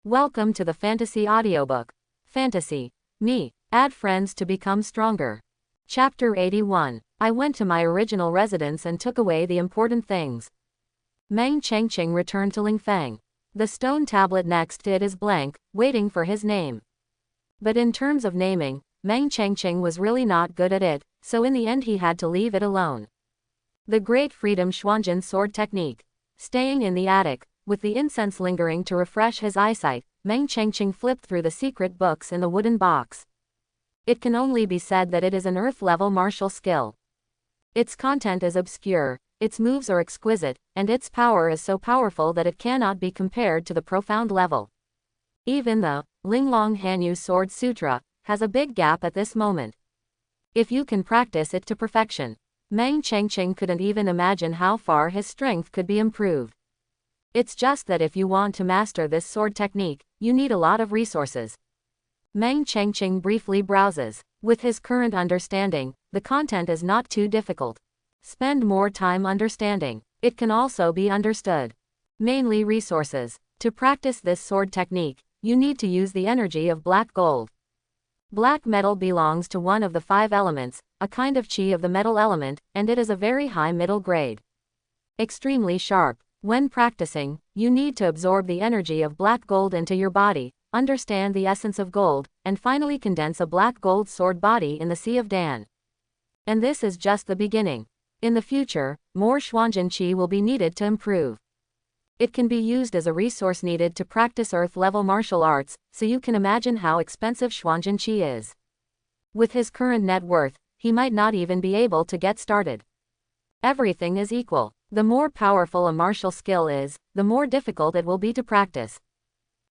Welcome to the Fantasy Audiobook. Fantasy. Me. Add friends to become stronger. Chapter 81. I went to my original residence and took away the important things. Meng Chengqing returned to Lingfeng. The stone tablet next to it is blank, waiting for his name. But in terms of naming, Meng Chengqing was really not good at it, so in the end he had to leave it alone. The Great Freedom Xuanjin Sword Technique. Staying in the attic, with the incense lingering to refresh his eyesight, Meng Chengqing flipped through the secret books in the wooden box. It can only be said that it is an earth-level martial skill. Its content is obscure, its moves are exquisite, and its power is so powerful that it cannot be compared to the profound level. Even the Linglong Hanyu Sword Sutra has a big gap at this moment. If you can practice it to perfection, Meng Chengqing couldn't even imagine how far his strength could be improved. It's just that if you want to master this sword technique, you need a lot of resources. Meng Chengqing briefly browses. With his current understanding, the content is not too difficult. Spend more time understanding. It can also be understood. Mainly resources. To practice this sword technique, you need to use the energy of black gold. Black metal belongs to one of the 5 elements, a kind of qi of the metal element, and it is a very high middle grade. Extremely sharp. When practicing, you need to absorb the energy of black gold into your body, understand the essence of gold, and finally condense a black gold sword body in the Sea of Dan. And this is just the beginning. In the future, more Xuanjin Qi will be needed to improve. It can be used as a resource needed to practice Earth-level martial arts, so you can imagine how expensive Xuanjin Qi is. With his current net worth, he might not even be able to get started. Everything is equal. The more powerful a martial skill is, the more difficult it will be to practice.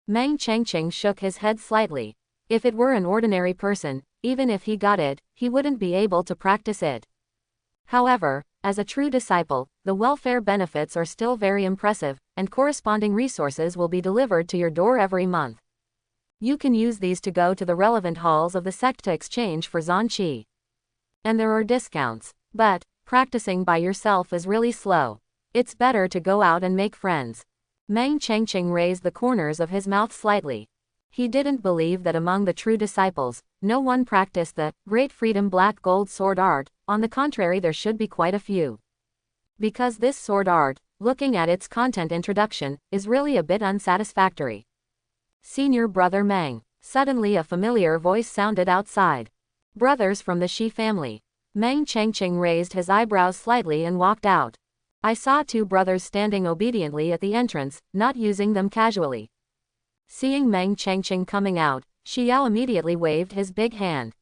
Meng Chengqing shook his head slightly. If it were an ordinary person, even if he got it, he wouldn't be able to practice it. However, as a true disciple, the welfare benefits are still very impressive, and corresponding resources will be delivered to your door every month. You can use these to go to the relevant halls of the sect to exchange for Zhan Qi. And there are discounts. But practicing by yourself is really slow. It's better to go out and make friends. Meng Chengqing raised the corners of his mouth slightly. He didn't believe that among the true disciples, no one practiced the Great Freedom Black Gold Sword Art. On the contrary, there should be quite a few. Because this sword art, looking at its content introduction, is really a bit unsatisfactory. Senior Brother Meng. Suddenly a familiar voice sounded outside. Brothers from the Shi family. Meng Chengqing raised his eyebrows slightly and walked out. I saw 2 brothers standing obediently at the entrance, not using them casually. Seeing Meng Chengqing coming out, Xiao immediately waved his big hand.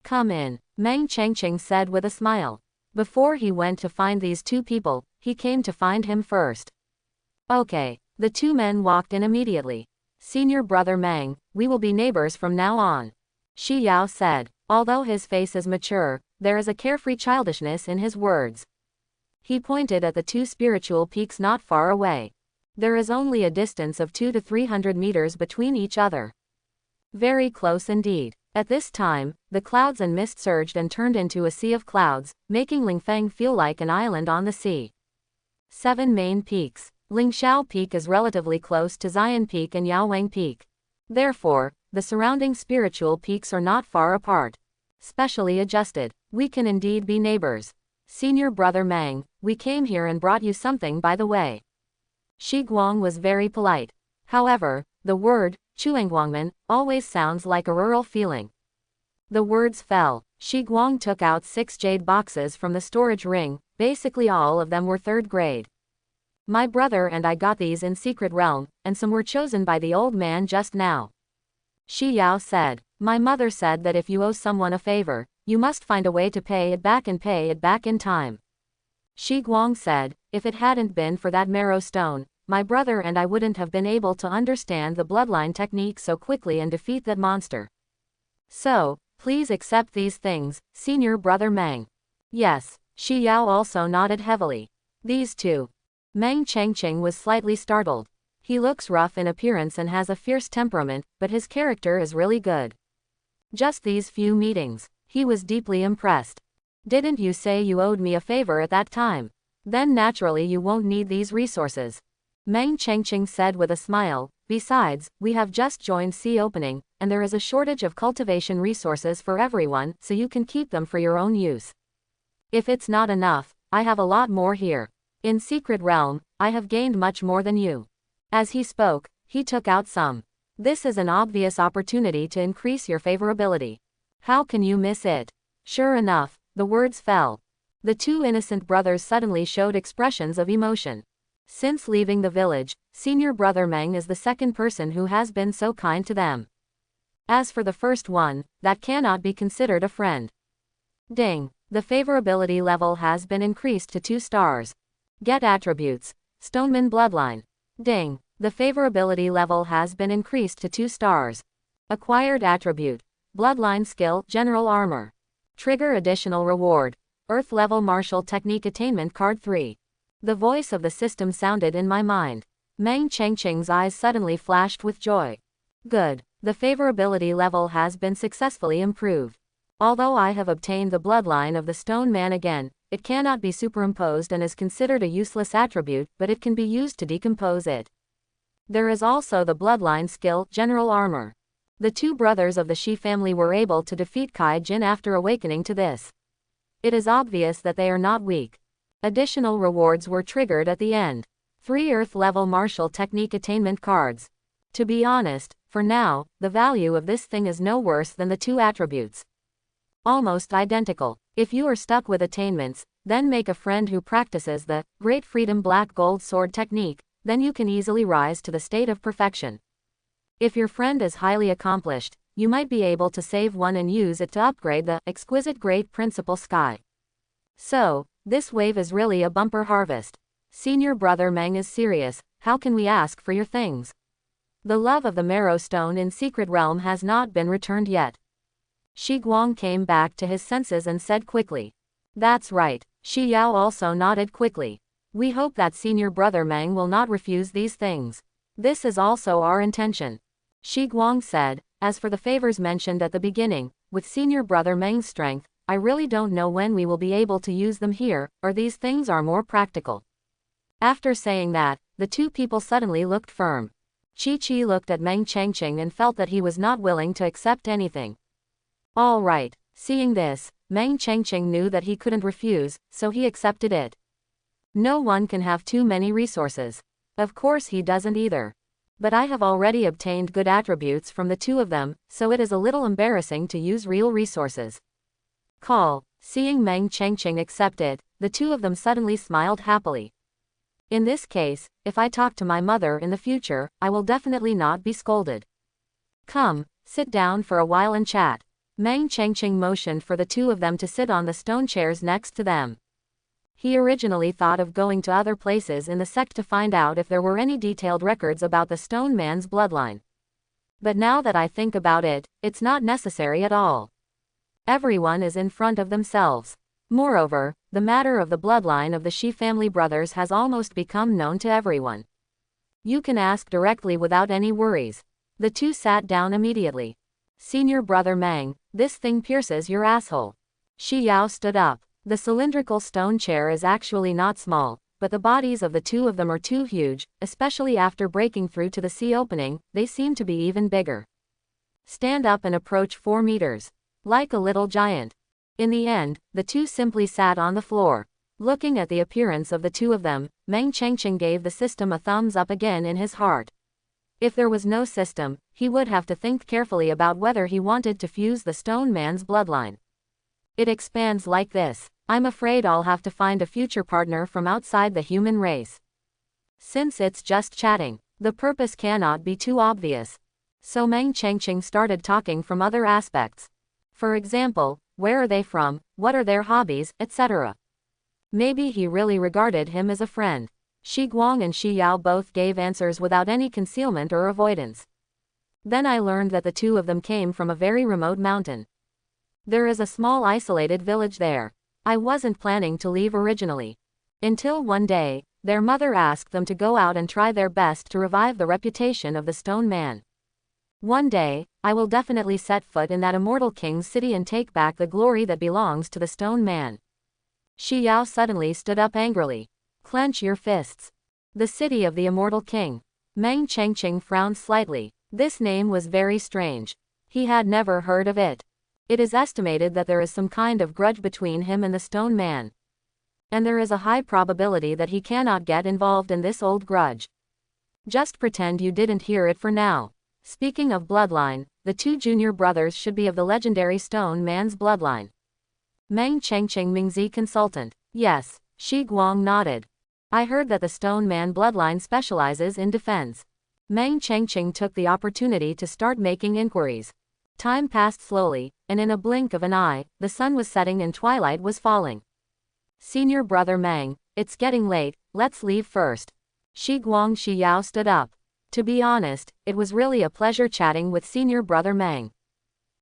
Come in, Meng Chengqing said with a smile. Before he went to find these 2 people, he came to find him first. Okay, the 2 men walked in immediately. Senior Brother Meng, we will be neighbors from now on, Xiao said. Although his face is mature, there is a carefree childishness in his words. He pointed at the 2 spiritual peaks not far away. There is only a distance of 200 to 300 meters between each other. Very close indeed. At this time, the clouds and mist surged and turned into a sea of clouds, making Lingfeng feel like an island on the sea. 7 main peaks. Lingxiao Peak is relatively close to Xian Peak and Yaowang Peak. Therefore, the surrounding spiritual peaks are not far apart. Specially adjusted. We can indeed be neighbors. Senior Brother Meng, we came here and brought you something by the way. Shi Guang was very polite. However, the word, Chuangguangmen, always sounds like a rural feeling. The words fell. Shi Guang took out 6 jade boxes from the storage ring, basically all of them were 3rd grade. My brother and I got these in Secret Realm, and some were chosen by the old man just now. Shi Yao said. My mother said that if you owe someone a favor, you must find a way to pay it back and pay it back in time. Shi Guang said, if it hadn't been for that marrow stone, my brother and I wouldn't have been able to understand the bloodline technique so quickly and defeat that monster. So, please accept these things, Senior Brother Meng. Yes, Shi Yao also nodded heavily. These 2. Meng Chengqing was slightly startled. He looks rough in appearance and has a fierce temperament, but his character is really good. Just these few meetings, he was deeply impressed. Didn't you say you owed me a favor at that time? Then naturally you won't need these resources. Meng Chengqing said with a smile. Besides, we have just joined sea opening, and there is a shortage of cultivation resources for everyone, so you can keep them for your own use. If it's not enough, I have a lot more here. In Secret Realm, I have gained much more than you. As he spoke, he took out some. This is an obvious opportunity to increase your favorability. How can you miss it? Sure enough, the words fell. The two innocent brothers suddenly showed expressions of emotion. Since leaving the village, senior brother Meng is the second person who has been so kind to them. As for the first one, that cannot be considered a friend. Ding. The favorability level has been increased to 2 stars. Get attributes. Stoneman Bloodline. Ding. The favorability level has been increased to 2 stars. Acquired attribute. Bloodline skill, General Armor. Trigger additional reward. Earth level martial technique attainment card 3. The voice of the system sounded in my mind. Meng Chengqing's eyes suddenly flashed with joy. Good. The favorability level has been successfully improved. Although I have obtained the bloodline of the Stone Man again, it cannot be superimposed and is considered a useless attribute, but it can be used to decompose it. There is also the bloodline skill, General Armor. The two brothers of the Shi family were able to defeat Kai Jin after awakening to this. It is obvious that they are not weak. Additional rewards were triggered at the end. 3 Earth-level martial technique attainment cards. To be honest, for now, the value of this thing is no worse than the 2 attributes. Almost identical. If you are stuck with attainments, then make a friend who practices the Great Freedom Black Gold Sword technique, then you can easily rise to the state of perfection. If your friend is highly accomplished, you might be able to save one and use it to upgrade the Exquisite Great Principal Sky. So, this wave is really a bumper harvest. Senior brother Meng is serious. How can we ask for your things? The love of the Marrow Stone in Secret Realm has not been returned yet. Shi Guang came back to his senses and said quickly. That's right. Shi Yao also nodded quickly. We hope that senior brother Meng will not refuse these things. This is also our intention. Shi Guang said. As for the favors mentioned at the beginning, with senior brother Meng's strength, I really don't know when we will be able to use them here, or these things are more practical. After saying that, the two people suddenly looked firm. Chi looked at Meng Chengqing and felt that he was not willing to accept anything. All right. Seeing this, Meng Chengqing knew that he couldn't refuse, so he accepted it. No one can have too many resources. Of course he doesn't either. But I have already obtained good attributes from the two of them, so it is a little embarrassing to use real resources. Call. Seeing Meng Chengqing accept it, the two of them suddenly smiled happily. In this case, if I talk to my mother in the future, I will definitely not be scolded. Come, sit down for a while and chat. Meng Chengqing motioned for the two of them to sit on the stone chairs next to them. He originally thought of going to other places in the sect to find out if there were any detailed records about the Stone Man's bloodline. But now that I think about it, it's not necessary at all. Everyone is in front of themselves. Moreover, the matter of the bloodline of the Shi family brothers has almost become known to everyone. You can ask directly without any worries. The two sat down immediately. Senior brother Meng, this thing pierces your asshole. Shi Yao stood up. The cylindrical stone chair is actually not small, but the bodies of the two of them are too huge, especially after breaking through to the sea opening, they seem to be even bigger. Stand up and approach 4 meters. Like a little giant. In the end, the two simply sat on the floor. Looking at the appearance of the two of them, Meng Chengqing gave the system a thumbs up again in his heart. If there was no system, he would have to think carefully about whether he wanted to fuse the Stone Man's bloodline. It expands like this. I'm afraid I'll have to find a future partner from outside the human race. Since it's just chatting, the purpose cannot be too obvious. So Meng Chengqing started talking from other aspects. For example, where are they from, what are their hobbies, etc. Maybe he really regarded him as a friend. Shi Guang and Shi Yao both gave answers without any concealment or avoidance. Then I learned that the two of them came from a very remote mountain. There is a small isolated village there. I wasn't planning to leave originally. Until one day, their mother asked them to go out and try their best to revive the reputation of the Stone Man. One day, I will definitely set foot in that immortal king's city and take back the glory that belongs to the Stone Man. Shi Yao suddenly stood up angrily. Clench your fists. The city of the immortal king. Meng Chengqing frowned slightly. This name was very strange. He had never heard of it. It is estimated that there is some kind of grudge between him and the stone man. And there is a high probability that he cannot get involved in this old grudge. Just pretend you didn't hear it for now. Speaking of bloodline, the two junior brothers should be of the legendary stone man's bloodline. Meng Chengqing Mingzi consultant. Yes, Shi Guang nodded. I heard that the stone man bloodline specializes in defense. Meng Chengqing took the opportunity to start making inquiries. Time passed slowly, and in a blink of an eye, the sun was setting and twilight was falling. Senior brother Meng, it's getting late, let's leave first. Shi Guang Shi Yao stood up. To be honest, it was really a pleasure chatting with senior brother Meng.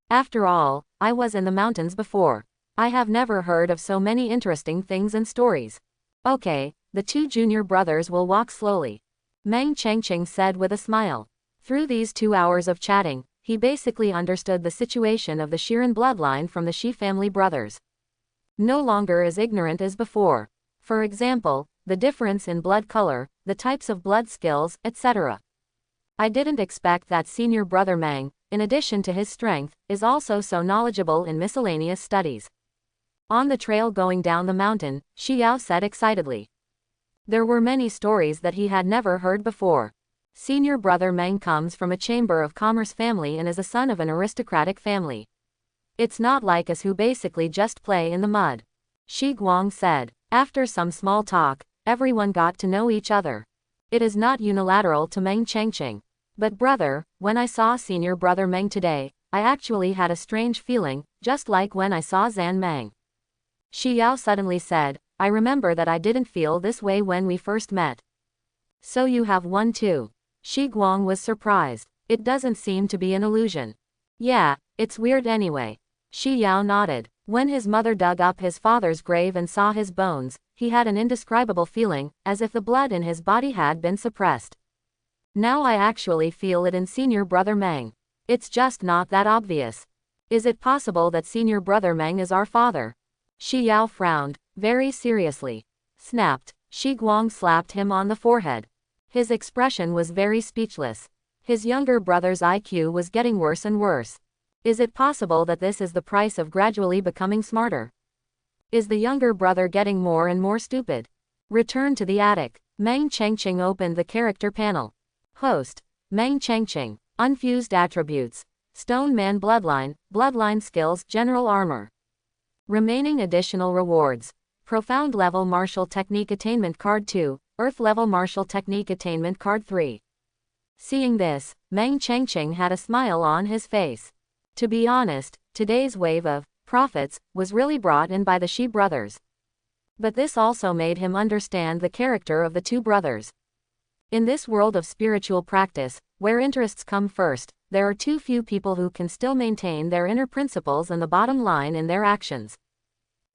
After all, I was in the mountains before. I have never heard of so many interesting things and stories. Okay, the two junior brothers will walk slowly. Meng Chengqing said with a smile. Through these 2 hours of chatting, he basically understood the situation of the Shiren bloodline from the Shi family brothers. No longer as ignorant as before. For example, the difference in blood color, the types of blood skills, etc. I didn't expect that senior brother Meng, in addition to his strength, is also so knowledgeable in miscellaneous studies. On the trail going down the mountain, Shi Yao said excitedly. There were many stories that he had never heard before. Senior brother Meng comes from a chamber of commerce family and is a son of an aristocratic family. It's not like us who basically just play in the mud. Shi Guang said. After some small talk, everyone got to know each other. It is not unilateral to Meng Chengqing. But brother, when I saw senior brother Meng today, I actually had a strange feeling, just like when I saw Zan Meng. Shi Yao suddenly said, I remember that I didn't feel this way when we first met. So you have one too. Shi Guang was surprised. It doesn't seem to be an illusion. Yeah, it's weird anyway. Shi Yao nodded. When his mother dug up his father's grave and saw his bones, he had an indescribable feeling, as if the blood in his body had been suppressed. Now I actually feel it in senior brother Meng. It's just not that obvious. Is it possible that senior brother Meng is our father? Shi Yao frowned, very seriously. Snapped. Shi Guang slapped him on the forehead. His expression was very speechless. His younger brother's IQ was getting worse and worse. Is it possible that this is the price of gradually becoming smarter? Is the younger brother getting more and more stupid? Return to the attic. Meng Chengqing opened the character panel. Host. Meng Chengqing. Unfused attributes. Stone Man bloodline, bloodline skills, general armor. Remaining additional rewards. Profound level martial technique attainment card 2, Earth level martial technique attainment card 3. Seeing this, Meng Chengqing had a smile on his face. To be honest, today's wave of profits was really brought in by the Shi brothers. But this also made him understand the character of the two brothers. In this world of spiritual practice, where interests come first, there are too few people who can still maintain their inner principles and the bottom line in their actions.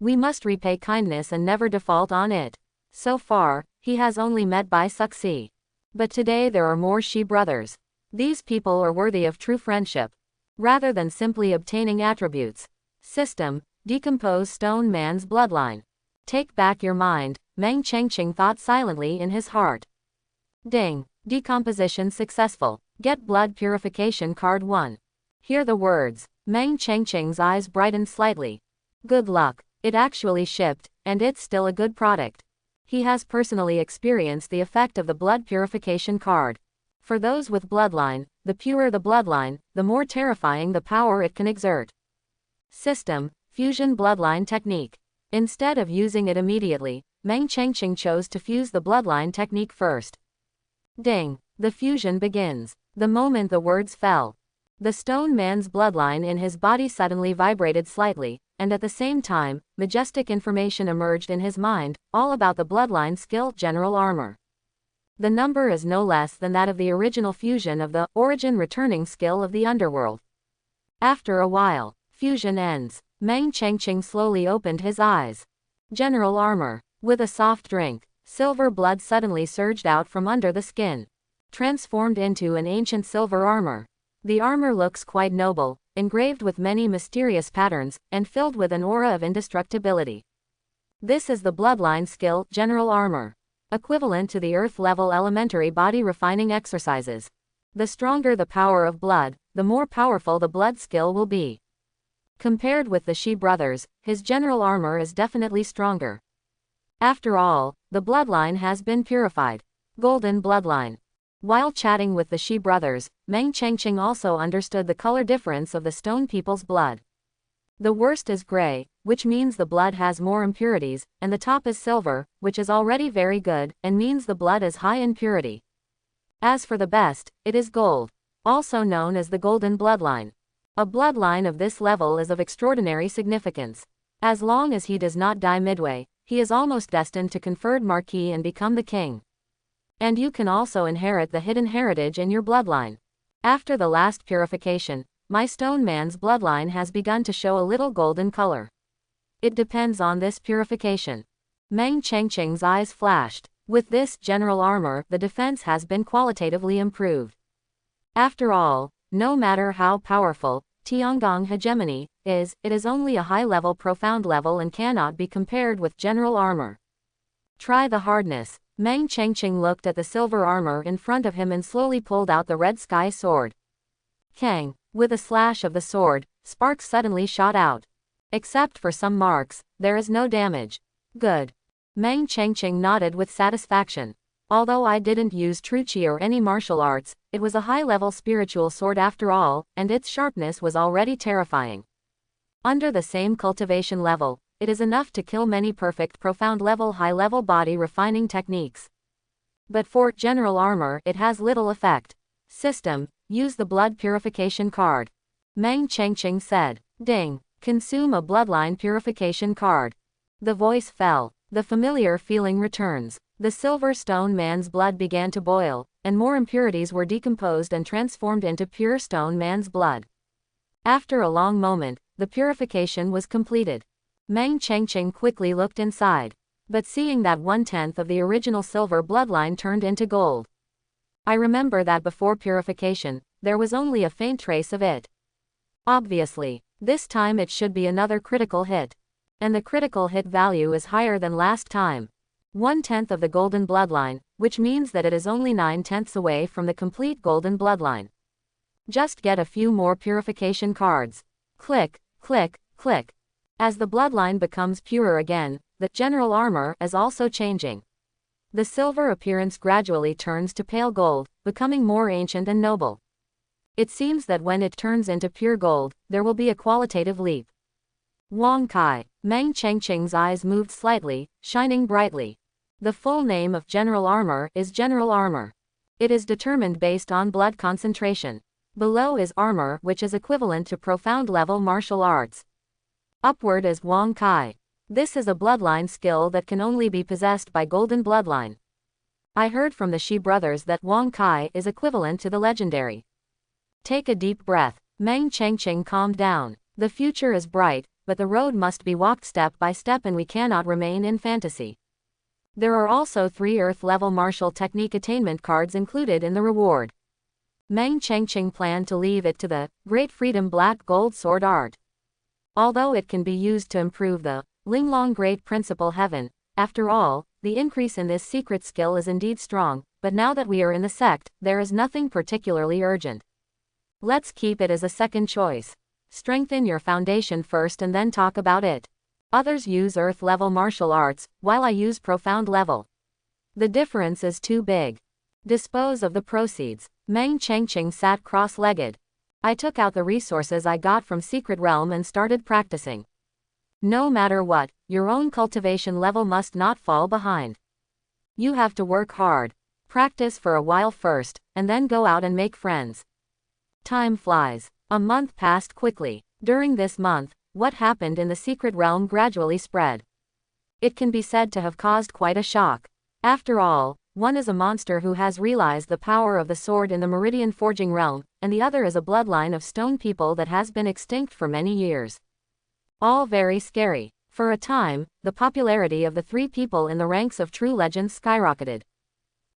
We must repay kindness and never default on it. So far, he has only met Bai Suxi. But today there are more Shi brothers. These people are worthy of true friendship. Rather than simply obtaining attributes. System, decompose stone man's bloodline. Take back your mind, Meng Chengqing thought silently in his heart. Ding, decomposition successful. Get blood purification card 1. Hear the words. Meng Chengqing's eyes brightened slightly. Good luck. It actually shipped, and it's still a good product. He has personally experienced the effect of the blood purification card. For those with bloodline, the purer the bloodline, the more terrifying the power it can exert. System, fusion bloodline technique. Instead of using it immediately, Meng Chengqing chose to fuse the bloodline technique first. Ding, the fusion begins. The moment the words fell, the stone man's bloodline in his body suddenly vibrated slightly, and at the same time, majestic information emerged in his mind, all about the bloodline skill general armor. The number is no less than that of the original fusion of the origin returning skill of the underworld. After a while, fusion ends. Meng Chengqing slowly opened his eyes. General armor. With a soft drink, silver blood suddenly surged out from under the skin. Transformed into an ancient silver armor. The armor looks quite noble, engraved with many mysterious patterns, and filled with an aura of indestructibility. This is the bloodline skill, general armor. equivalent to the Earth-level elementary body refining exercises. The stronger the power of blood, the more powerful the blood skill will be. Compared with the Shi brothers, his general armor is definitely stronger. After all, the bloodline has been purified. Golden bloodline. While chatting with the Shi brothers, Meng Chengqing also understood the color difference of the stone people's blood. The worst is gray, which means the blood has more impurities, and the top is silver, which is already very good, and means the blood is high in purity. As for the best, it is gold, also known as the golden bloodline. A bloodline of this level is of extraordinary significance. As long as he does not die midway, he is almost destined to conferred marquis and become the king. And you can also inherit the hidden heritage in your bloodline. After the last purification, my stone man's bloodline has begun to show a little golden color. It depends on this purification. Meng Chengqing's eyes flashed. With this general armor, the defense has been qualitatively improved. After all, no matter how powerful Tiangong hegemony is, it is only a high-level profound level and cannot be compared with general armor. Try the hardness. Meng Chengqing looked at the silver armor in front of him and slowly pulled out the red sky sword. Kang! With a slash of the sword, sparks suddenly shot out. Except for some marks, there is no damage. Good. Meng Chengqing nodded with satisfaction. Although I didn't use true qi or any martial arts, it was a high-level spiritual sword after all, and its sharpness was already terrifying. Under the same cultivation level, it is enough to kill many perfect profound level high-level body refining techniques. But for general armor it has little effect. System, use the blood purification card. Meng Chengqing said. Ding. Consume a bloodline purification card. The voice fell. The familiar feeling returns. The silver stone man's blood began to boil, and more impurities were decomposed and transformed into pure stone man's blood. After a long moment, the purification was completed. Meng Chengqing quickly looked inside, but seeing that 1/10 of the original silver bloodline turned into gold. I remember that before purification, there was only a faint trace of it. Obviously, this time it should be another critical hit. And the critical hit value is higher than last time. 1/10 of the golden bloodline, which means that it is only 9/10 away from the complete golden bloodline. Just get a few more purification cards. Click, click, click. As the bloodline becomes purer again, the general armor is also changing. The silver appearance gradually turns to pale gold, becoming more ancient and noble. It seems that when it turns into pure gold, there will be a qualitative leap. Wang Kai. Meng Chengqing's eyes moved slightly, shining brightly. The full name of general armor is general armor. It is determined based on blood concentration. Below is armor, which is equivalent to profound level martial arts. Upward is Wang Kai. This is a bloodline skill that can only be possessed by golden bloodline. I heard from the Shi brothers that Wang Kai is equivalent to the legendary. Take a deep breath. Meng Chengqing calmed down. The future is bright, but the road must be walked step by step and we cannot remain in fantasy. There are also 3 Earth-level martial technique attainment cards included in the reward. Meng Chengqing planned to leave it to the Great Freedom Black Gold Sword Art. Although it can be used to improve the Linglong Great Principle Heaven, after all, the increase in this secret skill is indeed strong, but now that we are in the sect, there is nothing particularly urgent. Let's keep it as a second choice. Strengthen your foundation first and then talk about it. Others use Earth-level martial arts, while I use profound level. The difference is too big. Dispose of the proceeds. Meng Chengqing sat cross-legged. I took out the resources I got from Secret Realm and started practicing. No matter what, your own cultivation level must not fall behind. You have to work hard. Practice for a while first, and then go out and make friends. Time flies. A month passed quickly. During this month, what happened in the Secret Realm gradually spread. It can be said to have caused quite a shock. After all, one is a monster who has realized the power of the sword in the Meridian Forging Realm, and the other is a bloodline of stone people that has been extinct for many years. All very scary. For a time, the popularity of the 3 people in the ranks of true legends skyrocketed.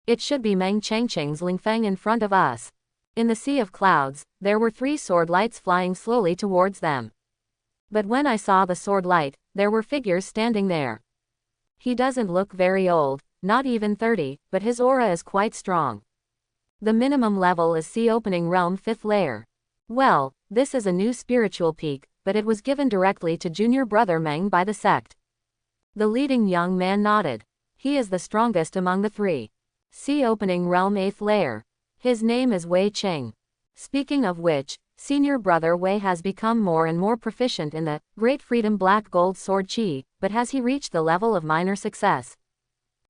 It should be Meng Chengqing's Lingfeng in front of us. In the sea of clouds, there were 3 sword lights flying slowly towards them. But when I saw the sword light, there were figures standing there. He doesn't look very old. not even 30, but his aura is quite strong. The minimum level is Sea Opening Realm 5th layer. Well, this is a new spiritual peak, but it was given directly to junior brother Meng by the sect. The leading young man nodded. He is the strongest among the three. Sea Opening Realm 8th layer. His name is Wei Qing. Speaking of which, senior brother Wei has become more and more proficient in the Great Freedom Black Gold Sword Qi, but has he reached the level of minor success?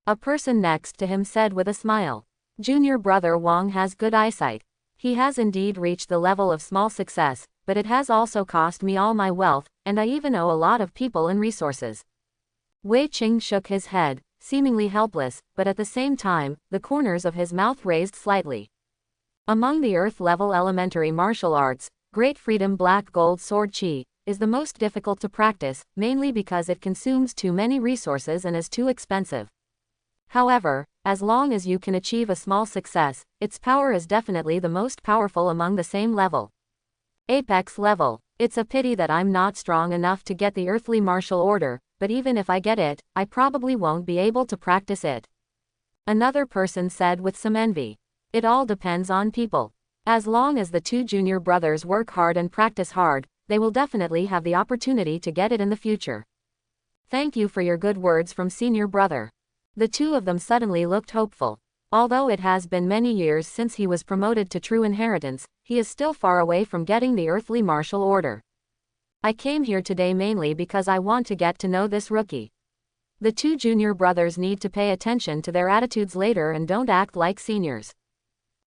A person next to him said with a smile. Junior brother Wang has good eyesight. He has indeed reached the level of small success, but it has also cost me all my wealth, and I even owe a lot of people and resources. Wei Qing shook his head, seemingly helpless, but at the same time, the corners of his mouth raised slightly. Among the Earth-level elementary martial arts, Great Freedom Black Gold Sword Qi is the most difficult to practice, mainly because it consumes too many resources and is too expensive. However, as long as you can achieve a small success, its power is definitely the most powerful among the same level. Apex level. It's a pity that I'm not strong enough to get the earthly martial order, but even if I get it, I probably won't be able to practice it. Another person said with some envy. It all depends on people. As long as the two junior brothers work hard and practice hard, they will definitely have the opportunity to get it in the future. Thank you for your good words from senior brother. The two of them suddenly looked hopeful. Although it has been many years since he was promoted to true inheritance, he is still far away from getting the earthly martial order. I came here today mainly because I want to get to know this rookie. The two junior brothers need to pay attention to their attitudes later and don't act like seniors.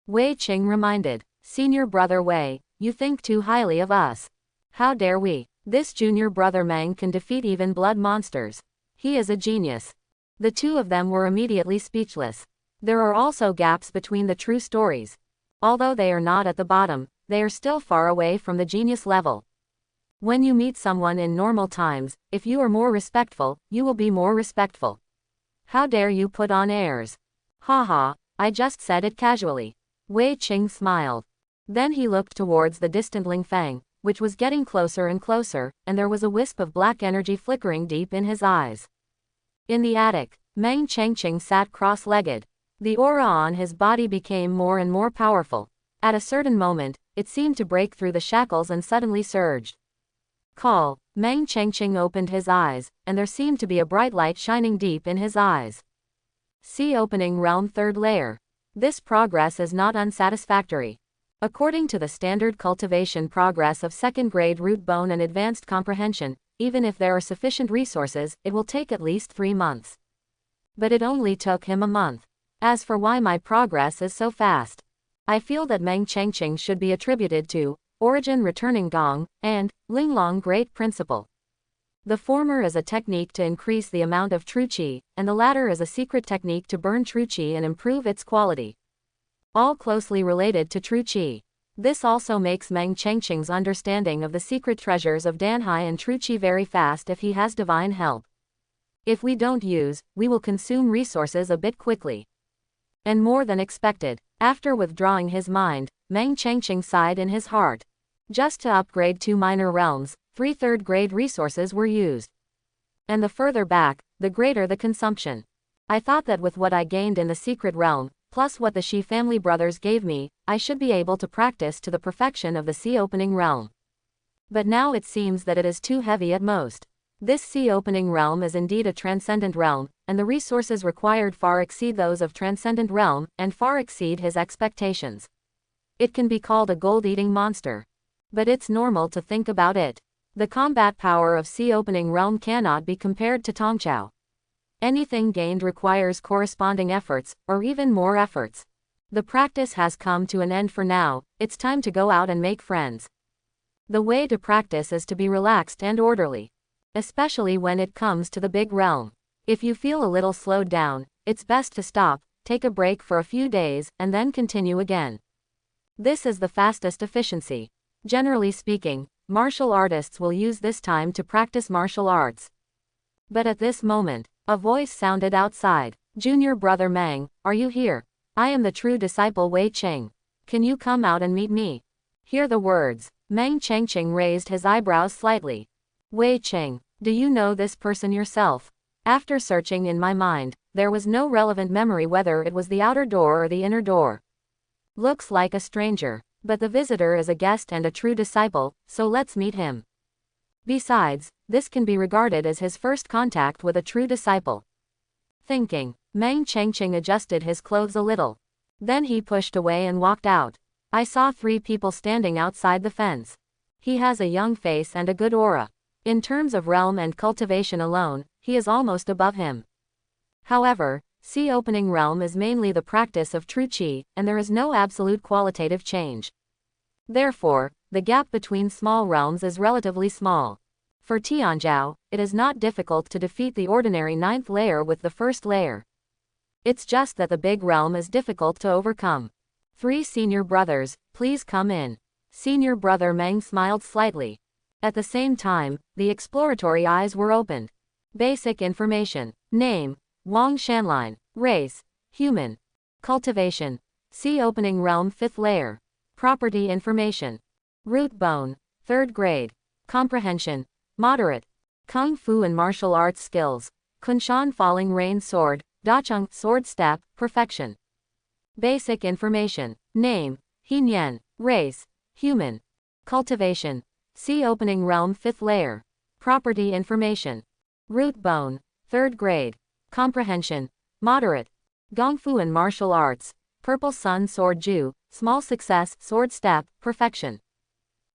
Wei Qing reminded. Senior brother Wei, you think too highly of us. How dare we? This junior brother Meng can defeat even blood monsters. He is a genius. The two of them were immediately speechless. There are also gaps between the true stories. Although they are not at the bottom, they are still far away from the genius level. When you meet someone in normal times, if you are more respectful, you will be more respectful. How dare you put on airs? Haha, I just said it casually. Wei Qing smiled. Then he looked towards the distant Ling Fang, which was getting closer and closer, and there was a wisp of black energy flickering deep in his eyes. In the attic, Meng Chengqing sat cross-legged. The aura on his body became more and more powerful. At a certain moment, it seemed to break through the shackles and suddenly surged. Call. Meng Chengqing opened his eyes, and there seemed to be a bright light shining deep in his eyes. Sea Opening Realm 3rd layer. This progress is not unsatisfactory. According to the standard cultivation progress of 2nd grade root bone and advanced comprehension, even if there are sufficient resources, it will take at least 3 months. But it only took him a month. As for why my progress is so fast, I feel that Meng Chengqing should be attributed to Origin Returning Gong and Linglong Great Principle. The former is a technique to increase the amount of true qi, and the latter is a secret technique to burn true qi and improve its quality. All closely related to true qi. This also makes Meng Chengqing's understanding of the secret treasures of Danhai and true qi very fast if he has divine help. If we don't use, we will consume resources a bit quickly. And more than expected. After withdrawing his mind, Meng Chengqing sighed in his heart. Just to upgrade 2 minor realms, 3 3rd-grade resources were used. And the further back, the greater the consumption. I thought that with what I gained in the secret realm, plus what the Shi family brothers gave me, I should be able to practice to the perfection of the Sea Opening realm. But now it seems that it is too heavy at most. This Sea Opening realm is indeed a transcendent realm, and the resources required far exceed those of transcendent realm, and far exceed his expectations. It can be called a gold-eating monster. But it's normal to think about it. The combat power of Sea Opening realm cannot be compared to Tongchao. Anything gained requires corresponding efforts, or even more efforts. The practice has come to an end for now, it's time to go out and make friends. The way to practice is to be relaxed and orderly. Especially when it comes to the big realm. If you feel a little slowed down, it's best to stop, take a break for a few days, and then continue again. This is the fastest efficiency. Generally speaking, martial artists will use this time to practice martial arts. But at this moment, a voice sounded outside. Junior brother Meng, are you here? I am the true disciple Wei Qing. Can you come out and meet me? Hear the words. Meng Chengqing raised his eyebrows slightly. Wei Qing, do you know this person yourself? After searching in my mind, there was no relevant memory whether it was the outer door or the inner door. Looks like a stranger, but the visitor is a guest and a true disciple, so let's meet him. Besides, this can be regarded as his first contact with a true disciple. Thinking, Meng Chengqing adjusted his clothes a little. Then he pushed away and walked out. I saw 3 people standing outside the fence. He has a young face and a good aura. In terms of realm and cultivation alone, he is almost above him. However, Sea Opening Realm is mainly the practice of true qi, and there is no absolute qualitative change. Therefore, the gap between small realms is relatively small. For Tianzhao, it is not difficult to defeat the ordinary 9th layer with the 1st layer. It's just that the big realm is difficult to overcome. 3 senior brothers, please come in. Senior brother Meng smiled slightly. At the same time, the exploratory eyes were opened. Basic information. Name, Wang Shanline. Race, human. Cultivation, Sea Opening Realm 5th layer. Property information. Root bone, 3rd grade. Comprehension, moderate. Kung Fu and martial arts skills. Kunshan Falling Rain Sword, Dacheng Sword Step, perfection. Basic information. Name, Hinyan. Race, human. Cultivation, Sea Opening Realm 5th layer. Property information. Root bone, 3rd grade. Comprehension, moderate. Gongfu and martial arts. Purple Sun Sword Ju, small success, sword step, perfection.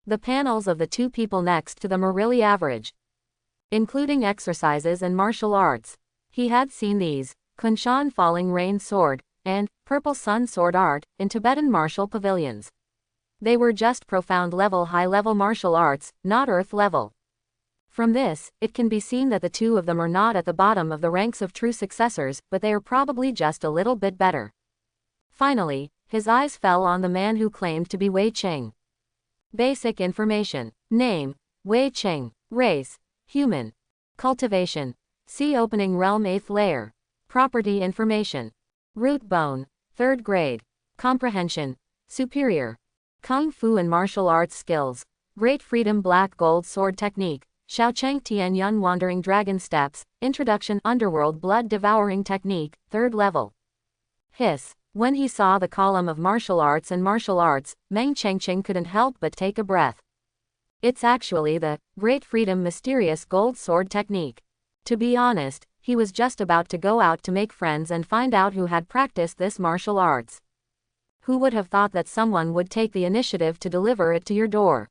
The panels of the 2 people next to them are really average, including exercises and martial arts. He had seen these, Kunshan Falling Rain Sword, and Purple Sun Sword Art, in Tibetan martial pavilions. They were just profound level high-level martial arts, not earth level. From this, it can be seen that the 2 of them are not at the bottom of the ranks of true successors, but they are probably just a little bit better. Finally, his eyes fell on the man who claimed to be Wei Qing. Basic information. Name, Wei Qing. Race, human. Cultivation, Sea Opening Realm 8th layer. Property information. Root bone, 3rd grade. Comprehension, superior. Kung Fu and martial arts skills. Great Freedom Black Gold Sword Technique. Shaocheng Tian Yun Wandering Dragon Steps, Introduction Underworld Blood Devouring Technique, 3rd level. Hiss. When he saw the column of martial arts and martial arts, Meng Chengqing couldn't help but take a breath. It's actually the Great Freedom Mysterious Gold Sword Technique. To be honest, he was just about to go out to make friends and find out who had practiced this martial arts. Who would have thought that someone would take the initiative to deliver it to your door?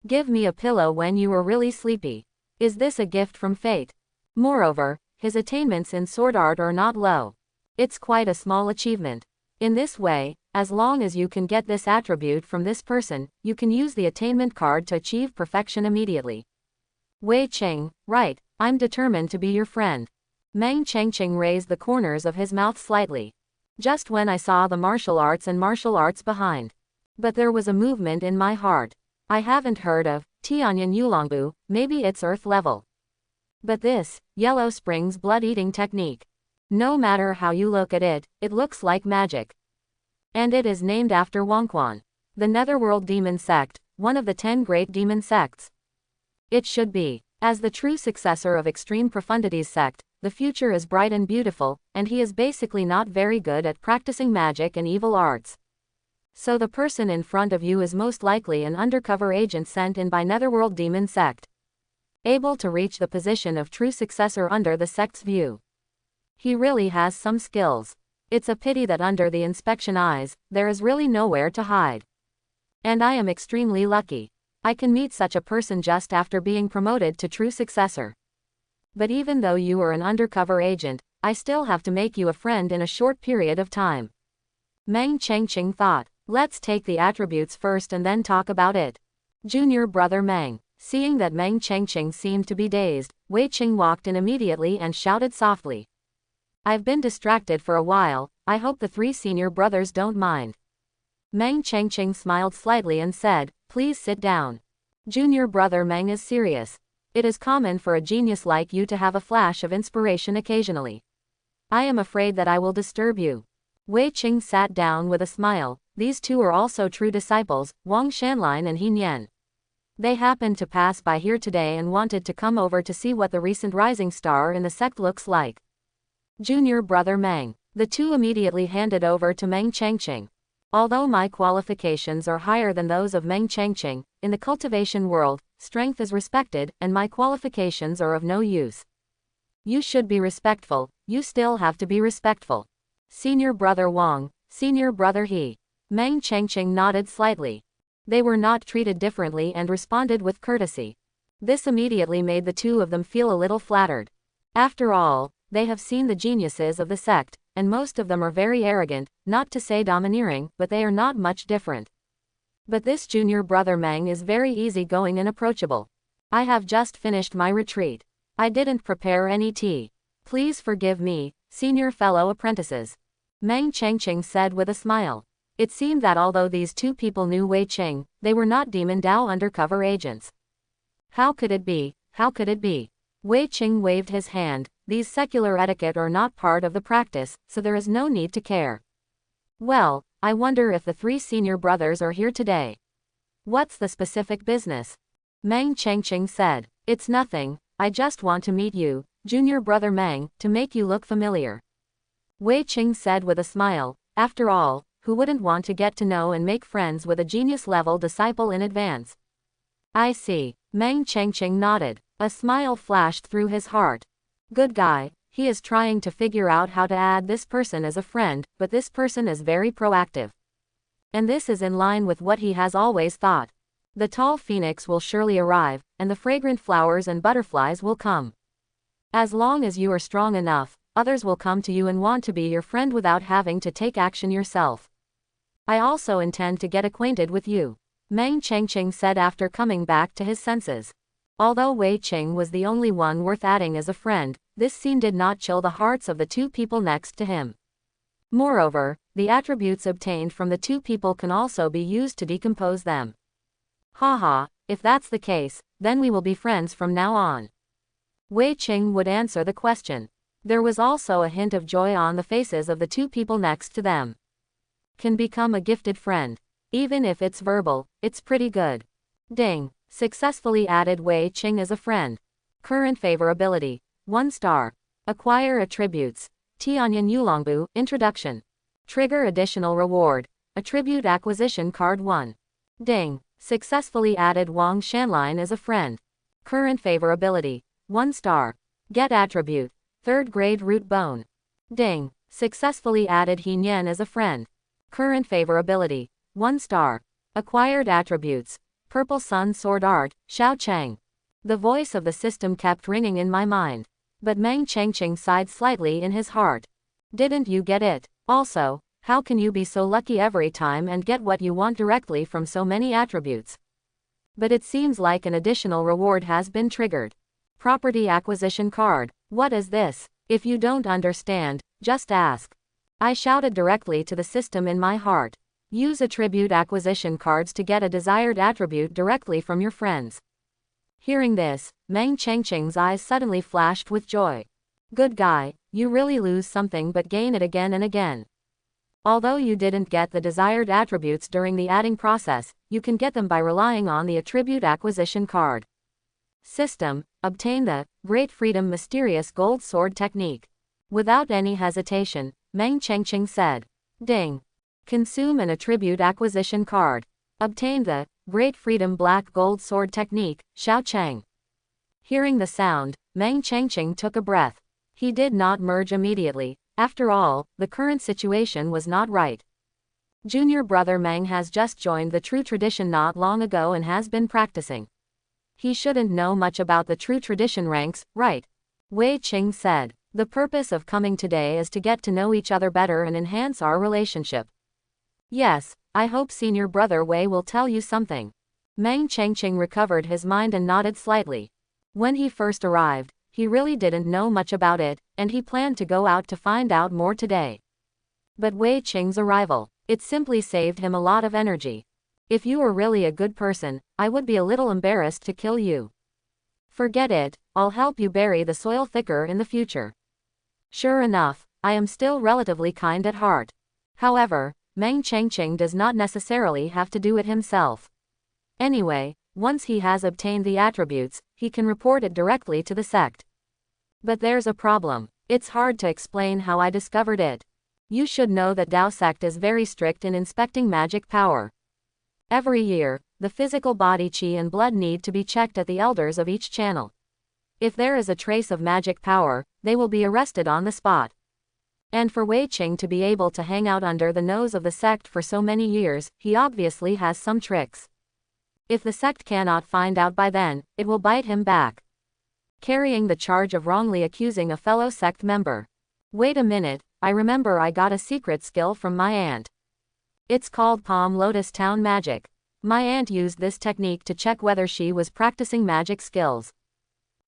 Give me a pillow when you were really sleepy. Is this a gift from fate? Moreover, his attainments in sword art are not low. It's quite a small achievement. In this way, as long as you can get this attribute from this person, you can use the attainment card to achieve perfection immediately. Wei Qing, right, I'm determined to be your friend. Meng Chengqing raised the corners of his mouth slightly. Just when I saw the martial arts and martial arts behind. But there was a movement in my heart. I haven't heard of Tianyan Yulongbu, maybe it's earth level. But this, Yellow Springs blood-eating technique. No matter how you look at it, it looks like magic. And it is named after Wangquan, the Netherworld demon sect, one of the 10 great demon sects. It should be. As the true successor of Extreme Profundities sect, the future is bright and beautiful, and he is basically not very good at practicing magic and evil arts. So the person in front of you is most likely an undercover agent sent in by Netherworld demon sect, able to reach the position of true successor under the sect's view. He really has some skills. It's a pity that under the inspection eyes, there is really nowhere to hide. And I am extremely lucky. I can meet such a person just after being promoted to true successor. But even though you are an undercover agent, I still have to make you a friend in a short period of time. Meng Chengqing thought, let's take the attributes first and then talk about it. Junior brother Meng. Seeing that Meng Chengqing seemed to be dazed, Wei Qing walked in immediately and shouted softly. I've been distracted for a while, I hope the 3 senior brothers don't mind. Meng Chengqing smiled slightly and said, please sit down. Junior brother Meng is serious. It is common for a genius like you to have a flash of inspiration occasionally. I am afraid that I will disturb you. Wei Qing sat down with a smile. These 2 are also true disciples, Wang Shanline and Hin Yan. They happened to pass by here today and wanted to come over to see what the recent rising star in the sect looks like. Junior brother Meng. The two immediately handed over to Meng Changqing. Although my qualifications are higher than those of Meng Changqing, in the cultivation world, strength is respected, and my qualifications are of no use. You should be respectful, you still have to be respectful. Senior brother Wang, senior brother He. Meng Changqing nodded slightly. They were not treated differently and responded with courtesy. This immediately made the two of them feel a little flattered. After all, they have seen the geniuses of the sect, and most of them are very arrogant, not to say domineering, but they are not much different. But this junior brother Meng is very easygoing and approachable. I have just finished my retreat. I didn't prepare any tea. Please forgive me, senior fellow apprentices. Meng Changqing said with a smile. It seemed that although these two people knew Wei Qing, they were not Demon Dao undercover agents. How could it be? How could it be? Wei Qing waved his hand. These secular etiquette are not part of the practice, so there is no need to care. Well, I wonder if the three senior brothers are here today. What's the specific business? Meng Changqing said. It's nothing, I just want to meet you, junior brother Meng, to make you look familiar. Wei Qing said with a smile. After all, who wouldn't want to get to know and make friends with a genius-level disciple in advance? I see. Meng Changqing nodded. A smile flashed through his heart. Good guy, he is trying to figure out how to add this person as a friend, but this person is very proactive. And this is in line with what he has always thought. The tall phoenix will surely arrive, and the fragrant flowers and butterflies will come. As long as you are strong enough, others will come to you and want to be your friend without having to take action yourself. I also intend to get acquainted with you, Meng Changqing said after coming back to his senses. Although Wei Qing was the only one worth adding as a friend, this scene did not chill the hearts of the two people next to him. Moreover, the attributes obtained from the two people can also be used to decompose them. Haha, if that's the case, then we will be friends from now on. Wei Qing would answer the question. There was also a hint of joy on the faces of the two people next to them. Can become a gifted friend. Even if it's verbal, it's pretty good. Ding. Successfully added Wei Qing as a friend. Current favorability. 1 star. Acquire attributes. Tianyan Yulongbu, Introduction. Trigger additional reward. Attribute acquisition card 1. Ding. Successfully added Wang Shanline as a friend. Current favorability. 1 star. Get attribute. 3rd grade root bone. Ding. Successfully added He Nian as a friend. Current favorability. 1 star. Acquired attributes. Purple Sun Sword Art, Xiao Chang. The voice of the system kept ringing in my mind. But Meng Changqing sighed slightly in his heart. Didn't you get it? Also, how can you be so lucky every time and get what you want directly from so many attributes? But it seems like an additional reward has been triggered. Property acquisition card. What is this? If you don't understand, just ask. I shouted directly to the system in my heart. Use attribute acquisition cards to get a desired attribute directly from your friends. Hearing this, Meng Changqing's eyes suddenly flashed with joy. Good guy, you really lose something but gain it again and again. Although you didn't get the desired attributes during the adding process, you can get them by relying on the attribute acquisition card. System, obtain the Great Freedom Mysterious Gold Sword Technique. Without any hesitation, Meng Changqing said. Ding. Consume an attribute acquisition card. Obtain the Great Freedom Black Gold Sword Technique, Xiao Chang. Hearing the sound, Meng Changqing took a breath. He did not merge immediately. After all, the current situation was not right. Junior brother Meng has just joined the True Tradition not long ago and has been practicing. He shouldn't know much about the True Tradition ranks, right? Wei Qing said. The purpose of coming today is to get to know each other better and enhance our relationship. Yes, I hope senior brother Wei will tell you something. Meng Changqing recovered his mind and nodded slightly. When he first arrived, he really didn't know much about it, and he planned to go out to find out more today. But Wei Qing's arrival, it simply saved him a lot of energy. If you were really a good person, I would be a little embarrassed to kill you. Forget it, I'll help you bury the soil thicker in the future. Sure enough, I am still relatively kind at heart. However, Meng Changqing does not necessarily have to do it himself. Anyway, once he has obtained the attributes, he can report it directly to the sect. But there's a problem. It's hard to explain how I discovered it. You should know that Dao sect is very strict in inspecting magic power. Every year, the physical body qi and blood need to be checked at the elders of each channel. If there is a trace of magic power, they will be arrested on the spot. And for Wei Qing to be able to hang out under the nose of the sect for so many years, he obviously has some tricks. If the sect cannot find out by then, it will bite him back. Carrying the charge of wrongly accusing a fellow sect member. Wait a minute, I remember I got a secret skill from my aunt. It's called Palm Lotus Town Magic. My aunt used this technique to check whether she was practicing magic skills.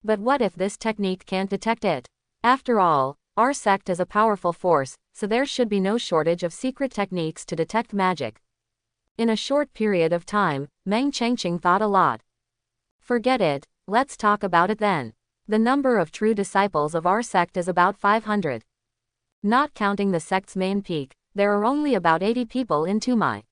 But what if this technique can't detect it? After all, our sect is a powerful force, so there should be no shortage of secret techniques to detect magic. In a short period of time, Meng Chengqing thought a lot. Forget it, let's talk about it then. The number of true disciples of our sect is about 500. Not counting the sect's main peak, there are only about 80 people in Tumai.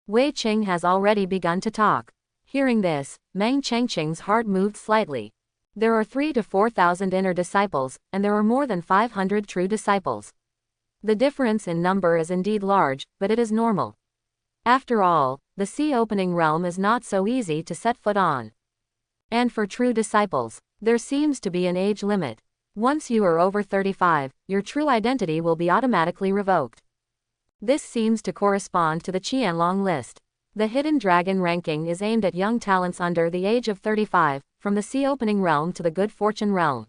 Wei Qing has already begun to talk. Hearing this, Meng Chengqing's heart moved slightly. There are 3,000 to 4,000 inner disciples, and there are more than 500 true disciples. The difference in number is indeed large, but it is normal. After all, the sea-opening realm is not so easy to set foot on. And for true disciples, there seems to be an age limit. Once you are over 35, your true identity will be automatically revoked. This seems to correspond to the Qianlong list. The hidden dragon ranking is aimed at young talents under the age of 35, from the sea-opening realm to the good fortune realm.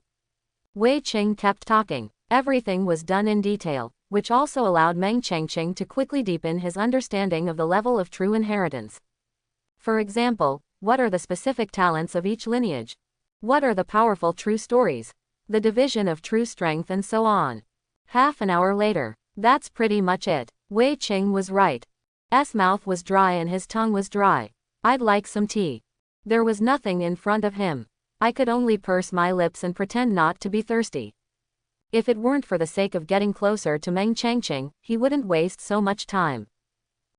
Wei Qing kept talking. Everything was done in detail, which also allowed Meng Chengqing to quickly deepen his understanding of the level of true inheritance. For example, what are the specific talents of each lineage? What are the powerful true stories? The division of true strength and so on. Half an hour later. That's pretty much it. Wei Qing was right. S mouth was dry and his tongue was dry. I'd like some tea. There was nothing in front of him. I could only purse my lips and pretend not to be thirsty. If it weren't for the sake of getting closer to Meng Chengqing, he wouldn't waste so much time.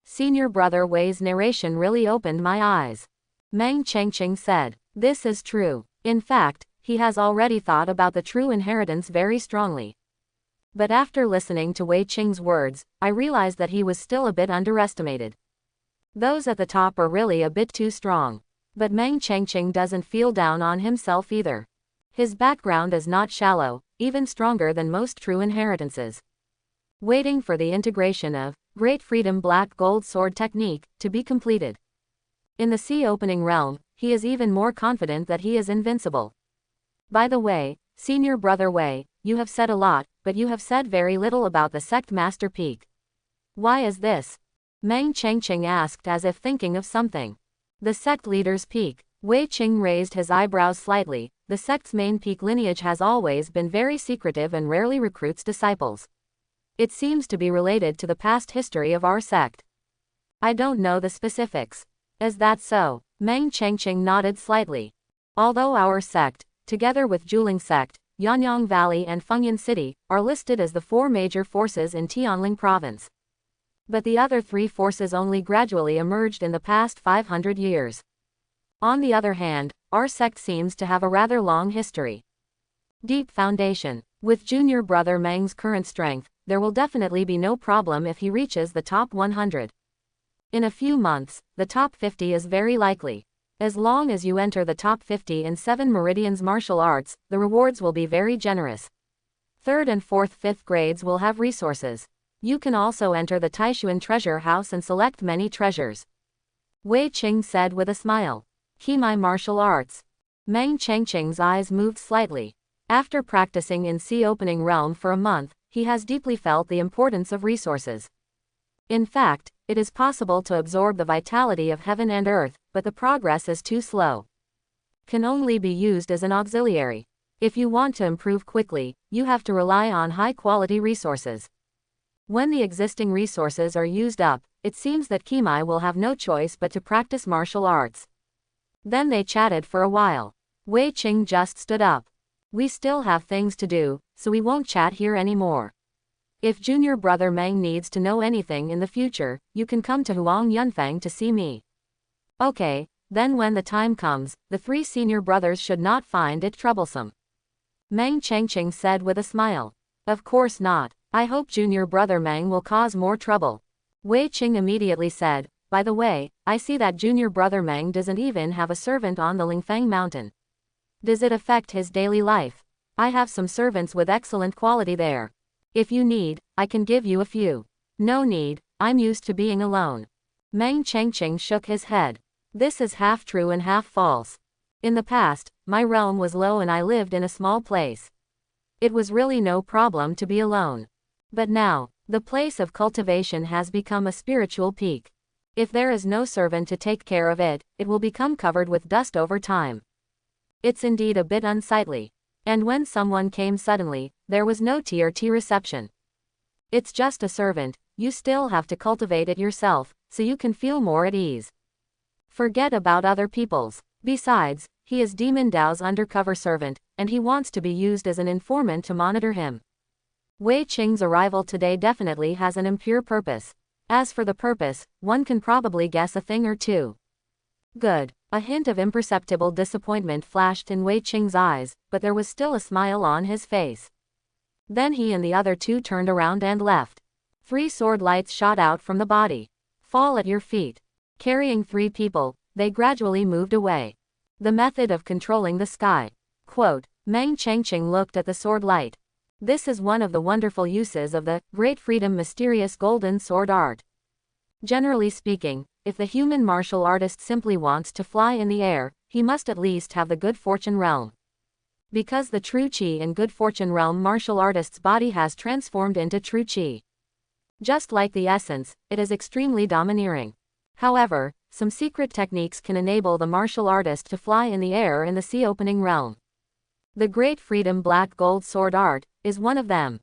Senior brother Wei's narration really opened my eyes. Meng Chengqing said, "This is true. In fact, he has already thought about the true inheritance very strongly." But after listening to Wei Qing's words, I realized that he was still a bit underestimated. Those at the top are really a bit too strong. But Meng Chengqing doesn't feel down on himself either. His background is not shallow, even stronger than most true inheritances. Waiting for the integration of Great Freedom Black Gold Sword technique to be completed. In the sea-opening realm, he is even more confident that he is invincible. By the way, Senior Brother Wei, you have said a lot, but you have said very little about the sect master peak. Why is this? Meng Chengqing asked as if thinking of something. The sect leader's peak. Wei Qing raised his eyebrows slightly. The sect's main peak lineage has always been very secretive and rarely recruits disciples. It seems to be related to the past history of our sect. I don't know the specifics. Is that so? Meng Chengqing nodded slightly. Although our sect, together with Juling sect, Yanyang Valley and Fengyan City, are listed as the 4 major forces in Tianling province. But the other 3 forces only gradually emerged in the past 500 years. On the other hand, our sect seems to have a rather long history. Deep foundation. With junior brother Meng's current strength, there will definitely be no problem if he reaches the top 100. In a few months, the top 50 is very likely. As long as you enter the top 50 in 7 meridians martial arts, the rewards will be very generous. 3rd and 4th, 5th grades will have resources. You can also enter the Taishuan treasure house and select many treasures. Wei Qing said with a smile. Qimai martial arts. Meng Chengqing's eyes moved slightly. After practicing in sea-opening realm for a month, he has deeply felt the importance of resources. In fact, it is possible to absorb the vitality of heaven and earth, but the progress is too slow. Can only be used as an auxiliary. If you want to improve quickly, you have to rely on high-quality resources. When the existing resources are used up, it seems that Qimai will have no choice but to practice martial arts. Then they chatted for a while. Wei Qing just stood up. We still have things to do, so we won't chat here anymore. If junior brother Meng needs to know anything in the future, you can come to Huang Yunfeng to see me. Okay, then when the time comes, the 3 senior brothers should not find it troublesome. Meng Changqing said with a smile. Of course not. I hope junior brother Meng will cause more trouble. Wei Qing immediately said, by the way, I see that junior brother Meng doesn't even have a servant on the Lingfeng mountain. Does it affect his daily life? I have some servants with excellent quality there. If you need, I can give you a few. No need, I'm used to being alone. Meng Changqing shook his head. This is half true and half false. In the past, my realm was low and I lived in a small place. It was really no problem to be alone. But now, the place of cultivation has become a spiritual peak. If there is no servant to take care of it, it will become covered with dust over time. It's indeed a bit unsightly. And when someone came suddenly, there was no tea or tea reception. It's just a servant, you still have to cultivate it yourself, so you can feel more at ease. Forget about other people's. Besides, he is Demon Dao's undercover servant, and he wants to be used as an informant to monitor him. Wei Qing's arrival today definitely has an impure purpose. As for the purpose, one can probably guess a thing or two. Good. A hint of imperceptible disappointment flashed in Wei Qing's eyes, but there was still a smile on his face. Then he and the other two turned around and left. 3 sword lights shot out from the body. Fall at your feet. Carrying 3 people, they gradually moved away. The method of controlling the sky. Quote, Meng Changqing looked at the sword light. This is one of the wonderful uses of the Great Freedom mysterious golden sword art. Generally speaking, if the human martial artist simply wants to fly in the air, he must at least have the good fortune realm. Because the true Qi in good fortune realm martial artist's body has transformed into true Qi. Just like the essence, it is extremely domineering. However, some secret techniques can enable the martial artist to fly in the air in the sea opening realm. The Great Freedom Black Gold Sword Art is one of them.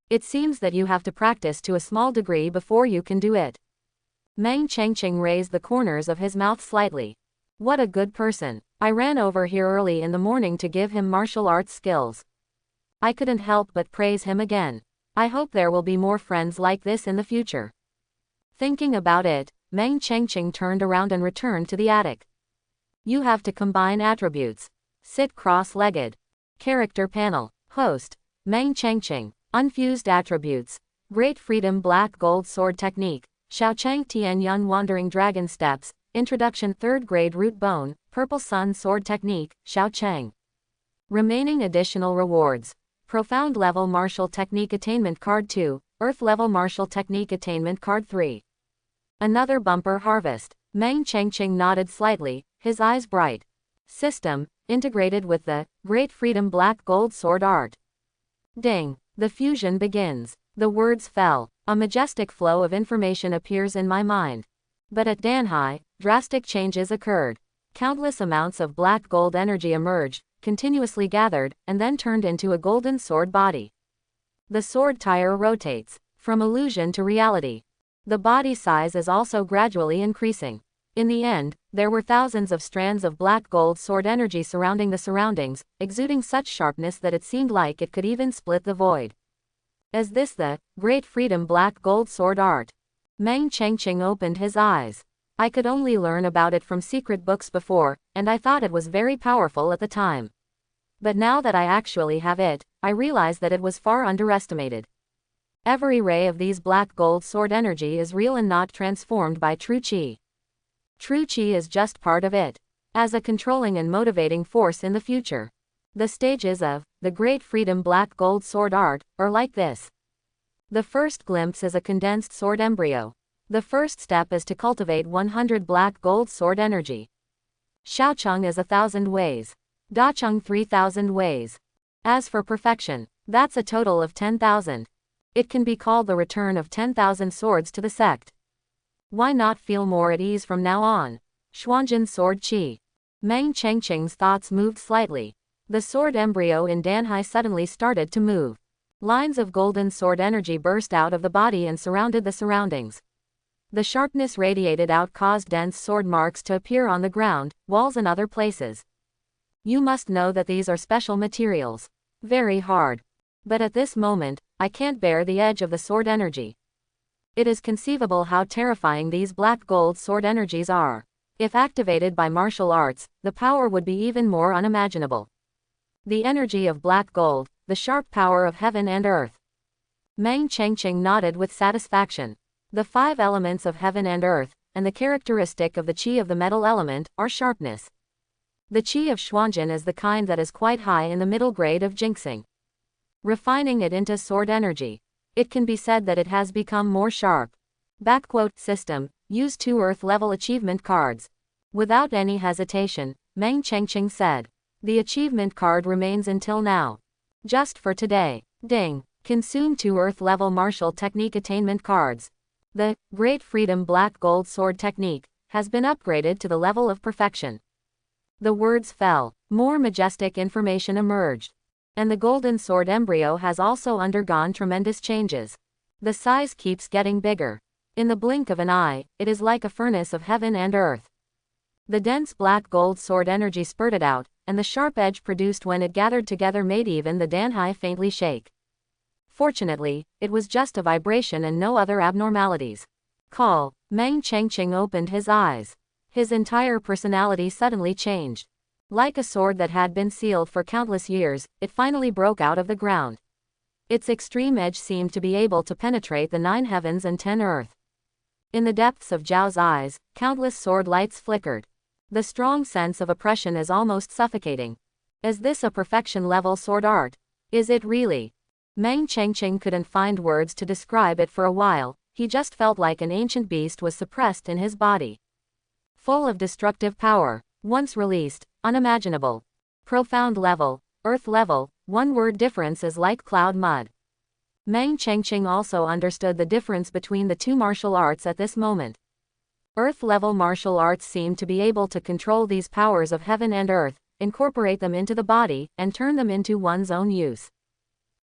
It seems that you have to practice to a small degree before you can do it. Meng Changqing raised the corners of his mouth slightly. What a good person. I ran over here early in the morning to give him martial arts skills. I couldn't help but praise him again. I hope there will be more friends like this in the future. Thinking about it, Meng Changqing turned around and returned to the attic. You have to combine attributes. Sit cross-legged. Character panel. Host, Meng Changqing. Unfused attributes. Great Freedom Black Gold Sword Technique. Xiaochang Tian Yun Wandering Dragon Steps. Introduction 3rd Grade Root Bone. Purple Sun Sword Technique. Xiaochang. Remaining additional rewards. Profound Level Martial Technique Attainment Card 2. Earth Level Martial Technique Attainment Card 3. Another bumper harvest. Meng Changqing nodded slightly, his eyes bright. System, integrated with the Great Freedom Black Gold Sword Art. Ding. The fusion begins. The words fell. A majestic flow of information appears in my mind. But at Danhai, drastic changes occurred. Countless amounts of black gold energy emerged, continuously gathered, and then turned into a golden sword body. The sword tire rotates. From illusion to reality. The body size is also gradually increasing. In the end, there were thousands of strands of black gold sword energy surrounding the surroundings, exuding such sharpness that it seemed like it could even split the void. Is this the Great Freedom Black Gold Sword Art? Meng Changqing opened his eyes. I could only learn about it from secret books before, and I thought it was very powerful at the time. But now that I actually have it, I realize that it was far underestimated. Every ray of these black gold sword energy is real and not transformed by true Qi. True Qi is just part of it. As a controlling and motivating force in the future. The stages of the Great Freedom Black Gold Sword Art are like this. The first glimpse is a condensed sword embryo. The first step is to cultivate 100 black gold sword energy. Xiaocheng is 1,000 ways. Dacheng 3,000 ways. As for perfection, that's a total of 10,000. It can be called the return of 10,000 swords to the sect. Why not feel more at ease from now on? Xuanjin Sword Qi. Meng Changqing's thoughts moved slightly. The sword embryo in Danhai suddenly started to move. Lines of golden sword energy burst out of the body and surrounded the surroundings. The sharpness radiated out caused dense sword marks to appear on the ground, walls and other places. You must know that these are special materials. Very hard. But at this moment, I can't bear the edge of the sword energy. It is conceivable how terrifying these black gold sword energies are. If activated by martial arts, the power would be even more unimaginable. The energy of black gold, the sharp power of heaven and earth. Meng Chengqing nodded with satisfaction. The 5 elements of heaven and earth, and the characteristic of the qi of the metal element, are sharpness. The qi of Xuanjin is the kind that is quite high in the middle grade of Jinxing. Refining it into sword energy, it can be said that it has become more sharp. System, use 2 earth level achievement cards. Without any hesitation, Meng Chengqing said. The achievement card remains until now. Just for today. Ding. Consume 2 earth level martial technique attainment cards. The Great Freedom Black Gold Sword Technique has been upgraded to the level of perfection. The words fell. More majestic information emerged. And the golden sword embryo has also undergone tremendous changes. The size keeps getting bigger. In the blink of an eye, it is like a furnace of heaven and earth. The dense black gold sword energy spurted out, and the sharp edge produced when it gathered together made even the Danhai faintly shake. Fortunately, it was just a vibration and no other abnormalities. Call. Meng Chengqing opened his eyes. His entire personality suddenly changed. Like a sword that had been sealed for countless years, it finally broke out of the ground. Its extreme edge seemed to be able to penetrate the 9 heavens and 10 earth. In the depths of Zhao's eyes, countless sword lights flickered. The strong sense of oppression is almost suffocating. Is this a perfection-level sword art? Is it really? Meng Chengqing couldn't find words to describe it for a while, he just felt like an ancient beast was suppressed in his body. Full of destructive power, once released, unimaginable. Profound level, earth level, one-word difference is like cloud mud. Meng Chengqing also understood the difference between the 2 martial arts at this moment. Earth-level martial arts seem to be able to control these powers of heaven and earth, incorporate them into the body, and turn them into one's own use.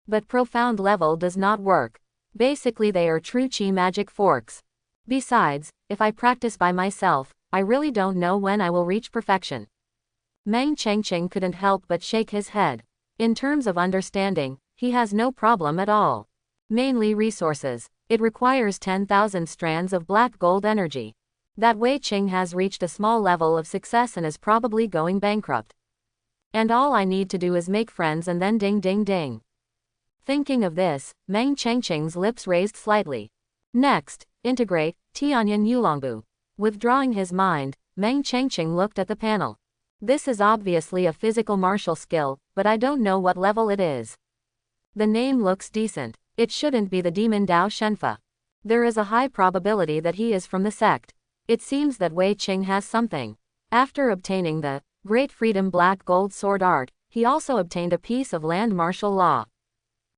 But profound level does not work. Basically they are true qi magic forks. Besides, if I practice by myself, I really don't know when I will reach perfection. Meng Chengqing couldn't help but shake his head. In terms of understanding, he has no problem at all. Mainly resources. It requires 10,000 strands of black gold energy. That Wei Qing has reached a small level of success and is probably going bankrupt. And all I need to do is make friends and then ding ding ding. Thinking of this, Meng Chengqing's lips raised slightly. Next, integrate, Tianyan Yulongbu. Withdrawing his mind, Meng Chengqing looked at the panel. This is obviously a physical martial skill, but I don't know what level it is. The name looks decent. It shouldn't be the demon Dao Shenfa. There is a high probability that he is from the sect. It seems that Wei Qing has something. After obtaining the Great Freedom Black Gold Sword Art, he also obtained a piece of land martial law.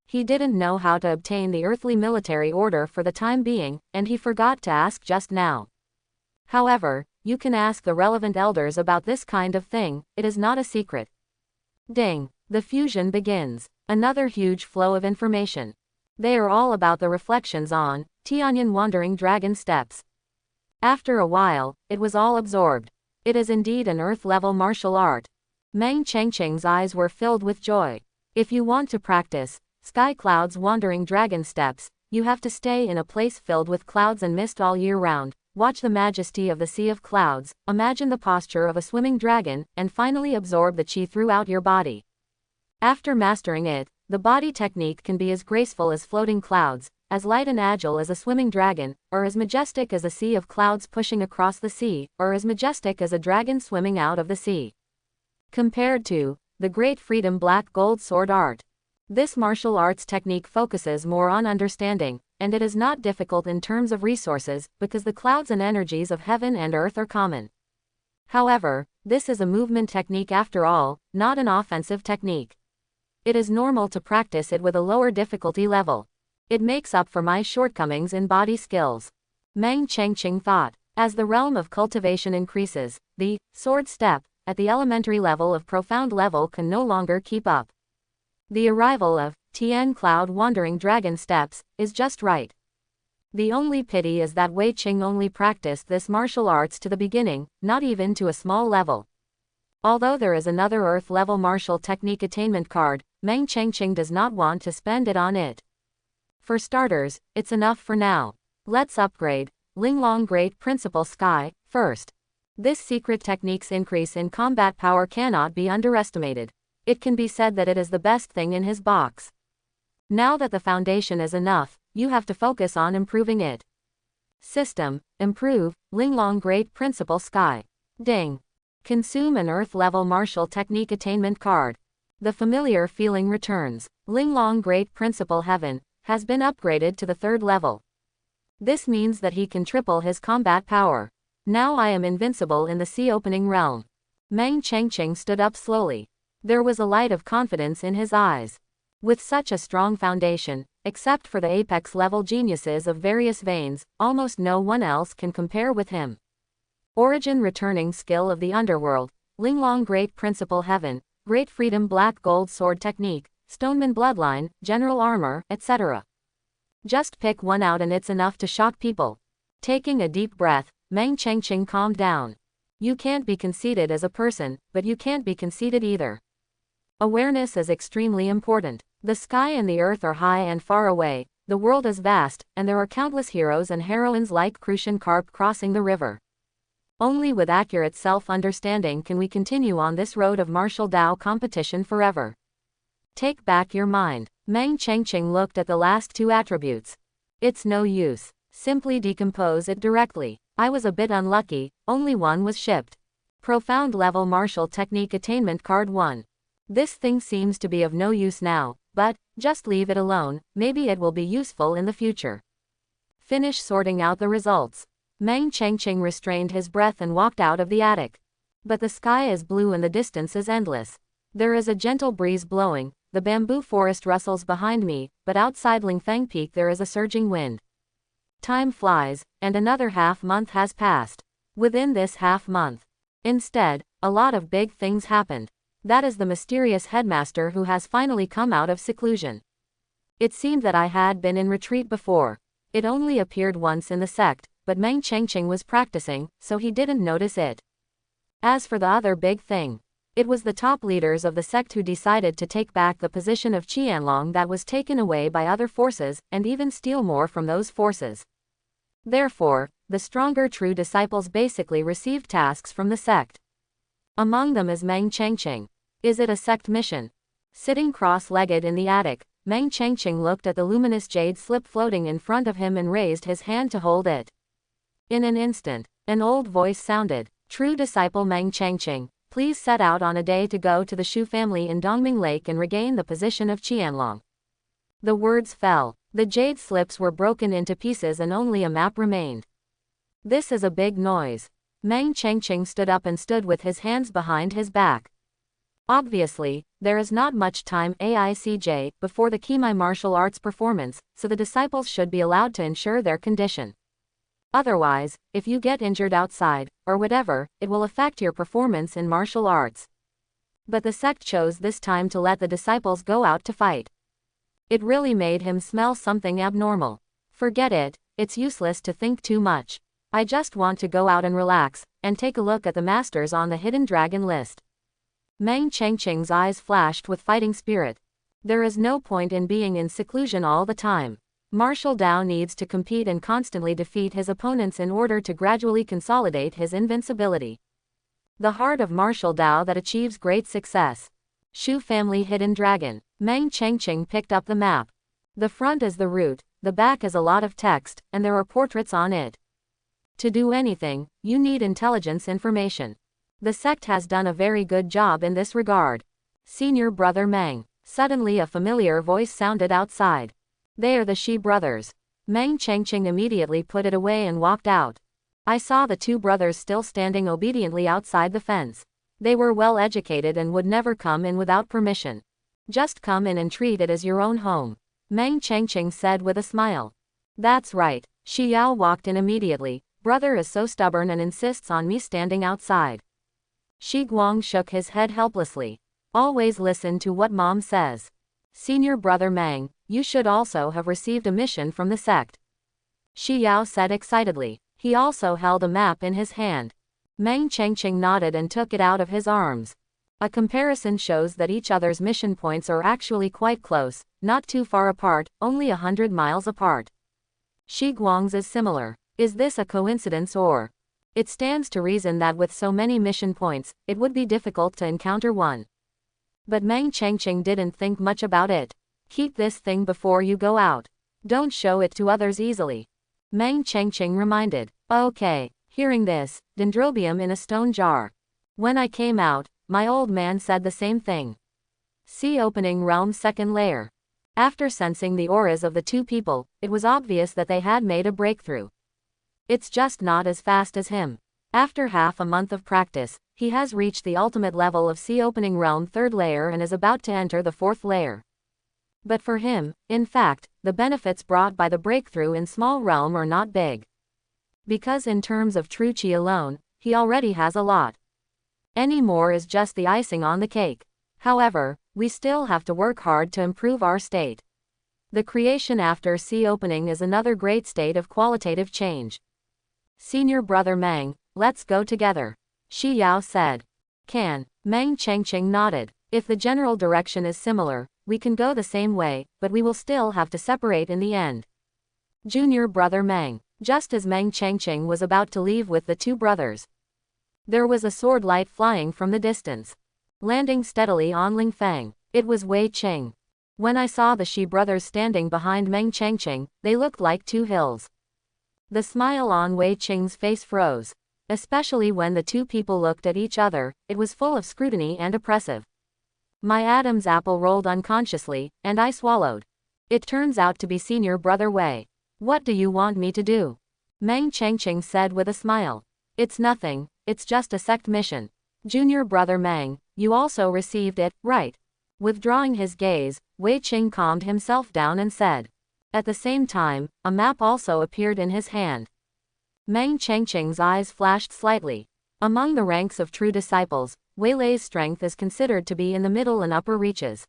He didn't know how to obtain the earthly military order for the time being, and he forgot to ask just now. However, you can ask the relevant elders about this kind of thing, it is not a secret. Ding. The fusion begins. Another huge flow of information. They are all about the reflections on Tianyan Wandering Dragon Steps. After a while, it was all absorbed. It is indeed an earth-level martial art. Meng Chengqing's eyes were filled with joy. If you want to practice Sky Cloud's Wandering Dragon Steps, you have to stay in a place filled with clouds and mist all year round, watch the majesty of the sea of clouds, imagine the posture of a swimming dragon, and finally absorb the qi throughout your body. After mastering it, the body technique can be as graceful as floating clouds, as light and agile as a swimming dragon, or as majestic as a sea of clouds pushing across the sea, or as majestic as a dragon swimming out of the sea. Compared to the Great Freedom Black Gold Sword Art, this martial arts technique focuses more on understanding, and it is not difficult in terms of resources, because the clouds and energies of heaven and earth are common. However, this is a movement technique after all, not an offensive technique. It is normal to practice it with a lower difficulty level. It makes up for my shortcomings in body skills. Meng Chengqing thought. As the realm of cultivation increases, the sword step, at the elementary level of profound level can no longer keep up. The arrival of Tian Cloud Wandering Dragon Steps is just right. The only pity is that Wei Qing only practiced this martial arts to the beginning, not even to a small level. Although there is another earth-level martial technique attainment card, Meng Chengqing does not want to spend it on it. For starters, it's enough for now. Let's upgrade Linglong Great Principal Sky first. This secret technique's increase in combat power cannot be underestimated. It can be said that it is the best thing in his box. Now that the foundation is enough, you have to focus on improving it. System, improve, Linglong Great Principle Sky. Ding. Consume an Earth-level martial technique attainment card. The familiar feeling returns. Linglong Great Principle Heaven has been upgraded to the 3rd level. This means that he can triple his combat power. Now I am invincible in the sea-opening realm. Meng Chengqing stood up slowly. There was a light of confidence in his eyes. With such a strong foundation, except for the apex-level geniuses of various veins, almost no one else can compare with him. Origin returning skill of the underworld, Linglong Great Principle Heaven, Great Freedom Black Gold Sword Technique, Stoneman Bloodline, General Armor, etc. Just pick one out and it's enough to shock people. Taking a deep breath, Meng Chengqing calmed down. You can't be conceited as a person, but you can't be conceited either. Awareness is extremely important. The sky and the earth are high and far away, the world is vast, and there are countless heroes and heroines like Crucian Carp crossing the river. Only with accurate self-understanding can we continue on this road of martial Tao competition forever. Take back your mind. Meng Chengqing looked at the last 2 attributes. It's no use. Simply decompose it directly. I was a bit unlucky, only one was shipped. Profound Level Martial Technique Attainment Card 1. This thing seems to be of no use now, but just leave it alone, maybe it will be useful in the future. Finish sorting out the results. Meng Chengqing restrained his breath and walked out of the attic. But the sky is blue and the distance is endless. There is a gentle breeze blowing, the bamboo forest rustles behind me, but outside Lingfeng Peak there is a surging wind. Time flies, and another half-month has passed. Within this half-month, instead, a lot of big things happened. That is the mysterious headmaster who has finally come out of seclusion. It seemed that I had been in retreat before. It only appeared once in the sect, but Meng Chengqing was practicing, so he didn't notice it. As for the other big thing, it was the top leaders of the sect who decided to take back the position of Qianlong that was taken away by other forces, and even steal more from those forces. Therefore, the stronger true disciples basically received tasks from the sect. Among them is Meng Chengqing. Is it a sect mission? Sitting cross-legged in the attic, Meng Chengqing looked at the luminous jade slip floating in front of him and raised his hand to hold it. In an instant, an old voice sounded. True disciple Meng Chengqing, please set out on a day to go to the Shu family in Dongming Lake and regain the position of Qianlong. The words fell. The jade slips were broken into pieces and only a map remained. This is a big noise. Meng Chengqing stood up and stood with his hands behind his back. Obviously, there is not much time AICJ before the Kimai martial arts performance, so the disciples should be allowed to ensure their condition. Otherwise, if you get injured outside, or whatever, it will affect your performance in martial arts. But the sect chose this time to let the disciples go out to fight. It really made him smell something abnormal. Forget it, it's useless to think too much. I just want to go out and relax, and take a look at the masters on the hidden dragon list. Meng Chengqing's eyes flashed with fighting spirit. There is no point in being in seclusion all the time. Martial Dao needs to compete and constantly defeat his opponents in order to gradually consolidate his invincibility. The heart of martial Dao that achieves great success. Shu family hidden dragon. Meng Chengqing picked up the map. The front is the route, the back is a lot of text, and there are portraits on it. To do anything, you need intelligence information. The sect has done a very good job in this regard. Senior brother Meng. Suddenly a familiar voice sounded outside. They are the Shi brothers. Meng Chengqing immediately put it away and walked out. I saw the 2 brothers still standing obediently outside the fence. They were well educated and would never come in without permission. Just come in and treat it as your own home. Meng Chengqing said with a smile. That's right. Shi Yao walked in immediately. Brother is so stubborn and insists on me standing outside. Shi Guang shook his head helplessly. Always listen to what mom says. Senior brother Meng, you should also have received a mission from the sect. Shi Yao said excitedly. He also held a map in his hand. Meng Chengqing nodded and took it out of his arms. A comparison shows that each other's mission points are actually quite close, not too far apart, only 100 miles apart. Shi Guang's is similar. Is this a coincidence or? It stands to reason that with so many mission points, it would be difficult to encounter one. But Meng Changqing didn't think much about it. Keep this thing before you go out. Don't show it to others easily. Meng Changqing reminded. Okay. Hearing this, dendrobium in a stone jar. When I came out, my old man said the same thing. See opening realm second layer. After sensing the auras of the two people, it was obvious that they had made a breakthrough. It's just not as fast as him. After half a month of practice, he has reached the ultimate level of sea opening realm third layer and is about to enter the fourth layer. But for him, in fact, the benefits brought by the breakthrough in small realm are not big. Because in terms of true chi alone, he already has a lot. Any more is just the icing on the cake. However, we still have to work hard to improve our state. The creation after sea opening is another great state of qualitative change. Senior brother Meng, let's go together. Shi Yao said. Can. Meng Changqing nodded. If the general direction is similar, we can go the same way, but we will still have to separate in the end. Junior brother Meng. Just as Meng Changqing was about to leave with the two brothers, there was a sword light flying from the distance, landing steadily on Ling Feng. It was Wei Qing. When I saw the Shi brothers standing behind Meng Changqing, they looked like two hills. The smile on Wei Qing's face froze. Especially when the two people looked at each other, it was full of scrutiny and oppressive. My Adam's apple rolled unconsciously, and I swallowed. It turns out to be senior brother Wei. What do you want me to do? Meng Changqing said with a smile. It's nothing, it's just a sect mission. Junior brother Meng, you also received it, right? Withdrawing his gaze, Wei Qing calmed himself down and said. At the same time, a map also appeared in his hand. Meng Changqing's eyes flashed slightly. Among the ranks of true disciples, Wei Lei's strength is considered to be in the middle and upper reaches.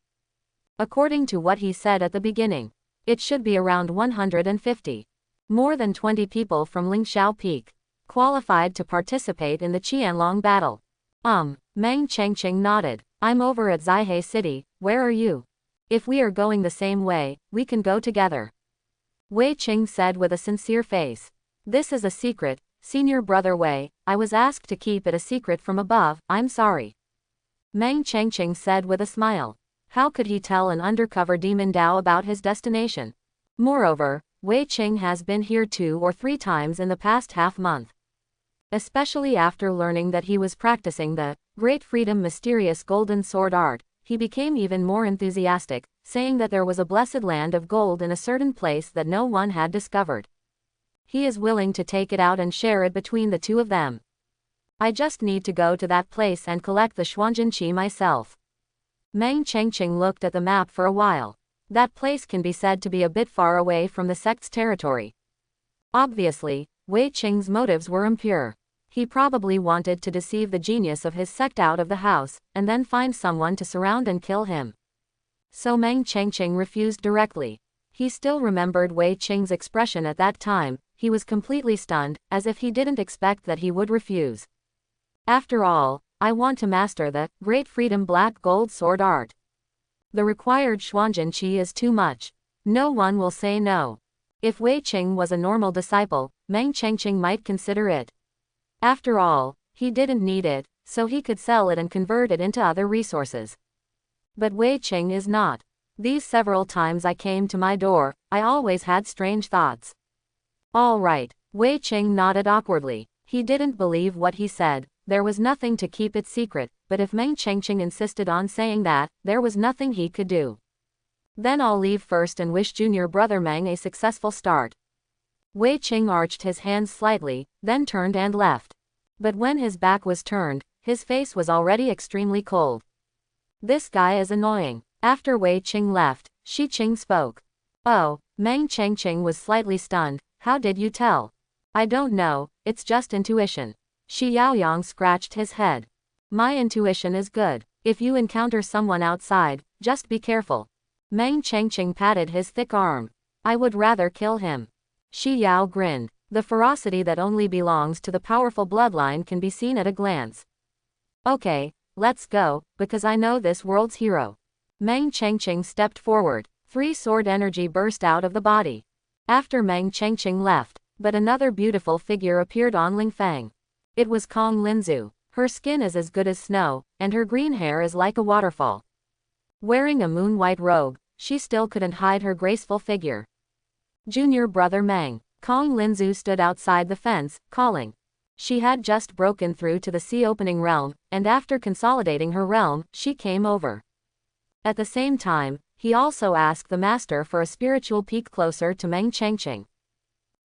According to what he said at the beginning, it should be around 150. More than 20 people from Lingxiao Peak qualified to participate in the Qianlong battle. Meng Changqing nodded. I'm over at Zaihe City, where are you? If we are going the same way, we can go together. Wei Qing said with a sincere face. This is a secret, senior brother Wei, I was asked to keep it a secret from above, I'm sorry. Meng Changqing said with a smile. How could he tell an undercover demon Dao about his destination? Moreover, Wei Qing has been here 2 or 3 times in the past half-month. Especially after learning that he was practicing the Great Freedom mysterious golden sword art, he became even more enthusiastic, saying that there was a blessed land of gold in a certain place that no one had discovered. He is willing to take it out and share it between the two of them. I just need to go to that place and collect the Xuanjin Qi myself. Meng Changqing looked at the map for a while. That place can be said to be a bit far away from the sect's territory. Obviously, Wei Qing's motives were impure. He probably wanted to deceive the genius of his sect out of the house, and then find someone to surround and kill him. So Meng Changqing refused directly. He still remembered Wei Qing's expression at that time. He was completely stunned, as if he didn't expect that he would refuse. After all, I want to master the Great Freedom Black Gold Sword art. The required Xuanjin Qi is too much. No one will say no. If Wei Qing was a normal disciple, Meng Changqing might consider it. After all, he didn't need it, so he could sell it and convert it into other resources. But Wei Qing is not. These several times I came to my door, I always had strange thoughts. All right, Wei Qing nodded awkwardly. He didn't believe what he said. There was nothing to keep it secret, but if Meng Changqing insisted on saying that, there was nothing he could do. Then I'll leave first and wish junior brother Meng a successful start. Wei Qing arched his hands slightly, then turned and left. But when his back was turned, his face was already extremely cold. This guy is annoying. After Wei Qing left, Shi Qing spoke. Oh, Meng Changqing was slightly stunned. How did you tell? I don't know, it's just intuition. Shi Yaoyang scratched his head. My intuition is good. If you encounter someone outside, just be careful. Meng Changqing patted his thick arm. I would rather kill him. Shi Yao grinned. The ferocity that only belongs to the powerful bloodline can be seen at a glance. Okay, let's go, because I know this world's hero. Meng Changqing stepped forward. 3 sword energy burst out of the body. After Meng Changqing left, but another beautiful figure appeared on Ling Feng. It was Kong Linzu. Her skin is as good as snow, and her green hair is like a waterfall. Wearing a moon-white robe, she still couldn't hide her graceful figure. Junior brother Meng. Kong Linzu stood outside the fence, calling. She had just broken through to the sea-opening realm, and after consolidating her realm, she came over. At the same time, he also asked the master for a spiritual peek closer to Meng Chengqing.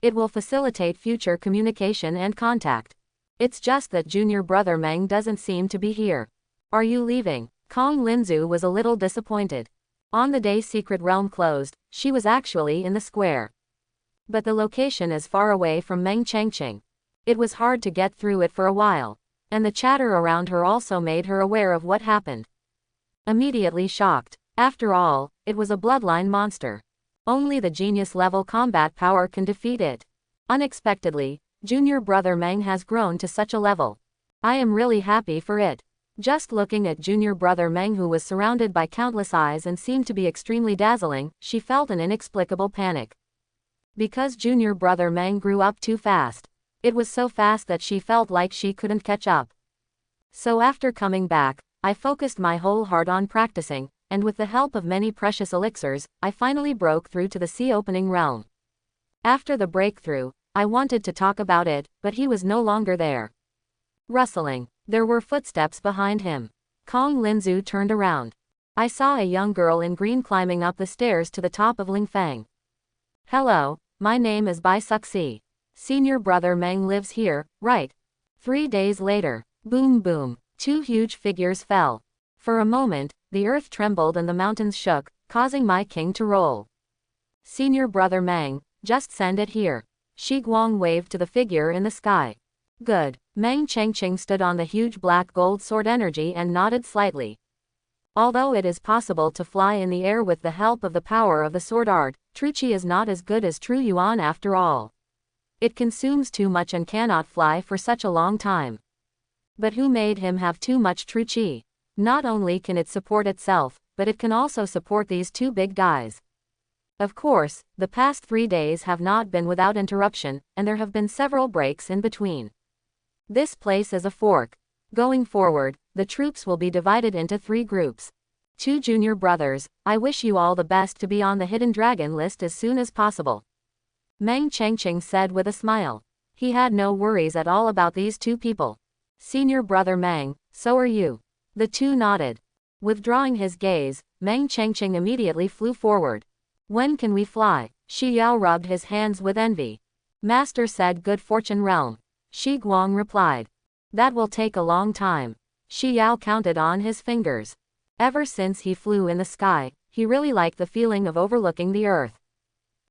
It will facilitate future communication and contact. It's just that junior brother Meng doesn't seem to be here. Are you leaving? Kong Linzu was a little disappointed. On the day Secret Realm closed, she was actually in the square. But the location is far away from Meng Chengqing. It was hard to get through it for a while, and the chatter around her also made her aware of what happened. Immediately shocked. After all, it was a bloodline monster. Only the genius-level combat power can defeat it. Unexpectedly, junior brother Meng has grown to such a level. I am really happy for it. Just looking at junior brother Meng, who was surrounded by countless eyes and seemed to be extremely dazzling, she felt an inexplicable panic. Because junior brother Meng grew up too fast. It was so fast that she felt like she couldn't catch up. So after coming back, I focused my whole heart on practicing, and with the help of many precious elixirs, I finally broke through to the sea-opening realm. After the breakthrough, I wanted to talk about it, but he was no longer there. Rustling. There were footsteps behind him. Kong Linzu turned around. I saw a young girl in green climbing up the stairs to the top of Lingfang. Hello, my name is Bai Suxi. Senior brother Meng lives here, right? 3 days later. Boom boom. 2 huge figures fell. For a moment, the earth trembled and the mountains shook, causing my king to roll. Senior brother Meng, just send it here. Shi Guang waved to the figure in the sky. Good. Meng Chengqing stood on the huge black gold sword energy and nodded slightly. Although it is possible to fly in the air with the help of the power of the sword art, true qi is not as good as true yuan after all. It consumes too much and cannot fly for such a long time. But who made him have too much true qi? Not only can it support itself, but it can also support these 2 big guys. Of course, the past 3 days have not been without interruption, and there have been several breaks in between. This place is a fork. Going forward, the troops will be divided into 3 groups. 2 junior brothers, I wish you all the best to be on the hidden dragon list as soon as possible. Meng Chengqing said with a smile. He had no worries at all about these 2 people. Senior brother Meng, so are you. The 2 nodded. Withdrawing his gaze, Meng Chengqing immediately flew forward. When can we fly? Shi Yao rubbed his hands with envy. Master said good fortune realm. Shi Guang replied. That will take a long time. Shi Yao counted on his fingers. Ever since he flew in the sky, he really liked the feeling of overlooking the earth.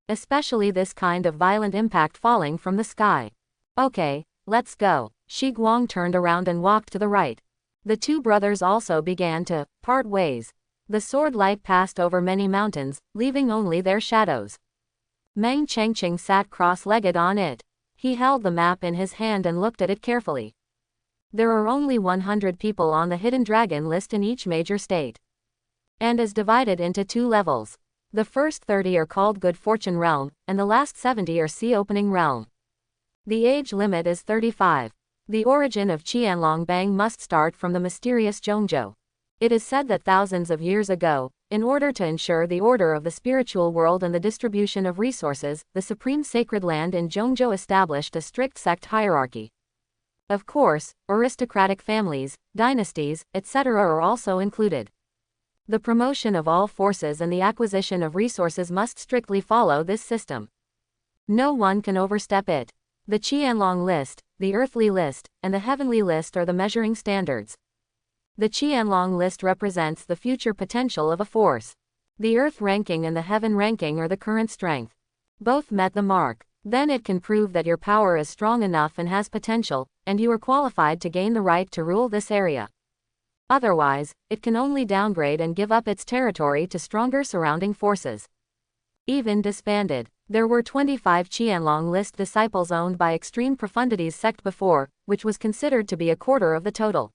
Especially this kind of violent impact falling from the sky. Okay, let's go. Shi Guang turned around and walked to the right. The 2 brothers also began to part ways. The sword light passed over many mountains, leaving only their shadows. Meng Chengqing sat cross-legged on it. He held the map in his hand and looked at it carefully. There are only 100 people on the hidden dragon list in each major state, and is divided into 2 levels. The first 30 are called Good Fortune Realm, and the last 70 are Sea Opening Realm. The age limit is 35. The origin of Qianlong Bang must start from the mysterious Zhongzhou. It is said that thousands of years ago, in order to ensure the order of the spiritual world and the distribution of resources, the supreme sacred land in Zhongzhou established a strict sect hierarchy. Of course, aristocratic families, dynasties, etc. are also included. The promotion of all forces and the acquisition of resources must strictly follow this system. No one can overstep it. The Qianlong list, the earthly list, and the heavenly list are the measuring standards. The Qianlong list represents the future potential of a force. The earth ranking and the heaven ranking are the current strength. Both met the mark. Then it can prove that your power is strong enough and has potential, and you are qualified to gain the right to rule this area. Otherwise, it can only downgrade and give up its territory to stronger surrounding forces. Even disbanded. There were 25 Qianlong list disciples owned by Extreme Profundities sect before, which was considered to be a quarter of the total.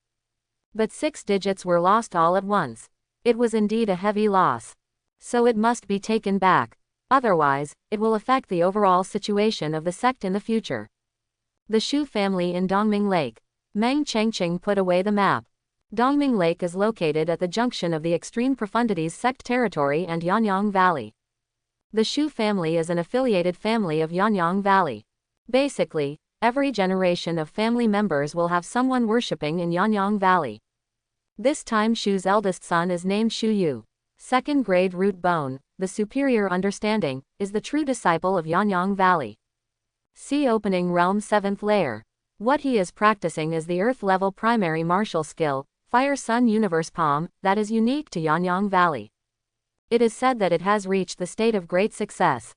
But 6 digits were lost all at once. It was indeed a heavy loss. So it must be taken back. Otherwise, it will affect the overall situation of the sect in the future. The Shu family in Dongming Lake. Meng Chengqing put away the map. Dongming Lake is located at the junction of the Extreme Profundities Sect territory and Yanyang Valley. The Shu family is an affiliated family of Yanyang Valley. Basically, every generation of family members will have someone worshipping in Yanyang Valley. This time Shu's eldest son is named Shu Yu. Second grade root bone, the superior understanding, is the true disciple of Yanyang Valley. See opening realm 7th layer. What he is practicing is the earth level primary martial skill, Fire Sun Universe Palm, that is unique to Yanyang Valley. It is said that it has reached the state of great success.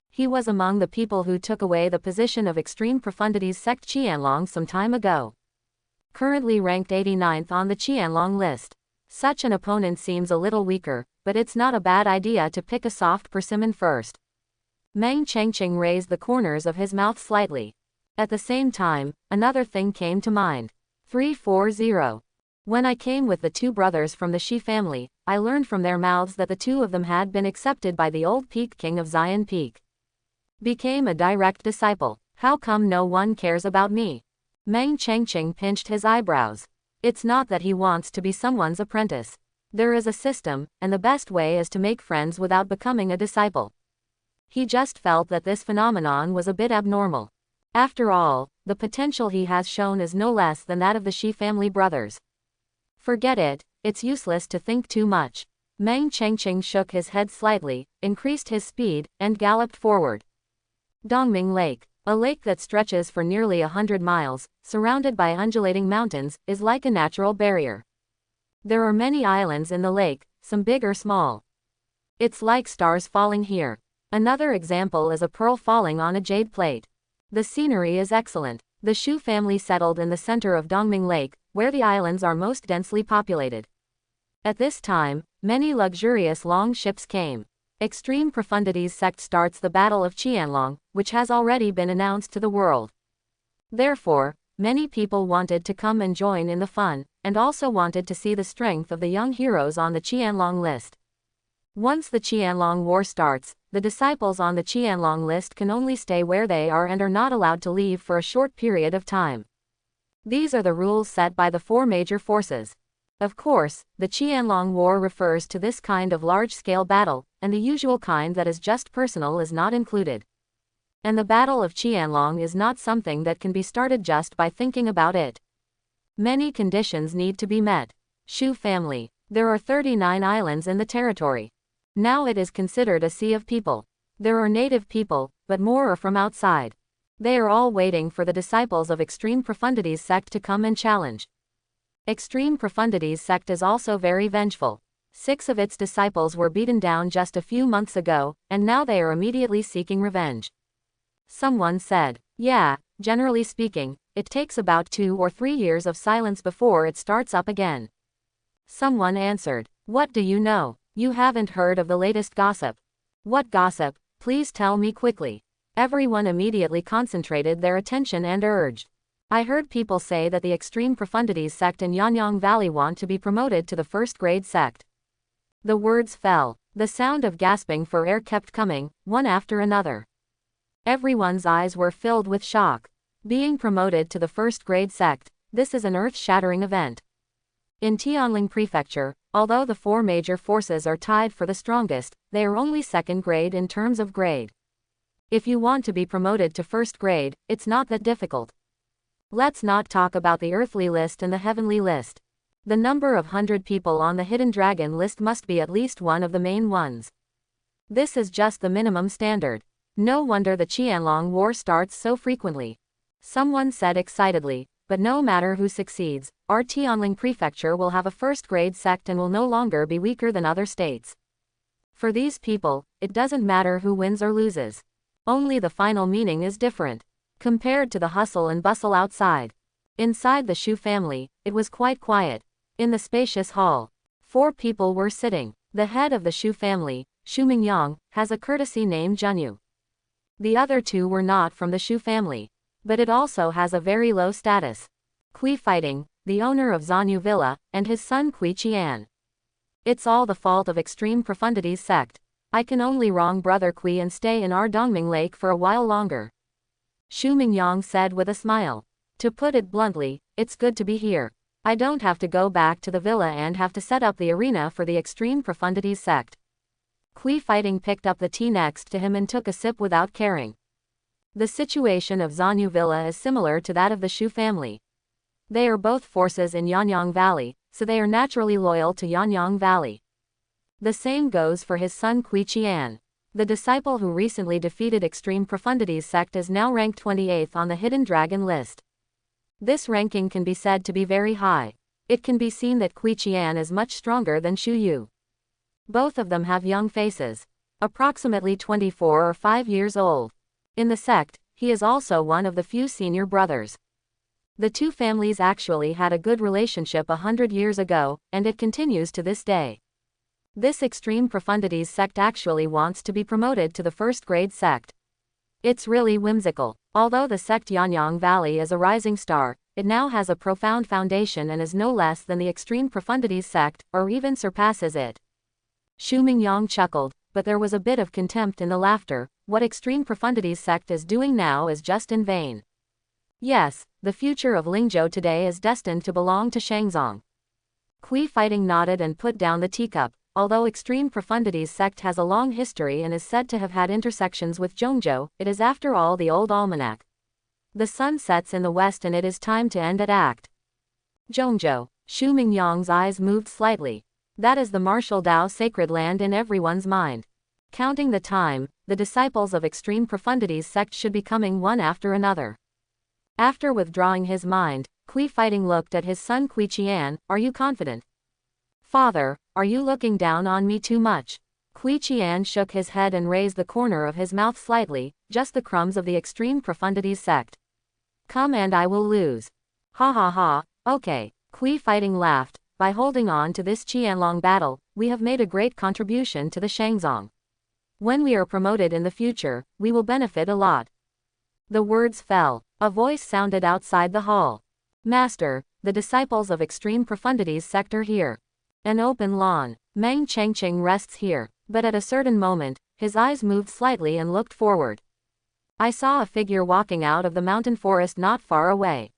He was among the people who took away the position of Extreme Profundities Sect Qianlong some time ago. Currently ranked 89th on the Qianlong list. Such an opponent seems a little weaker, but it's not a bad idea to pick a soft persimmon first. Meng Chengqing raised the corners of his mouth slightly. At the same time, another thing came to mind. 340. When I came with the two brothers from the Shi family, I learned from their mouths that the two of them had been accepted by the old Peak King of Zion Peak. Became a direct disciple. How come no one cares about me? Meng Chengqing pinched his eyebrows. It's not that he wants to be someone's apprentice. There is a system, and the best way is to make friends without becoming a disciple. He just felt that this phenomenon was a bit abnormal. After all, the potential he has shown is no less than that of the Shi family brothers. Forget it, it's useless to think too much. Meng Chengqing shook his head slightly, increased his speed, and galloped forward. Dongming Lake, a lake that stretches for nearly 100 miles, surrounded by undulating mountains, is like a natural barrier. There are many islands in the lake, some big or small. It's like stars falling here. Another example is a pearl falling on a jade plate. The scenery is excellent. The Shu family settled in the center of Dongming Lake, where the islands are most densely populated. At this time, many luxurious long ships came. Extreme Profundities Sect starts the Battle of Qianlong, which has already been announced to the world. Therefore, many people wanted to come and join in the fun, and also wanted to see the strength of the young heroes on the Qianlong list. Once the Qianlong War starts, the disciples on the Qianlong list can only stay where they are and are not allowed to leave for a short period of time. These are the rules set by the four major forces. Of course, the Qianlong War refers to this kind of large-scale battle, and the usual kind that is just personal is not included. And the Battle of Qianlong is not something that can be started just by thinking about it. Many conditions need to be met. Shu family. There are 39 islands in the territory. Now it is considered a sea of people. There are native people, but more are from outside. They are all waiting for the disciples of Extreme Profundities Sect to come and challenge. Extreme Profundities Sect is also very vengeful. 6 of its disciples were beaten down just a few months ago, and now they are immediately seeking revenge. Someone said, yeah, generally speaking, it takes about 2 or 3 years of silence before it starts up again. Someone answered, what do you know? You haven't heard of the latest gossip. What gossip? Please tell me quickly. Everyone immediately concentrated their attention and urged. I heard people say that the Extreme Profundities Sect in Yanyang Valley want to be promoted to the first grade sect. The words fell. The sound of gasping for air kept coming, one after another. Everyone's eyes were filled with shock. Being promoted to the first grade sect, this is an earth-shattering event. In Tianling Prefecture, although the 4 major forces are tied for the strongest, they are only second grade in terms of grade. If you want to be promoted to first grade, it's not that difficult. Let's not talk about the earthly list and the heavenly list. The number of 100 people on the Hidden Dragon list must be at least one of the main ones. This is just the minimum standard. No wonder the Qianlong War starts so frequently. Someone said excitedly, but no matter who succeeds, our Tianling Prefecture will have a first grade sect and will no longer be weaker than other states. For these people, it doesn't matter who wins or loses. Only the final meaning is different. Compared to the hustle and bustle outside. Inside the Shu family, it was quite quiet. In the spacious hall, 4 people were sitting. The head of the Shu family, Shu Mingyang, has a courtesy named Junyu. The other 2 were not from the Shu family. But it also has a very low status. Kui Fighting, the owner of Zanyu Villa, and his son Kui Qian. It's all the fault of Extreme Profundities Sect. I can only wrong Brother Kui and stay in our Dongming Lake for a while longer. Shu Mingyang said with a smile. To put it bluntly, it's good to be here. I don't have to go back to the villa and have to set up the arena for the extreme profundities sect. Kui Fighting picked up the tea next to him and took a sip without caring. The situation of Zanyu Villa is similar to that of the Shu family. They are both forces in Yanyang Valley, so they are naturally loyal to Yanyang Valley. The same goes for his son Kui Qian. The disciple who recently defeated Extreme Profundities sect is now ranked 28th on the Hidden Dragon list. This ranking can be said to be very high. It can be seen that Kui Qian is much stronger than Shu Yu. Both of them have young faces, approximately 24 or 5 years old. In the sect, he is also one of the few senior brothers. The two families actually had a good relationship 100 years ago, and it continues to this day. This Extreme Profundities sect actually wants to be promoted to the first grade sect. It's really whimsical. Although the sect Yanyang Valley is a rising star, it now has a profound foundation and is no less than the Extreme Profundities sect, or even surpasses it. Xu Mingyang chuckled, but there was a bit of contempt in the laughter. What Extreme Profundities sect is doing now is just in vain. Yes, the future of Lingzhou today is destined to belong to Shangzong. Kui Fighting nodded and put down the teacup. Although Extreme Profundities sect has a long history and is said to have had intersections with Zhongzhou, it is after all the old almanac. The sun sets in the west and it is time to end at act. Zhongzhou. Xu Mingyang's eyes moved slightly. That is the martial Dao sacred land in everyone's mind. Counting the time, the disciples of Extreme Profundities sect should be coming one after another. After withdrawing his mind, Kui Fighting looked at his son Kui Qian. Are you confident? Father, are you looking down on me too much? Kui Qian shook his head and raised the corner of his mouth slightly, just the crumbs of the Extreme Profundities sect. Come and I will lose. Ha ha ha, okay. Kui Fighting laughed. By holding on to this Qianlong battle, we have made a great contribution to the Shangzong. When we are promoted in the future, we will benefit a lot. The words fell. A voice sounded outside the hall. Master, the disciples of Extreme Profundities sect are here. An open lawn. Meng Chengqing rests here, but at a certain moment, his eyes moved slightly and looked forward. I saw a figure walking out of the mountain forest not far away.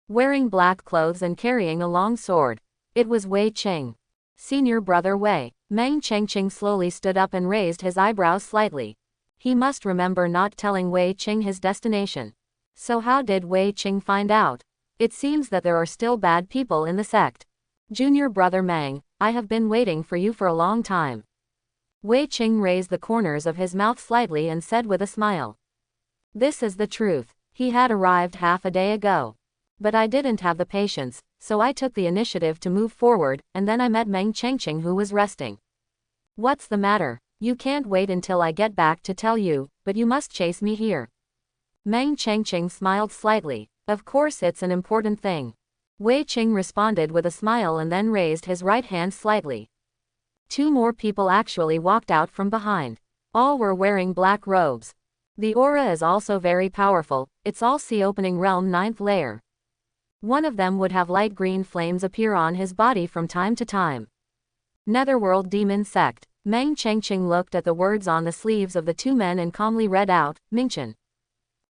Wearing black clothes and carrying a long sword. It was Wei Qing. Senior brother Wei. Meng Chengqing slowly stood up and raised his eyebrows slightly. He must remember not telling Wei Qing his destination. So how did Wei Qing find out? It seems that there are still bad people in the sect. Junior brother Meng, I have been waiting for you for a long time. Wei Qing raised the corners of his mouth slightly and said with a smile. This is the truth. He had arrived half a day ago. But I didn't have the patience, so I took the initiative to move forward, and then I met Meng Chengqing who was resting. What's the matter? You can't wait until I get back to tell you, but you must chase me here. Meng Chengqing smiled slightly. Of course it's an important thing. Wei Qing responded with a smile and then raised his right hand slightly. Two more people actually walked out from behind. All were wearing black robes. The aura is also very powerful. It's all Sea Opening Realm 9th layer. One of them would have light green flames appear on his body from time to time. Netherworld Demon Sect. Meng Chengqing looked at the words on the sleeves of the two men and calmly read out, Mingchen.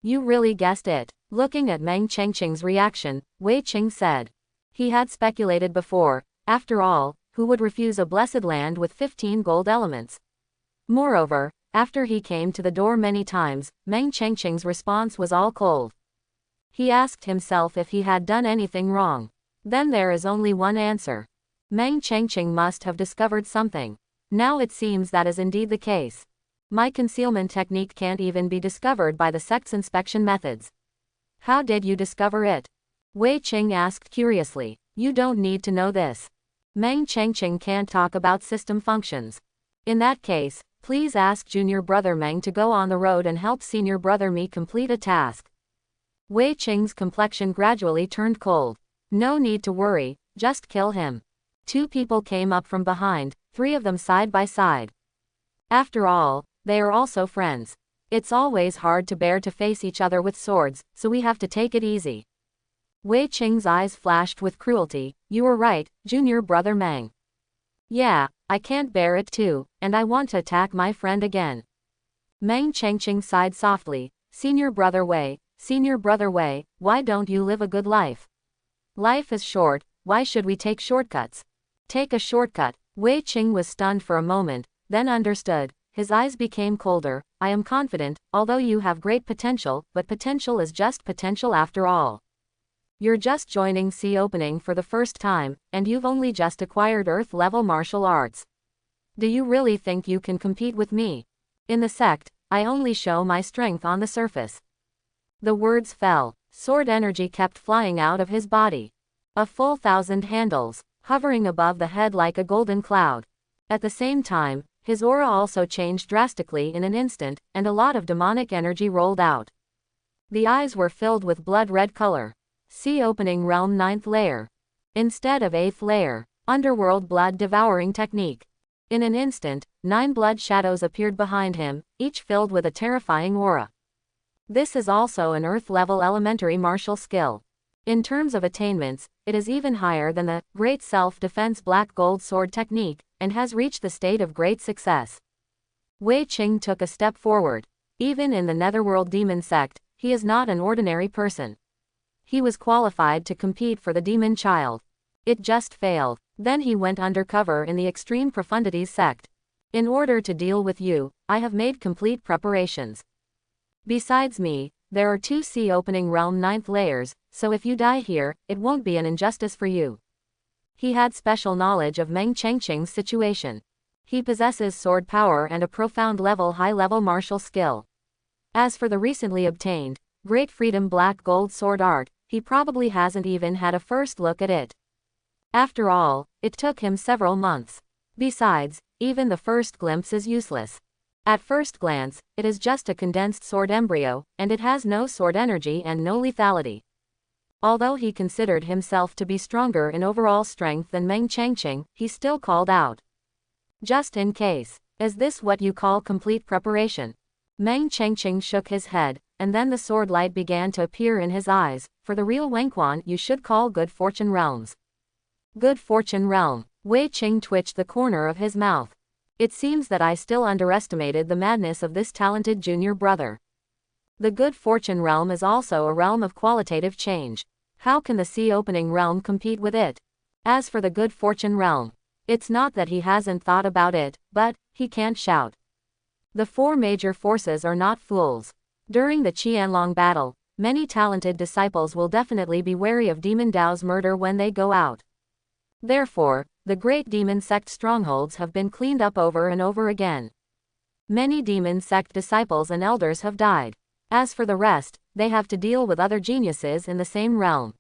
You really guessed it. Looking at Meng Chengqing's reaction, Wei Qing said. He had speculated before. After all, who would refuse a blessed land with 15 gold elements? Moreover, after he came to the door many times, Meng Chengqing's response was all cold. He asked himself if he had done anything wrong. Then there is only one answer. Meng Chengqing must have discovered something. Now it seems that is indeed the case. My concealment technique can't even be discovered by the sect's inspection methods. How did you discover it? Wei Qing asked curiously. You don't need to know this. Meng Chengqing can't talk about system functions. In that case, please ask junior brother Meng to go on the road and help senior brother me complete a task. Wei Qing's complexion gradually turned cold. No need to worry, just kill him. Two people came up from behind, three of them side by side. After all, they are also friends. It's always hard to bear to face each other with swords, so we have to take it easy. Wei Qing's eyes flashed with cruelty. You were right, junior brother Meng. Yeah, I can't bear it too, and I want to attack my friend again. Meng Chengqing sighed softly. Senior brother Wei, why don't you live a good life? Life is short, Why should we take shortcuts? Take a shortcut. Wei Qing was stunned for a moment, then understood. His eyes became colder. I am confident, although you have great potential, but potential is just potential after all. You're just joining Sea Opening for the first time, and you've only just acquired Earth-level martial arts. Do you really think you can compete with me? In the sect, I only show my strength on the surface. The words fell. Sword energy kept flying out of his body. A full 1,000 handles, hovering above the head like a golden cloud. At the same time, his aura also changed drastically in an instant, and a lot of demonic energy rolled out. The eyes were filled with blood-red color. Sea Opening Realm 9th layer. Instead of 8th layer. Underworld blood-devouring technique. In an instant, 9 blood shadows appeared behind him, each filled with a terrifying aura. This is also an Earth-level elementary martial skill. In terms of attainments, it is even higher than the Great Self-Defense Black Gold Sword technique, and has reached the state of great success. Wei Qing took a step forward. Even in the Netherworld Demon Sect, he is not an ordinary person. He was qualified to compete for the Demon Child. It just failed. Then he went undercover in the Extreme Profundities sect. In order to deal with you, I have made complete preparations. Besides me, there are 2 Sea Opening Realm 9th layers, so if you die here, it won't be an injustice for you. He had special knowledge of Meng Chengqing's situation. He possesses sword power and a profound high-level martial skill. As for the recently obtained Great Freedom Black Gold Sword art, he probably hasn't even had a first look at it. After all, it took him several months. Besides, even the first glimpse is useless. At first glance, it is just a condensed sword embryo, and it has no sword energy and no lethality. Although he considered himself to be stronger in overall strength than Meng Chengqing, he still called out. Just in case. Is this what you call complete preparation? Meng Chengqing shook his head, and then the sword light began to appear in his eyes. For the real Wenquan, you should call Good Fortune Realms. Good Fortune Realm. Wei Qing twitched the corner of his mouth. It seems that I still underestimated the madness of this talented junior brother. The Good Fortune Realm is also a realm of qualitative change. How can the Sea Opening Realm compete with it? As for the Good Fortune Realm, it's not that he hasn't thought about it, but he can't shout. The 4 major forces are not fools. During the Qianlong battle, many talented disciples will definitely be wary of Demon Dao's murder when they go out. Therefore, the great demon sect strongholds have been cleaned up over and over again. Many demon sect disciples and elders have died. As for the rest, they have to deal with other geniuses in the same realm.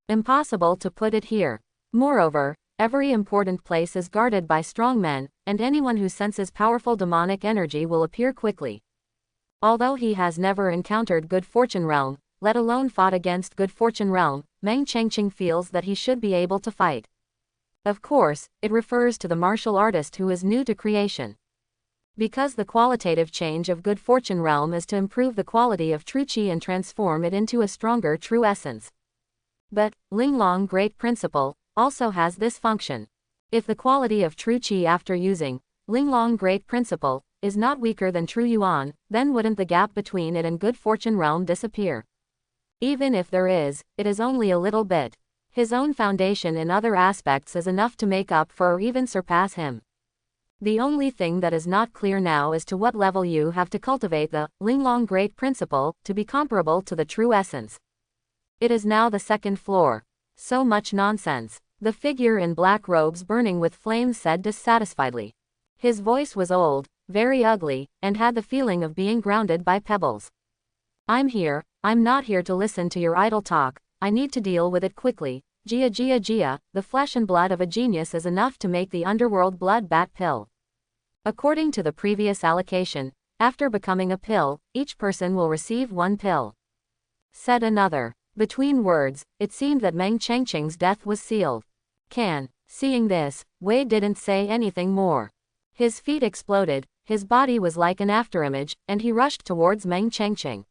Impossible to put it here. Moreover, every important place is guarded by strong men, and anyone who senses powerful demonic energy will appear quickly. Although he has never encountered Good Fortune Realm, let alone fought against Good Fortune Realm, Meng Chengqing feels that he should be able to fight. Of course, it refers to the martial artist who is new to creation. Because the qualitative change of Good Fortune Realm is to improve the quality of true Qi and transform it into a stronger true essence. But, Linglong Great Principle also has this function. If the quality of true Qi after using Linglong Great Principle is not weaker than true Yuan, then wouldn't the gap between it and Good Fortune Realm disappear? Even if there is, it is only a little bit. His own foundation in other aspects is enough to make up for or even surpass him. The only thing that is not clear now is to what level you have to cultivate the Linglong Great Principle to be comparable to the true essence. It is now the 2nd floor. So much nonsense. The figure in black robes burning with flames said dissatisfiedly. His voice was old, very ugly, and had the feeling of being grounded by pebbles. I'm not here to listen to your idle talk. I need to deal with it quickly. Gia, the flesh and blood of a genius is enough to make the underworld blood bat pill. According to the previous allocation, after becoming a pill, each person will receive 1 pill. Said another. Between words, it seemed that Meng Chengqing's death was sealed. Seeing this, Wei didn't say anything more. His feet exploded, his body was like an afterimage, and he rushed towards Meng Chengqing.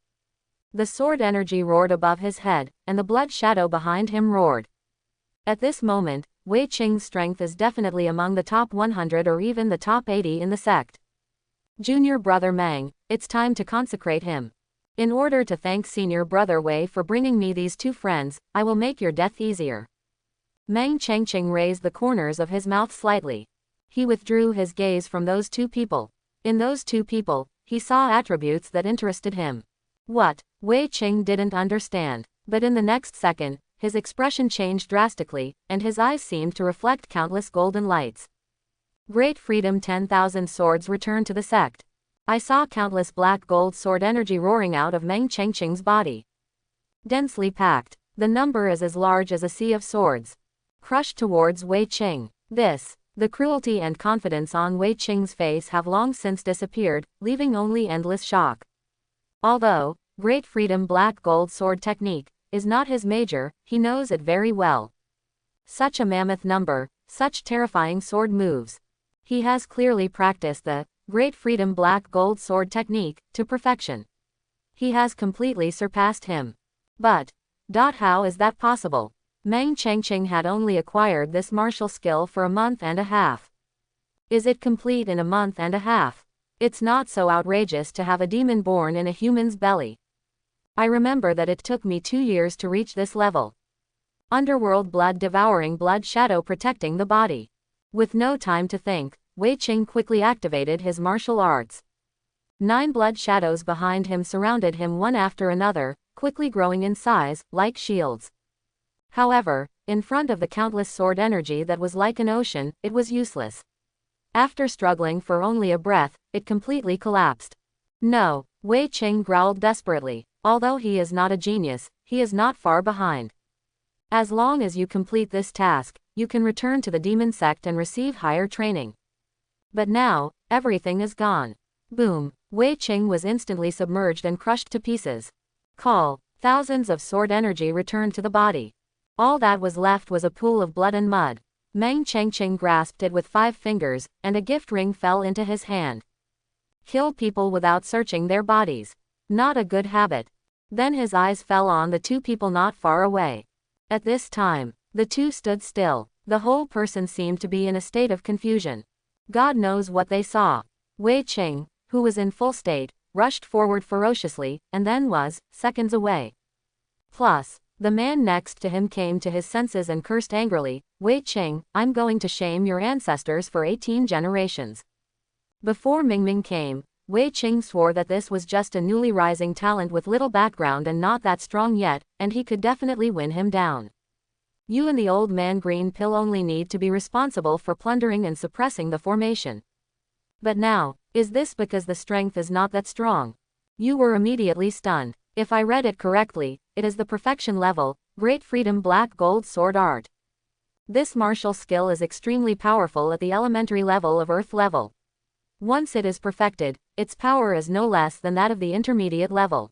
The sword energy roared above his head, and the blood shadow behind him roared. At this moment, Wei Qing's strength is definitely among the top 100 or even the top 80 in the sect. Junior brother Meng, it's time to consecrate him. In order to thank senior brother Wei for bringing me these 2 friends, I will make your death easier. Meng Chengqing raised the corners of his mouth slightly. He withdrew his gaze from those two people. In those two people, he saw attributes that interested him. What? Wei Qing didn't understand. But in the next second, his expression changed drastically, and his eyes seemed to reflect countless golden lights. Great freedom. 10,000 swords returned to the sect. I saw countless black gold sword energy roaring out of Meng Chengqing's body. Densely packed. The number is as large as a sea of swords. Crushed towards Wei Qing. The cruelty and confidence on Wei Qing's face have long since disappeared, leaving only endless shock. Although, great freedom black gold sword technique is not his major, he knows it very well. Such a mammoth number, such terrifying sword moves. He has clearly practiced the great freedom black gold sword technique to perfection. He has completely surpassed him. But, how is that possible? Meng Chengqing had only acquired this martial skill for a month and a half. Is it complete in a month and a half? It's not so outrageous to have a demon born in a human's belly. I remember that it took me 2 years to reach this level. Underworld blood devouring blood shadow protecting the body. With no time to think, Wei Qing quickly activated his martial arts. 9 blood shadows behind him surrounded him one after another, quickly growing in size, like shields. However, in front of the countless sword energy that was like an ocean, it was useless. After struggling for only a breath, it completely collapsed. No, Wei Qing growled desperately. Although he is not a genius, he is not far behind. As long as you complete this task, you can return to the demon sect and receive higher training. But now, everything is gone. Boom! Wei Qing was instantly submerged and crushed to pieces. Thousands of sword energy returned to the body. All that was left was a pool of blood and mud. Meng Chengqing grasped it with 5 fingers, and a gift ring fell into his hand. Kill people without searching their bodies. Not a good habit. Then his eyes fell on the 2 people not far away. At this time, the 2 stood still. The whole person seemed to be in a state of confusion. God knows what they saw. Wei Qing, who was in full state, rushed forward ferociously, and then was seconds away. Plus, the man next to him came to his senses and cursed angrily, "Wei Qing, I'm going to shame your ancestors for 18 generations." Before Mingming came, Wei Qing swore that this was just a newly rising talent with little background and not that strong yet, and he could definitely win him down. You and the old man Green Pill only need to be responsible for plundering and suppressing the formation. But now, is this because the strength is not that strong? You were immediately stunned. If I read it correctly, it is the perfection level, Great Freedom Black Gold Sword Art. This martial skill is extremely powerful at the elementary level of Earth level. Once it is perfected, its power is no less than that of the intermediate level.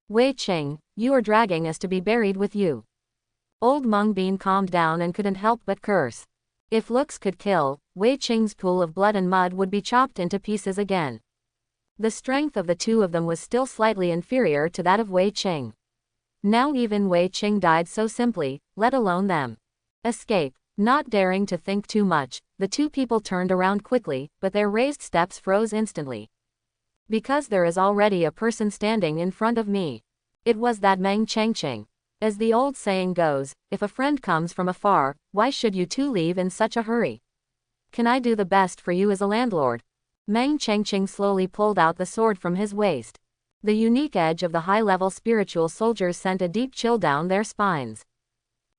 Wei Qing, you are dragging us to be buried with you. Old Mung Bean calmed down and couldn't help but curse. If looks could kill, Wei Qing's pool of blood and mud would be chopped into pieces again. The strength of the 2 of them was still slightly inferior to that of Wei Qing. Now even Wei Qing died so simply, let alone them. Escape. Not daring to think too much, the 2 people turned around quickly, but their raised steps froze instantly. Because there is already a person standing in front of me. It was that Meng Chengqing. As the old saying goes, if a friend comes from afar, why should you 2 leave in such a hurry? Can I do the best for you as a landlord? Meng Chengqing slowly pulled out the sword from his waist. The unique edge of the high-level spiritual soldiers sent a deep chill down their spines.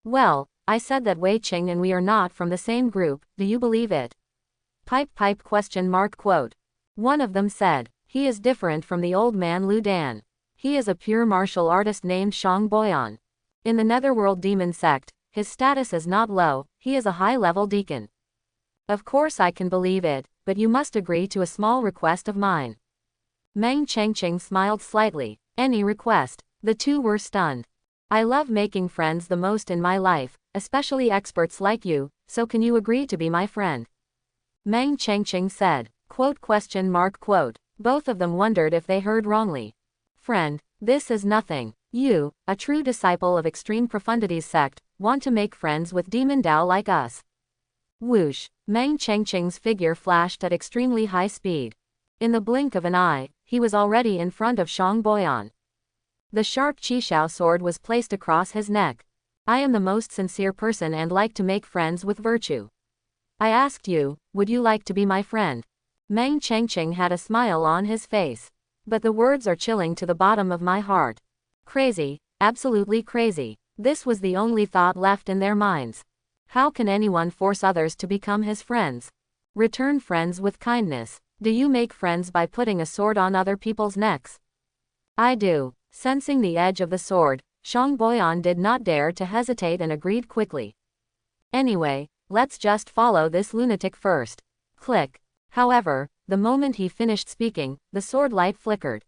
Well, I said that Wei Qing and we are not from the same group, do you believe it? Pipe quote. One of them said, he is different from the old man Lu Dan. He is a pure martial artist named Shang Boyan. In the Netherworld Demon Sect, his status is not low, he is a high-level deacon. Of course I can believe it, but you must agree to a small request of mine. Meng Chengqing smiled slightly. Any request? The 2 were stunned. I love making friends the most in my life, especially experts like you, so can you agree to be my friend? Meng Chengqing said. Quote. Both of them wondered if they heard wrongly. Friend, this is nothing. You, a true disciple of Extreme Profundities sect, want to make friends with Demon Dao like us. Whoosh! Meng Chengqing's figure flashed at extremely high speed. In the blink of an eye, he was already in front of Shang Boyan. The sharp Qishao sword was placed across his neck. I am the most sincere person and like to make friends with virtue. I asked you, would you like to be my friend? Meng Chengqing had a smile on his face. But the words are chilling to the bottom of my heart. Crazy, absolutely crazy. This was the only thought left in their minds. How can anyone force others to become his friends? Return friends with kindness. Do you make friends by putting a sword on other people's necks? I do. Sensing the edge of the sword, Shang Boyan did not dare to hesitate and agreed quickly. Anyway, let's just follow this lunatic first. Click. However, the moment he finished speaking, the sword light flickered.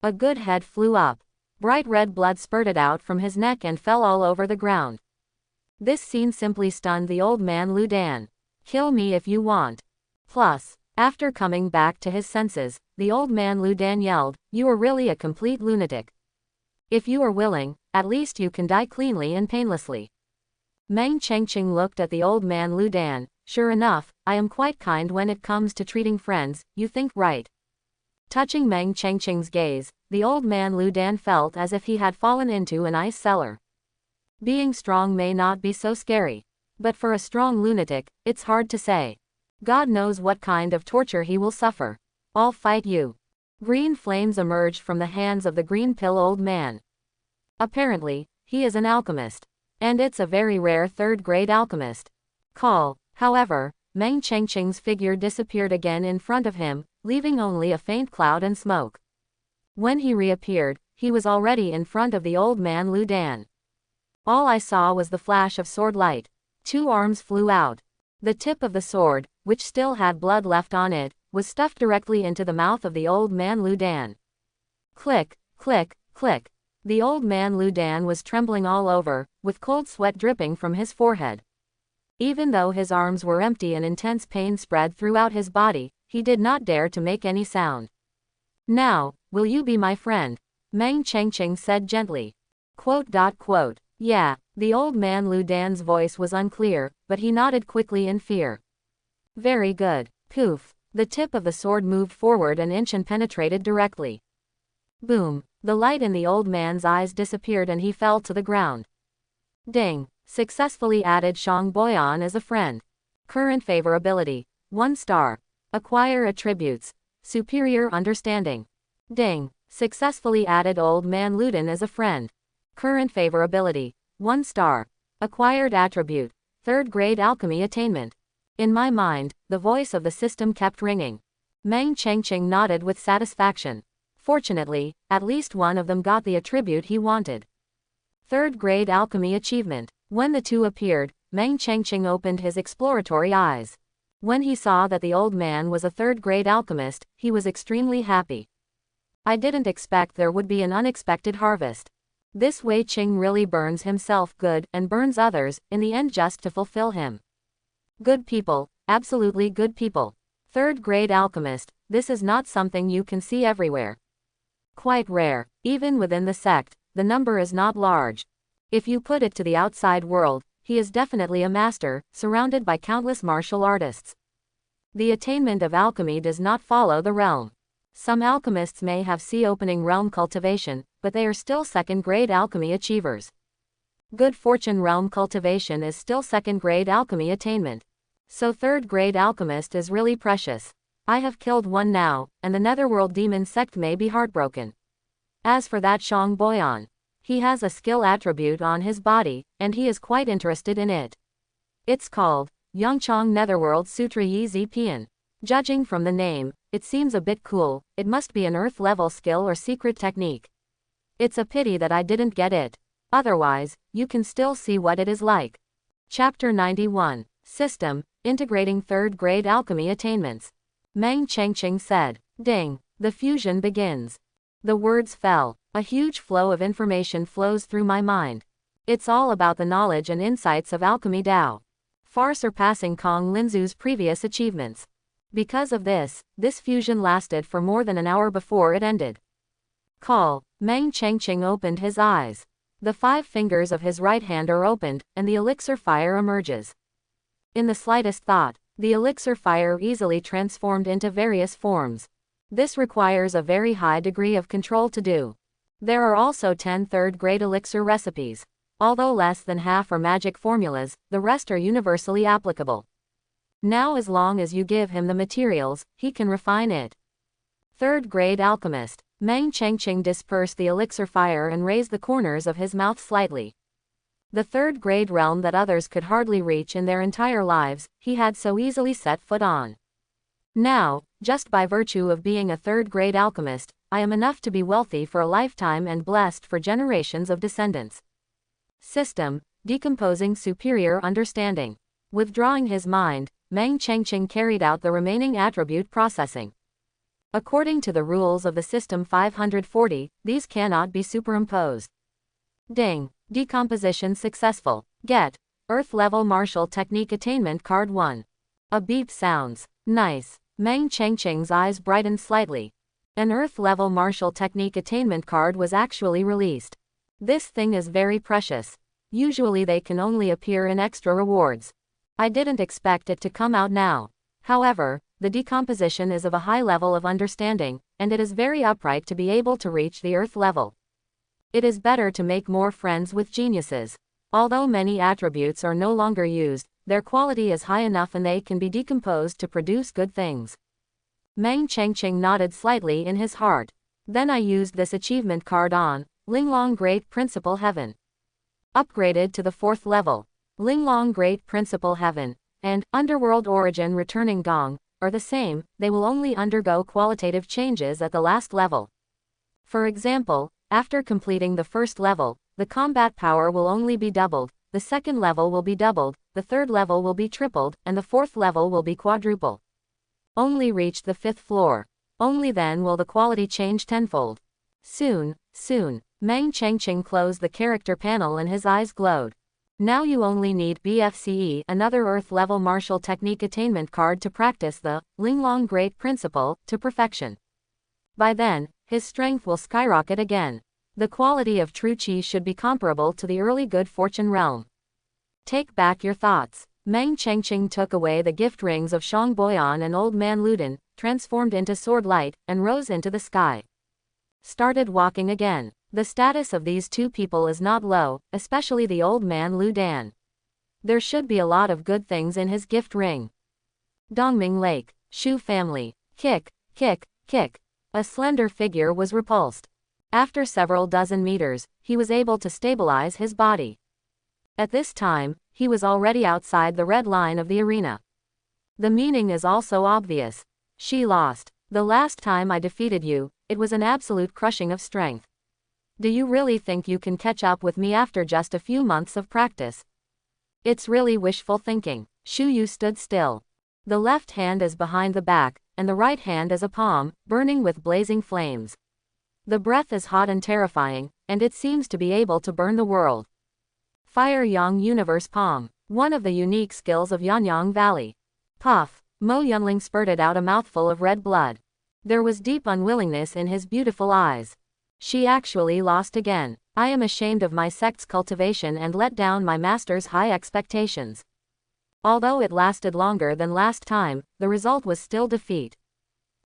A good head flew up. Bright red blood spurted out from his neck and fell all over the ground. This scene simply stunned the old man Lu Dan. Kill me if you want. Plus, after coming back to his senses, the old man Lu Dan yelled, "You are really a complete lunatic. If you are willing, at least you can die cleanly and painlessly." Meng Chengqing looked at the old man Lu Dan. Sure enough, I am quite kind when it comes to treating friends, you think right? Touching Meng Chengqing's gaze, the old man Lu Dan felt as if he had fallen into an ice cellar. Being strong may not be so scary. But for a strong lunatic, it's hard to say. God knows what kind of torture he will suffer. I'll fight you. Green flames emerged from the hands of the green pill old man. Apparently, he is an alchemist. And it's a very rare third-grade alchemist. However, Meng Chengqing's figure disappeared again in front of him, leaving only a faint cloud and smoke. When he reappeared, he was already in front of the old man Lu Dan. All I saw was the flash of sword light. 2 arms flew out. The tip of the sword, which still had blood left on it, was stuffed directly into the mouth of the old man Lu Dan. Click, click, click. The old man Lu Dan was trembling all over, with cold sweat dripping from his forehead. Even though his arms were empty and intense pain spread throughout his body, he did not dare to make any sound. Now, will you be my friend? Meng Chengqing said gently. Yeah, the old man Lu Dan's voice was unclear, but he nodded quickly in fear. Very good. Poof. The tip of the sword moved forward an inch and penetrated directly. Boom. The light in the old man's eyes disappeared and he fell to the ground. Ding. Successfully added Shang Boyan as a friend. Current favorability. 1 star. Acquire attributes. Superior understanding. Ding. Successfully added old man Luden as a friend. Current favorability. 1 star. Acquired attribute. 3rd grade alchemy attainment. In my mind, the voice of the system kept ringing. Meng Chengqing nodded with satisfaction. Fortunately, at least one of them got the attribute he wanted. 3rd grade alchemy achievement. When the two appeared, Meng Chengqing opened his exploratory eyes. When he saw that the old man was a 3rd grade alchemist, he was extremely happy. I didn't expect there would be an unexpected harvest. This Wei Qing really burns himself good and burns others, in the end just to fulfill him. Good people, absolutely good people. 3rd grade alchemist, this is not something you can see everywhere. Quite rare, even within the sect, the number is not large. If you put it to the outside world, he is definitely a master, surrounded by countless martial artists. The attainment of alchemy does not follow the realm. Some alchemists may have sea-opening realm cultivation, but they are still 2nd grade alchemy achievers. Good fortune realm cultivation is still 2nd grade alchemy attainment. So 3rd grade alchemist is really precious. I have killed one now, and the netherworld demon sect may be heartbroken. As for that Shang Boyan, he has a skill attribute on his body, and he is quite interested in it. It's called Yangchang Netherworld Sutra Yi Zi Pian. Judging from the name, it seems a bit cool. It must be an earth-level skill or secret technique. It's a pity that I didn't get it. Otherwise, you can still see what it is like. Chapter 91. System, Integrating 3rd Grade Alchemy Attainments. Meng Chengqing said. Ding. The fusion begins. The words fell. A huge flow of information flows through my mind. It's all about the knowledge and insights of alchemy Dao. Far surpassing Kong Linzu's previous achievements. Because of this fusion lasted for more than an hour before it ended. Meng Chengqing opened his eyes. The 5 fingers of his right hand are opened, and the elixir fire emerges. In the slightest thought, the elixir fire easily transformed into various forms. This requires a very high degree of control to do. There are also 10 3rd grade elixir recipes. Although less than half are magic formulas, the rest are universally applicable. Now as long as you give him the materials, he can refine it. Third grade alchemist. Meng Chengqing dispersed the elixir fire and raised the corners of his mouth slightly. The third grade realm that others could hardly reach in their entire lives, he had so easily set foot on. Now, just by virtue of being a third grade alchemist, I am enough to be wealthy for a lifetime and blessed for generations of descendants. System, decomposing superior understanding. Withdrawing his mind, Meng Chengqing carried out the remaining attribute processing. According to the rules of the System 540, these cannot be superimposed. Ding. Decomposition successful. Get. Earth Level Martial Technique Attainment Card 1. A beep sounds. Nice. Meng Chengqing's eyes brightened slightly. An Earth Level Martial Technique Attainment card was actually released. This thing is very precious. Usually they can only appear in extra rewards. I didn't expect it to come out now. However, the decomposition is of a high level of understanding, and it is very upright to be able to reach the earth level. It is better to make more friends with geniuses. Although many attributes are no longer used, their quality is high enough and they can be decomposed to produce good things. Meng Chengqing nodded slightly in his heart. Then I used this achievement card on Linglong Great Principal Heaven. Upgraded to the 4th level. Linglong Great Principal Heaven and Underworld Origin Returning Gong are the same, they will only undergo qualitative changes at the last level. For example, after completing the 1st level, the combat power will only be doubled, the 2nd level will be doubled, the 3rd level will be tripled, and the 4th level will be quadruple. Only reach the 5th floor. Only then will the quality change tenfold. Soon. Meng Chengqing closed the character panel and his eyes glowed. Now you only need BFCE, another Earth Level Martial Technique Attainment card to practice the Linglong Great Principle to perfection. By then, his strength will skyrocket again. The quality of true qi should be comparable to the early good fortune realm. Take back your thoughts. Meng Chengqing took away the gift rings of Shang Boyan and Old Man Luden, transformed into sword light, and rose into the sky. Started walking again. The status of these two people is not low, especially the old man Lu Dan. There should be a lot of good things in his gift ring. Dongming Lake. Shu family. Kick. A slender figure was repulsed. After several dozen meters, he was able to stabilize his body. At this time, he was already outside the red line of the arena. The meaning is also obvious. She lost. The last time I defeated you, it was an absolute crushing of strength. Do you really think you can catch up with me after just a few months of practice? It's really wishful thinking. Shu Yu stood still. The left hand is behind the back, and the right hand is a palm, burning with blazing flames. The breath is hot and terrifying, and it seems to be able to burn the world. Fire Yang Universe Palm. One of the unique skills of Yanyang Valley. Puff. Mo Yunling spurted out a mouthful of red blood. There was deep unwillingness in his beautiful eyes. She actually lost again. I am ashamed of my sect's cultivation and let down my master's high expectations. Although it lasted longer than last time, the result was still defeat.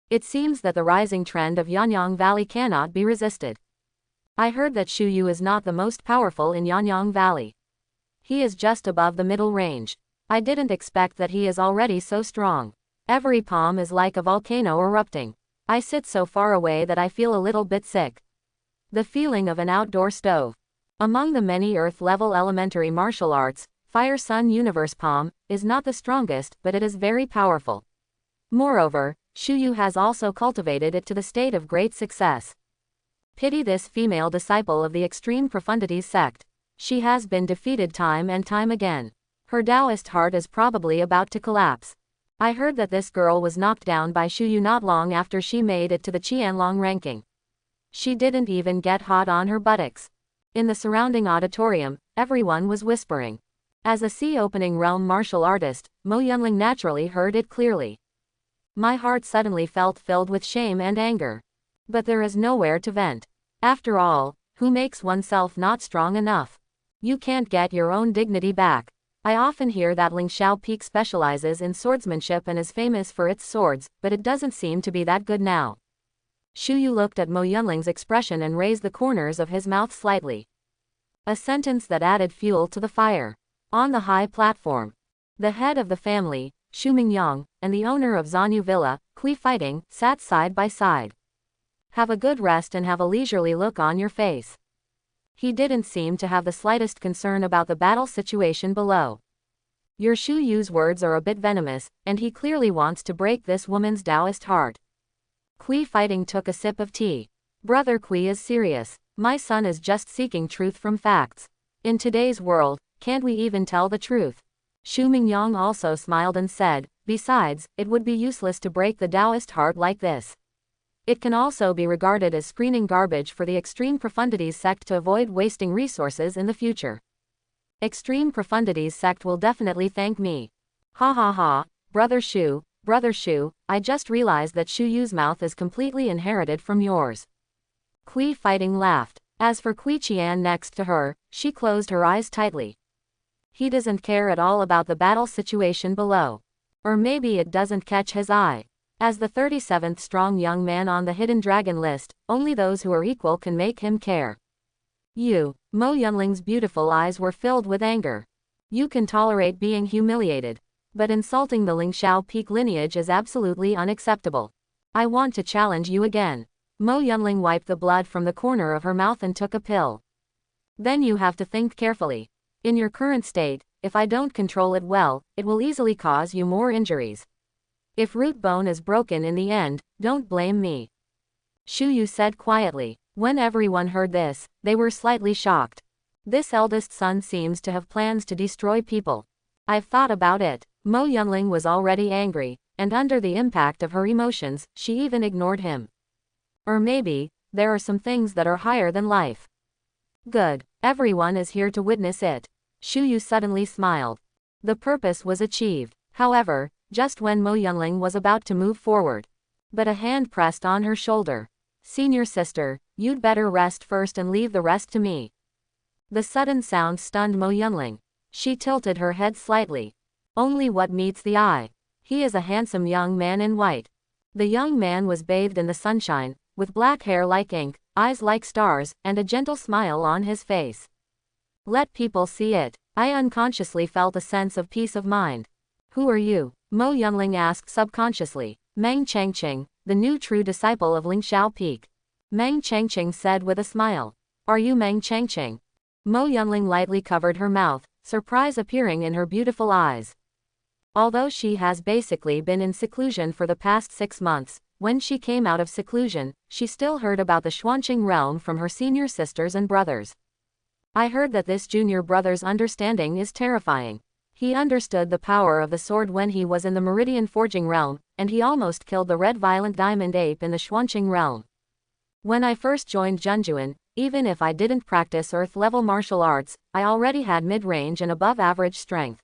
It seems that the rising trend of Yanyang Valley cannot be resisted. I heard that Shu Yu is not the most powerful in Yanyang Valley. He is just above the middle range. I didn't expect that he is already so strong. Every palm is like a volcano erupting. I sit so far away that I feel a little bit sick. The feeling of an outdoor stove. Among the many Earth-level elementary martial arts, Fire Sun Universe Palm is not the strongest, but it is very powerful. Moreover, Shu Yu has also cultivated it to the state of great success. Pity this female disciple of the Extreme Profundities sect. She has been defeated time and time again. Her Taoist heart is probably about to collapse. I heard that this girl was knocked down by Shu Yu not long after she made it to the Qianlong ranking. She didn't even get hot on her buttocks. In the surrounding auditorium, everyone was whispering. As a sea-opening realm martial artist, Mo Yunling naturally heard it clearly. My heart suddenly felt filled with shame and anger. But there is nowhere to vent. After all, who makes oneself not strong enough? You can't get your own dignity back. I often hear that Lingxiao Peak specializes in swordsmanship and is famous for its swords, but it doesn't seem to be that good now. Shu Yu looked at Mo Yunling's expression and raised the corners of his mouth slightly. A sentence that added fuel to the fire. On the high platform, the head of the family, Shu Mingyang, and the owner of Zanyu Villa, Kui Fighting, sat side by side. Have a good rest and have a leisurely look on your face. He didn't seem to have the slightest concern about the battle situation below. Your Shu Yu's words are a bit venomous, and he clearly wants to break this woman's Taoist heart. Kui Fighting took a sip of tea. Brother Kui is serious. My son is just seeking truth from facts. In today's world, can't we even tell the truth? Shu Mingyang also smiled and said, besides, it would be useless to break the Taoist heart like this. It can also be regarded as screening garbage for the Extreme Profundities sect to avoid wasting resources in the future. Extreme Profundities sect will definitely thank me. Ha ha ha, Brother Shu, I just realized that Shu Yu's mouth is completely inherited from yours. Kui Fighting laughed. As for Kui Qian next to her, she closed her eyes tightly. He doesn't care at all about the battle situation below. Or maybe it doesn't catch his eye. As the 37th strong young man on the hidden dragon list, only those who are equal can make him care. You, Mo Yunling's beautiful eyes were filled with anger. You can tolerate being humiliated. But insulting the Lingxiao Peak lineage is absolutely unacceptable. I want to challenge you again. Mo Yunling wiped the blood from the corner of her mouth and took a pill. Then you have to think carefully. In your current state, if I don't control it well, it will easily cause you more injuries. If root bone is broken in the end, don't blame me. Shu Yu said quietly. When everyone heard this, they were slightly shocked. This eldest son seems to have plans to destroy people. I've thought about it. Mo Yunling was already angry, and under the impact of her emotions, she even ignored him. Or maybe, there are some things that are higher than life. Good. Everyone is here to witness it. Shu Yu suddenly smiled. The purpose was achieved. However, just when Mo Yunling was about to move forward. But a hand pressed on her shoulder. Senior sister, you'd better rest first and leave the rest to me. The sudden sound stunned Mo Yunling. She tilted her head slightly. Only what meets the eye. He is a handsome young man in white. The young man was bathed in the sunshine, with black hair like ink, eyes like stars, and a gentle smile on his face. Let people see it. I unconsciously felt a sense of peace of mind. Who are you? Mo Yunling asked subconsciously. Meng Changqing, the new true disciple of Lingxiao Peak. Meng Changqing said with a smile. Are you Meng Changqing? Mo Yunling lightly covered her mouth, surprise appearing in her beautiful eyes. Although she has basically been in seclusion for the past 6 months, when she came out of seclusion, she still heard about the Xuanqing realm from her senior sisters and brothers. I heard that this junior brother's understanding is terrifying. He understood the power of the sword when he was in the Meridian Forging realm, and he almost killed the red violent diamond ape in the Xuanqing realm. When I first joined Zhenjuan, even if I didn't practice earth-level martial arts, I already had mid-range and above-average strength.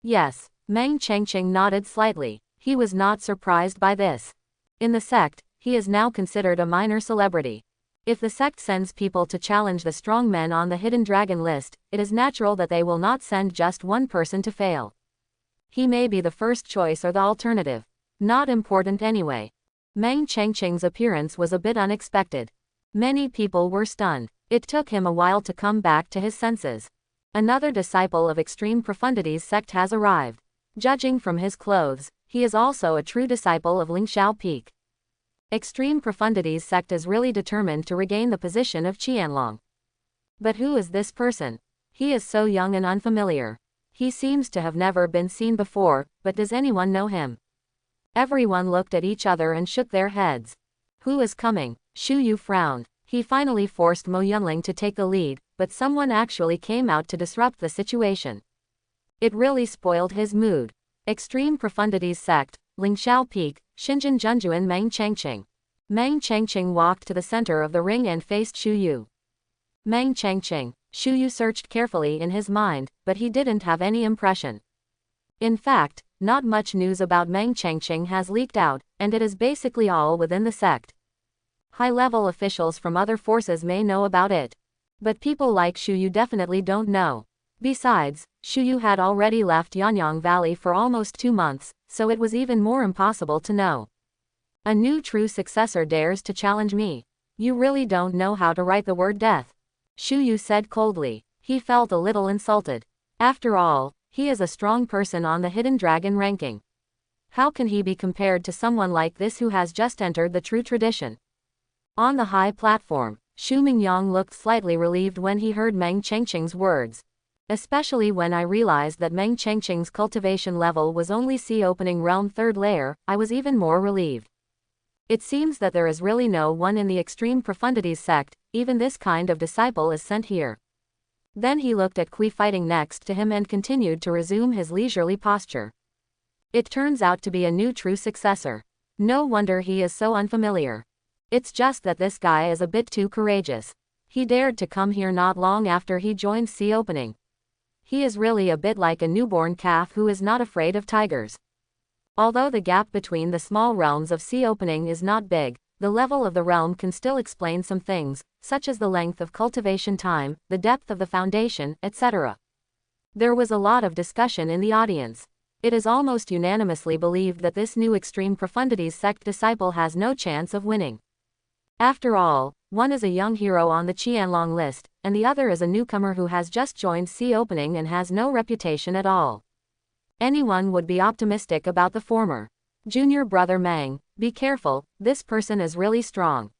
Yes, Meng Changqing nodded slightly. He was not surprised by this. In the sect, he is now considered a minor celebrity. If the sect sends people to challenge the strong men on the hidden dragon list, it is natural that they will not send just one person to fail. He may be the first choice or the alternative. Not important anyway. Meng Changqing's appearance was a bit unexpected. Many people were stunned. It took him a while to come back to his senses. Another disciple of Extreme Profundities sect has arrived. Judging from his clothes, he is also a true disciple of Lingxiao Peak. Extreme Profundities sect is really determined to regain the position of Qianlong. But who is this person? He is so young and unfamiliar. He seems to have never been seen before, but does anyone know him? Everyone looked at each other and shook their heads. Who is coming? Shu Yu frowned. He finally forced Mo Yunling to take the lead, but someone actually came out to disrupt the situation. It really spoiled his mood. Extreme Profundities sect, Lingxiao Peak, Xinjiang Zhenjuan Meng Changqing. Meng Changqing walked to the center of the ring and faced Shu Yu. Meng Changqing. Shu Yu searched carefully in his mind, but he didn't have any impression. In fact, not much news about Meng Changqing has leaked out, and it is basically all within the sect. High-level officials from other forces may know about it. But people like Shu Yu definitely don't know. Besides, Shu Yu had already left Yanyang Valley for almost 2 months, so it was even more impossible to know. A new true successor dares to challenge me. You really don't know how to write the word death. Shu Yu said coldly. He felt a little insulted. After all, he is a strong person on the Hidden Dragon ranking. How can he be compared to someone like this who has just entered the true tradition? On the high platform, Xu Mingyang looked slightly relieved when he heard Meng Chengqing's words. Especially when I realized that Meng Chengqing's cultivation level was only Sea Opening Realm 3rd layer, I was even more relieved. It seems that there is really no one in the Extreme Profundities sect, even this kind of disciple is sent here. Then he looked at Kui fighting next to him and continued to resume his leisurely posture. It turns out to be a new true successor. No wonder he is so unfamiliar. It's just that this guy is a bit too courageous. He dared to come here not long after he joined Sea Opening. He is really a bit like a newborn calf who is not afraid of tigers. Although the gap between the small realms of Sea Opening is not big, the level of the realm can still explain some things, such as the length of cultivation time, the depth of the foundation, etc. There was a lot of discussion in the audience. It is almost unanimously believed that this new Extreme Profundities sect disciple has no chance of winning. After all, one is a young hero on the Qianlong list, and the other is a newcomer who has just joined Sea Opening and has no reputation at all. Anyone would be optimistic about the former. Junior brother Mang, be careful, this person is really strong.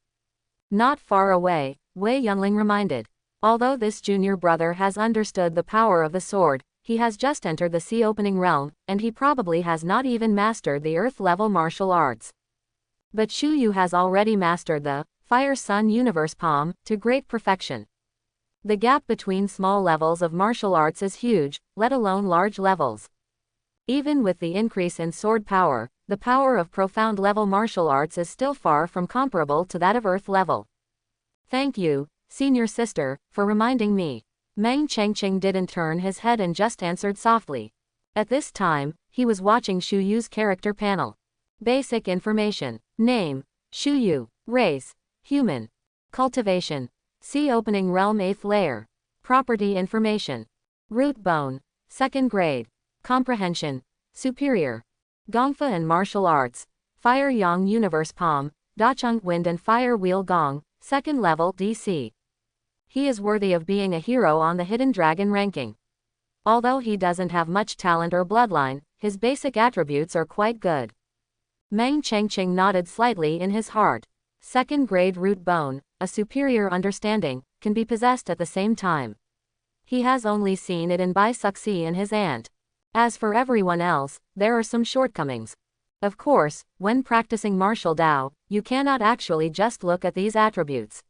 Not far away, Wei Yunling reminded. Although this junior brother has understood the power of the sword, he has just entered the Sea Opening realm, and he probably has not even mastered the Earth-level martial arts. But Shu Yu has already mastered the Fire Sun Universe Palm to great perfection. The gap between small levels of martial arts is huge, let alone large levels. Even with the increase in sword power, the power of profound level martial arts is still far from comparable to that of Earth level. Thank you, senior sister, for reminding me. Meng Chengqing didn't turn his head and just answered softly. At this time, he was watching Shu Yu's character panel. Basic information. Name, Shu Yu. Race, human. Cultivation, Sea Opening Realm 8th layer. Property information. Root bone, 2nd grade. Comprehension, superior. Gongfa and martial arts, Fire Yang Universe Palm, Dacheng Wind and Fire Wheel Gong, 2nd level DC. He is worthy of being a hero on the Hidden Dragon ranking. Although he doesn't have much talent or bloodline, his basic attributes are quite good. Meng Chengqing nodded slightly in his heart. 2nd grade root bone, a superior understanding, can be possessed at the same time. He has only seen it in Bai Suxi and his aunt. As for everyone else, there are some shortcomings. Of course, when practicing martial Dao, you cannot actually just look at these attributes.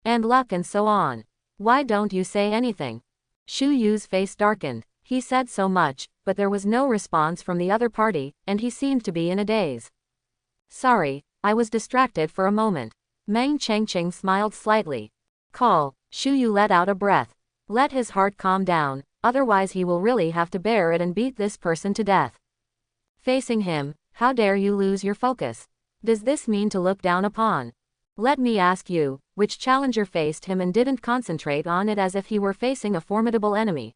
And luck and so on. Why don't you say anything? Shu Yu's face darkened. He said so much, but there was no response from the other party, and he seemed to be in a daze. Sorry, I was distracted for a moment. Meng Chengqing smiled slightly. Call, Shu Yu let out a breath. Let his heart calm down, otherwise he will really have to bear it and beat this person to death. Facing him, how dare you lose your focus? Does this mean to look down upon? Let me ask you, which challenger faced him and didn't concentrate on it as if he were facing a formidable enemy?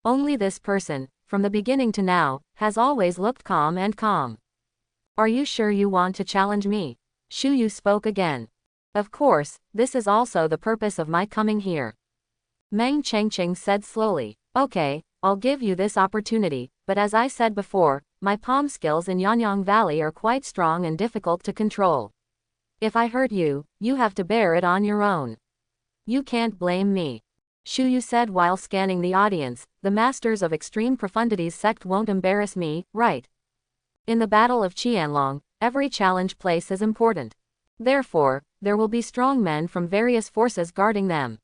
Only this person, from the beginning to now, has always looked calm and calm. Are you sure you want to challenge me? Shu Yu spoke again. Of course, this is also the purpose of my coming here. Meng Chengqing said slowly. Okay, I'll give you this opportunity, but as I said before, my palm skills in Yanyang Valley are quite strong and difficult to control. If I hurt you, you have to bear it on your own. You can't blame me. Shu Yu said while scanning the audience, the Masters of Extreme Profundities sect won't embarrass me, right? In the Battle of Qianlong, every challenge place is important. Therefore, there will be strong men from various forces guarding them.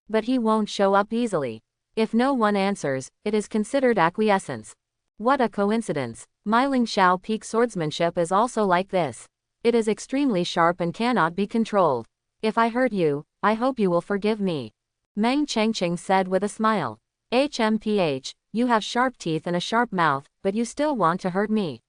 But he won't show up easily. If no one answers, it is considered acquiescence. What a coincidence. My Ling Xiao peak swordsmanship is also like this. It is extremely sharp and cannot be controlled. If I hurt you, I hope you will forgive me. Meng Chengqing said with a smile. HMPH, you have sharp teeth and a sharp mouth, but you still want to hurt me.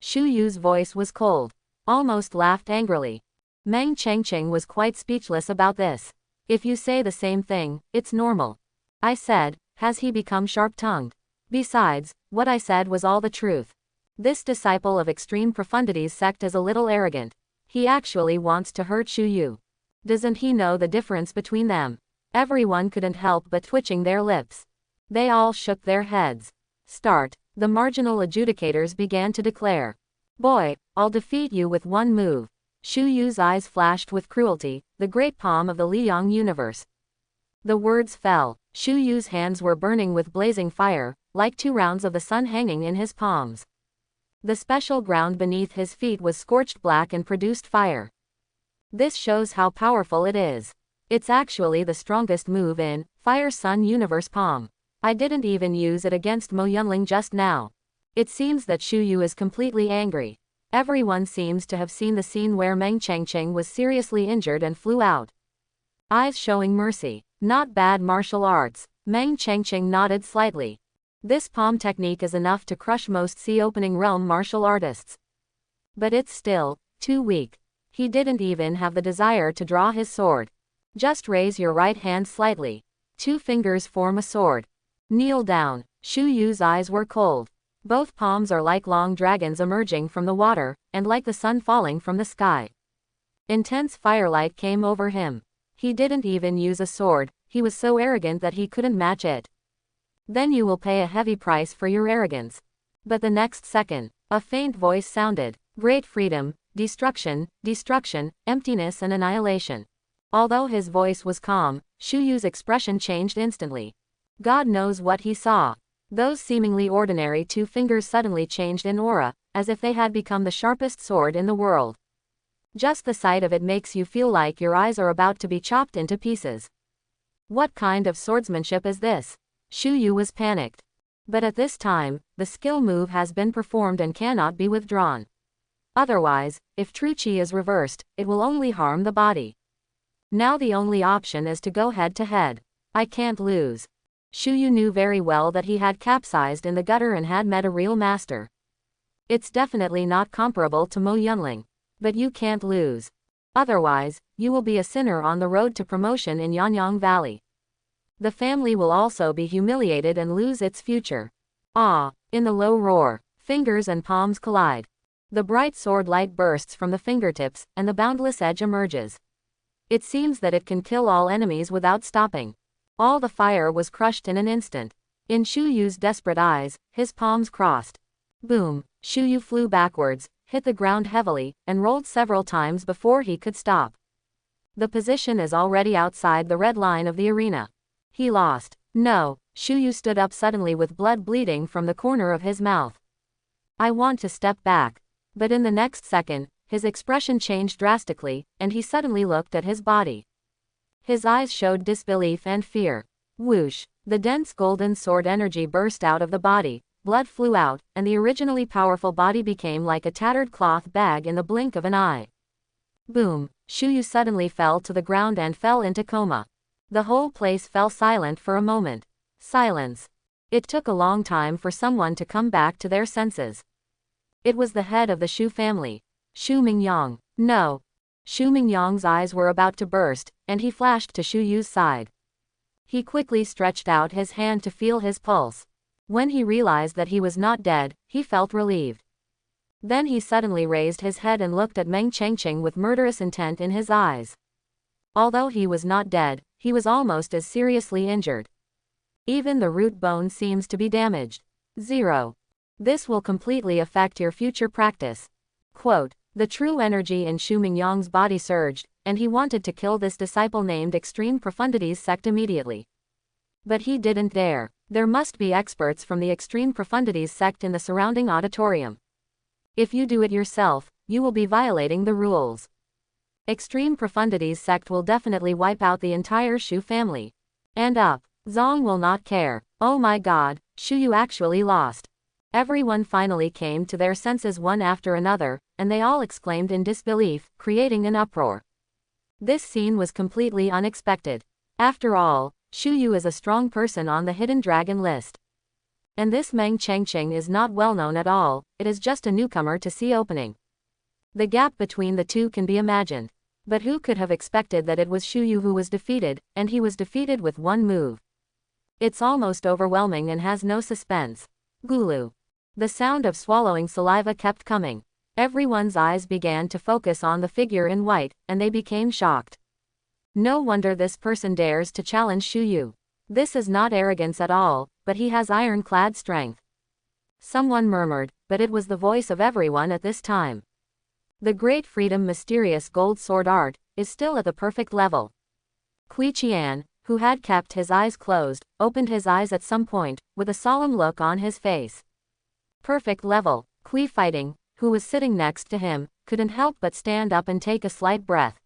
Shu Yu's voice was cold. Almost laughed angrily. Meng Chengqing was quite speechless about this. If you say the same thing, it's normal. I said, has he become sharp-tongued? Besides, what I said was all the truth. This disciple of Extreme Profundities sect is a little arrogant. He actually wants to hurt Shu Yu. Doesn't he know the difference between them? Everyone couldn't help but twitching their lips. They all shook their heads. Start, the marginal adjudicators began to declare. Boy, I'll defeat you with one move. Shu Yu's eyes flashed with cruelty, the great palm of the Liang universe. The words fell. Shu Yu's hands were burning with blazing fire, like 2 rounds of the sun hanging in his palms. The special ground beneath his feet was scorched black and produced fire. This shows how powerful it is. It's actually the strongest move in Fire Sun Universe Palm. I didn't even use it against Mo Yunling just now. It seems that Shu Yu is completely angry. Everyone seems to have seen the scene where Meng Changqing was seriously injured and flew out. Eyes showing mercy. Not bad martial arts. Meng Changqing nodded slightly. This palm technique is enough to crush most sea-opening realm martial artists. But it's still too weak. He didn't even have the desire to draw his sword. Just raise your right hand slightly. 2 fingers form a sword. Kneel down. Shu Yu's eyes were cold. Both palms are like long dragons emerging from the water, and like the sun falling from the sky. Intense firelight came over him. He didn't even use a sword, he was so arrogant that he couldn't match it. Then you will pay a heavy price for your arrogance. But the next second, a faint voice sounded. Great freedom, destruction, destruction, emptiness and annihilation. Although his voice was calm, Shu Yu's expression changed instantly. God knows what he saw. Those seemingly ordinary 2 fingers suddenly changed in aura, as if they had become the sharpest sword in the world. Just the sight of it makes you feel like your eyes are about to be chopped into pieces. What kind of swordsmanship is this? Shu Yu was panicked. But at this time, the skill move has been performed and cannot be withdrawn. Otherwise, if true chi is reversed, it will only harm the body. Now the only option is to go head to head. I can't lose. Shu Yu knew very well that he had capsized in the gutter and had met a real master. It's definitely not comparable to Mo Yunling. But you can't lose. Otherwise, you will be a sinner on the road to promotion in Yanyang Valley. The family will also be humiliated and lose its future. Ah! In the low roar, fingers and palms collide. The bright sword light bursts from the fingertips, and the boundless edge emerges. It seems that it can kill all enemies without stopping. All the fire was crushed in an instant. In Shu Yu's desperate eyes, his palms crossed. Boom! Shu Yu flew backwards, hit the ground heavily, and rolled several times before he could stop. The position is already outside the red line of the arena. He lost. No! Shu Yu stood up suddenly with blood bleeding from the corner of his mouth. I want to step back. But in the next second, his expression changed drastically, and he suddenly looked at his body. His eyes showed disbelief and fear. Whoosh! The dense golden sword energy burst out of the body, blood flew out, and the originally powerful body became like a tattered cloth bag in the blink of an eye. Boom! Shu Yu suddenly fell to the ground and fell into coma. The whole place fell silent for a moment. Silence. It took a long time for someone to come back to their senses. It was the head of the Shu family. Shu Mingyang. No! Shu Mingyang's eyes were about to burst, and he flashed to Shu Yu's side. He quickly stretched out his hand to feel his pulse. When he realized that he was not dead, he felt relieved. Then he suddenly raised his head and looked at Meng Changqing with murderous intent in his eyes. Although he was not dead, he was almost as seriously injured. Even the root bone seems to be damaged. 0. This will completely affect your future practice. Quote, the true energy in Shu Mingyang's body surged, and he wanted to kill this disciple named Extreme Profundities sect immediately. But he didn't dare. There must be experts from the Extreme Profundities sect in the surrounding auditorium. If you do it yourself, you will be violating the rules. Extreme Profundities sect will definitely wipe out the entire Shu family. And up. Zong will not care. Oh my god, Shu Yu actually lost. Everyone finally came to their senses one after another, and they all exclaimed in disbelief, creating an uproar. This scene was completely unexpected. After all, Shu Yu is a strong person on the hidden dragon list. And this Meng Changqing is not well known at all, it is just a newcomer to sea opening. The gap between the two can be imagined. But who could have expected that it was Shu Yu who was defeated, and he was defeated with one move. It's almost overwhelming and has no suspense. Gulu. The sound of swallowing saliva kept coming. Everyone's eyes began to focus on the figure in white, and they became shocked. No wonder this person dares to challenge Shu Yu. This is not arrogance at all, but he has ironclad strength. Someone murmured, but it was the voice of everyone at this time. The Great Freedom mysterious gold sword art is still at the perfect level. Kui Qian, who had kept his eyes closed, opened his eyes at some point, with a solemn look on his face. Perfect level. Kui Fighting, who was sitting next to him, couldn't help but stand up and take a slight breath.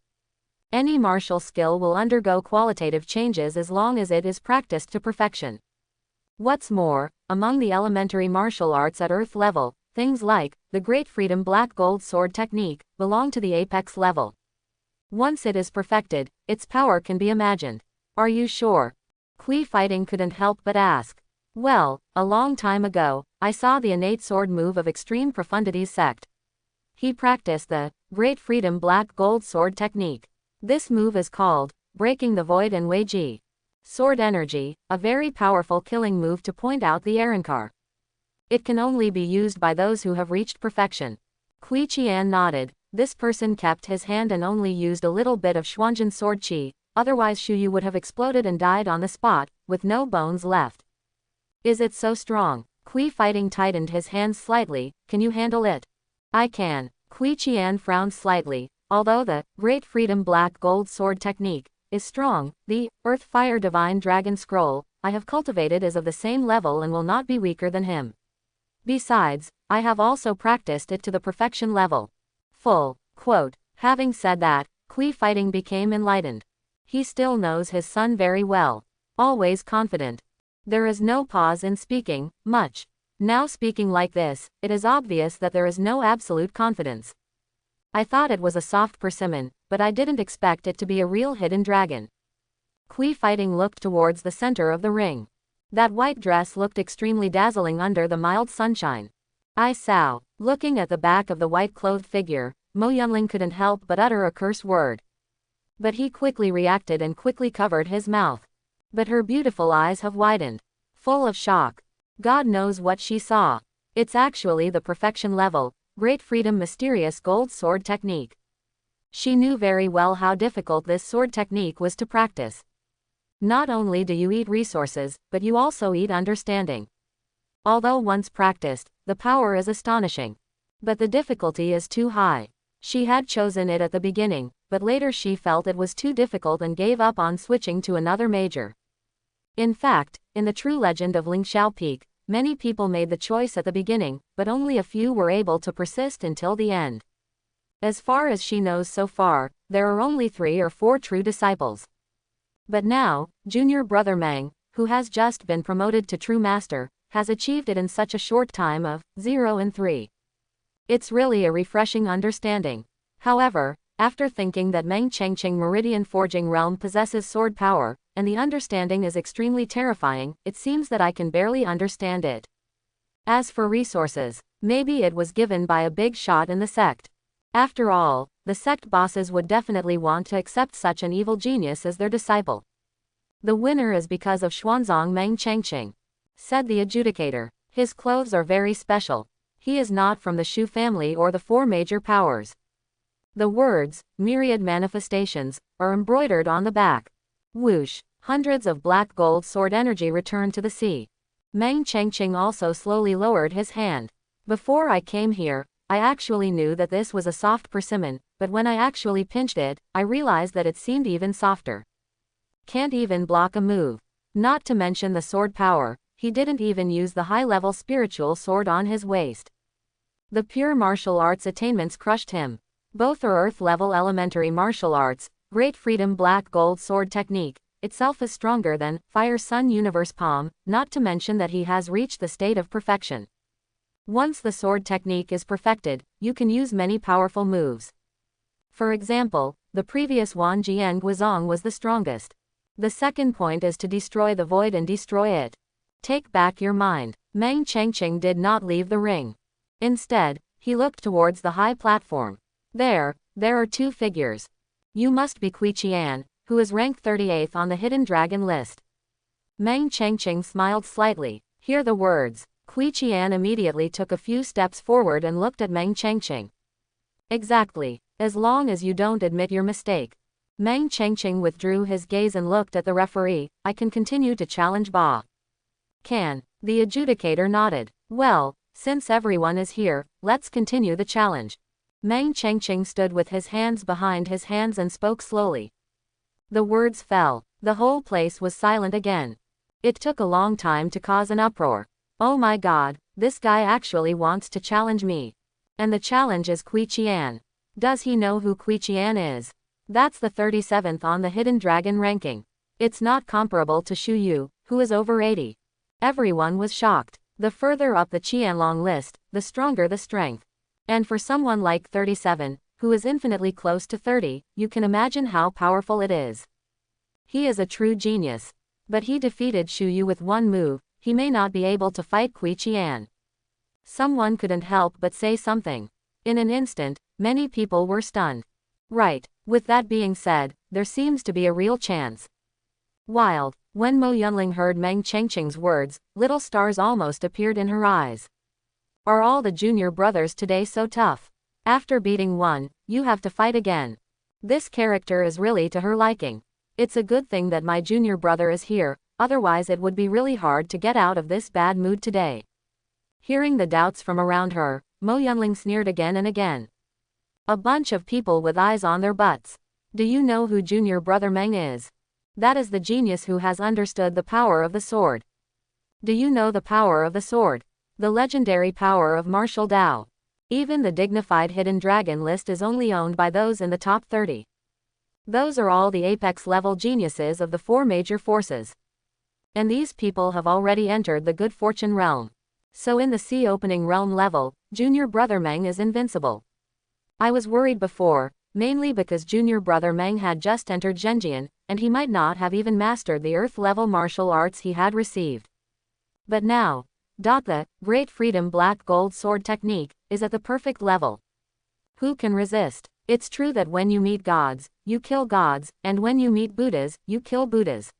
Any martial skill will undergo qualitative changes as long as it is practiced to perfection. What's more, among the elementary martial arts at Earth level, things like the Great Freedom Black Gold Sword technique belong to the apex level. Once it is perfected, its power can be imagined. Are you sure? Kui Fighting couldn't help but ask. Well, a long time ago, I saw the innate sword move of Extreme Profundities sect. He practiced the Great Freedom Black Gold Sword technique. This move is called Breaking the Void and Wei Ji. Sword energy, a very powerful killing move to point out the Arankar. It can only be used by those who have reached perfection. Kui Qian nodded. This person kept his hand and only used a little bit of Xuanjin sword qi, otherwise Shu Yu would have exploded and died on the spot, with no bones left. Is it so strong? Kui Fighting tightened his hands slightly. Can you handle it? I can. Kui Qian frowned slightly. Although the Great Freedom Black Gold Sword technique is strong, the Earth Fire Divine Dragon Scroll I have cultivated is of the same level and will not be weaker than him. Besides, I have also practiced it to the perfection level. Full quote. Having said that, Kui Fighting became enlightened. He still knows his son very well. Always confident. There is no pause in speaking, much. Now speaking like this, it is obvious that there is no absolute confidence. I thought it was a soft persimmon, but I didn't expect it to be a real hidden dragon. Kui Fighting looked towards the center of the ring. That white dress looked extremely dazzling under the mild sunshine. I saw. Looking at the back of the white-clothed figure, Mo Yunling couldn't help but utter a curse word. But he quickly reacted and quickly covered his mouth. But her beautiful eyes have widened. Full of shock. God knows what she saw. It's actually the perfection level, Great Freedom Mysterious Gold Sword technique. She knew very well how difficult this sword technique was to practice. Not only do you eat resources, but you also eat understanding. Although once practiced, the power is astonishing. But the difficulty is too high. She had chosen it at the beginning, but later she felt it was too difficult and gave up on switching to another major. In fact, in the true legend of Lingxiao Peak, many people made the choice at the beginning, but only a few were able to persist until the end. As far as she knows so far, there are only 3 or 4 true disciples. But now, junior brother Meng, who has just been promoted to true master, has achieved it in such a short time of 0 and 3. It's really a refreshing understanding. However, after thinking that Meng Chengqing Meridian Forging Realm possesses sword power, and the understanding is extremely terrifying, it seems that I can barely understand it. As for resources, maybe it was given by a big shot in the sect. After all, the sect bosses would definitely want to accept such an evil genius as their disciple. The winner is because of Xuanzang Meng Chengqing, said the adjudicator. His clothes are very special. He is not from the Shu family or the 4 major powers. The words, myriad manifestations, are embroidered on the back. Whoosh! Hundreds of black gold sword energy returned to the sea. Meng Chengqing also slowly lowered his hand. Before I came here, I actually knew that this was a soft persimmon, but when I actually pinched it, I realized that it seemed even softer. Can't even block a move. Not to mention the sword power, he didn't even use the high-level spiritual sword on his waist. The pure martial arts attainments crushed him. Both are Earth-level elementary martial arts. Great Freedom Black Gold Sword technique itself is stronger than Fire Sun Universe Palm, not to mention that he has reached the state of perfection. Once the sword technique is perfected, you can use many powerful moves. For example, the previous Wan Jian Guizhong was the strongest. The second point is to destroy the void and destroy it. Take back your mind. Meng Chengqing did not leave the ring. Instead, he looked towards the high platform. There are 2 figures. You must be Kui Qian, who is ranked 38th on the hidden dragon list. Meng Chengqing smiled slightly. Hear the words. Kui Qian immediately took a few steps forward and looked at Meng Chengqing. Exactly. As long as you don't admit your mistake. Meng Chengqing withdrew his gaze and looked at the referee. I can continue to challenge Ba. Can. The adjudicator nodded. Well, since everyone is here, let's continue the challenge. Meng Chengqing stood with his hands behind his hands and spoke slowly. The words fell. The whole place was silent again. It took a long time to cause an uproar. Oh my god, this guy actually wants to challenge me. And the challenge is Kui Qian. Does he know who Kui Qian is? That's the 37th on the Hidden Dragon ranking. It's not comparable to Shu Yu, who is over 80. Everyone was shocked. The further up the Qianlong list, the stronger the strength. And for someone like 37, who is infinitely close to 30, you can imagine how powerful it is. He is a true genius. But he defeated Shu Yu with one move. He may not be able to fight Kui Qian. Someone couldn't help but say something. In an instant, many people were stunned. Right, with that being said, there seems to be a real chance. Wild. When Mo Yunling heard Meng Chengqing's words, little stars almost appeared in her eyes. Are all the junior brothers today so tough? After beating one, you have to fight again. This character is really to her liking. It's a good thing that my junior brother is here, otherwise it would be really hard to get out of this bad mood today. Hearing the doubts from around her, Mo Yunling sneered again and again. A bunch of people with eyes on their butts. Do you know who junior brother Meng is? That is the genius who has understood the power of the sword. Do you know the power of the sword? The legendary power of martial Dao. Even the dignified hidden dragon list is only owned by those in the top 30. Those are all the apex level geniuses of the four major forces. And these people have already entered the good fortune realm. So in the sea opening realm level, junior brother Meng is invincible. I was worried before, mainly because junior brother Meng had just entered Zhenjian, and he might not have even mastered the earth-level martial arts he had received. But now, the Great Freedom Black Gold Sword technique is at the perfect level. Who can resist? It's true that when you meet gods, you kill gods, and when you meet Buddhas, you kill Buddhas.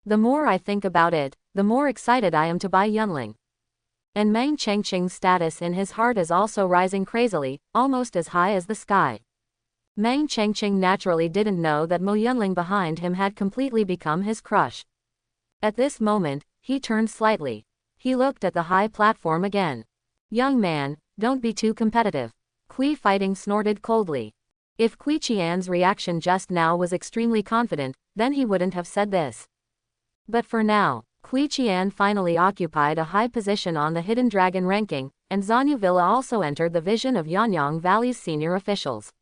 The more I think about it, the more excited I am to buy Yunling. And Meng Chengqing's status in his heart is also rising crazily, almost as high as the sky. Meng Chengqing naturally didn't know that Mo Yunling behind him had completely become his crush. At this moment, he turned slightly. He looked at the high platform again. Young man, don't be too competitive. Kui Fighting snorted coldly. If Kui Qian's reaction just now was extremely confident, then he wouldn't have said this. But for now, Kui Qian finally occupied a high position on the Hidden Dragon ranking, and Zanyu Villa also entered the vision of Yanyang Valley's senior officials.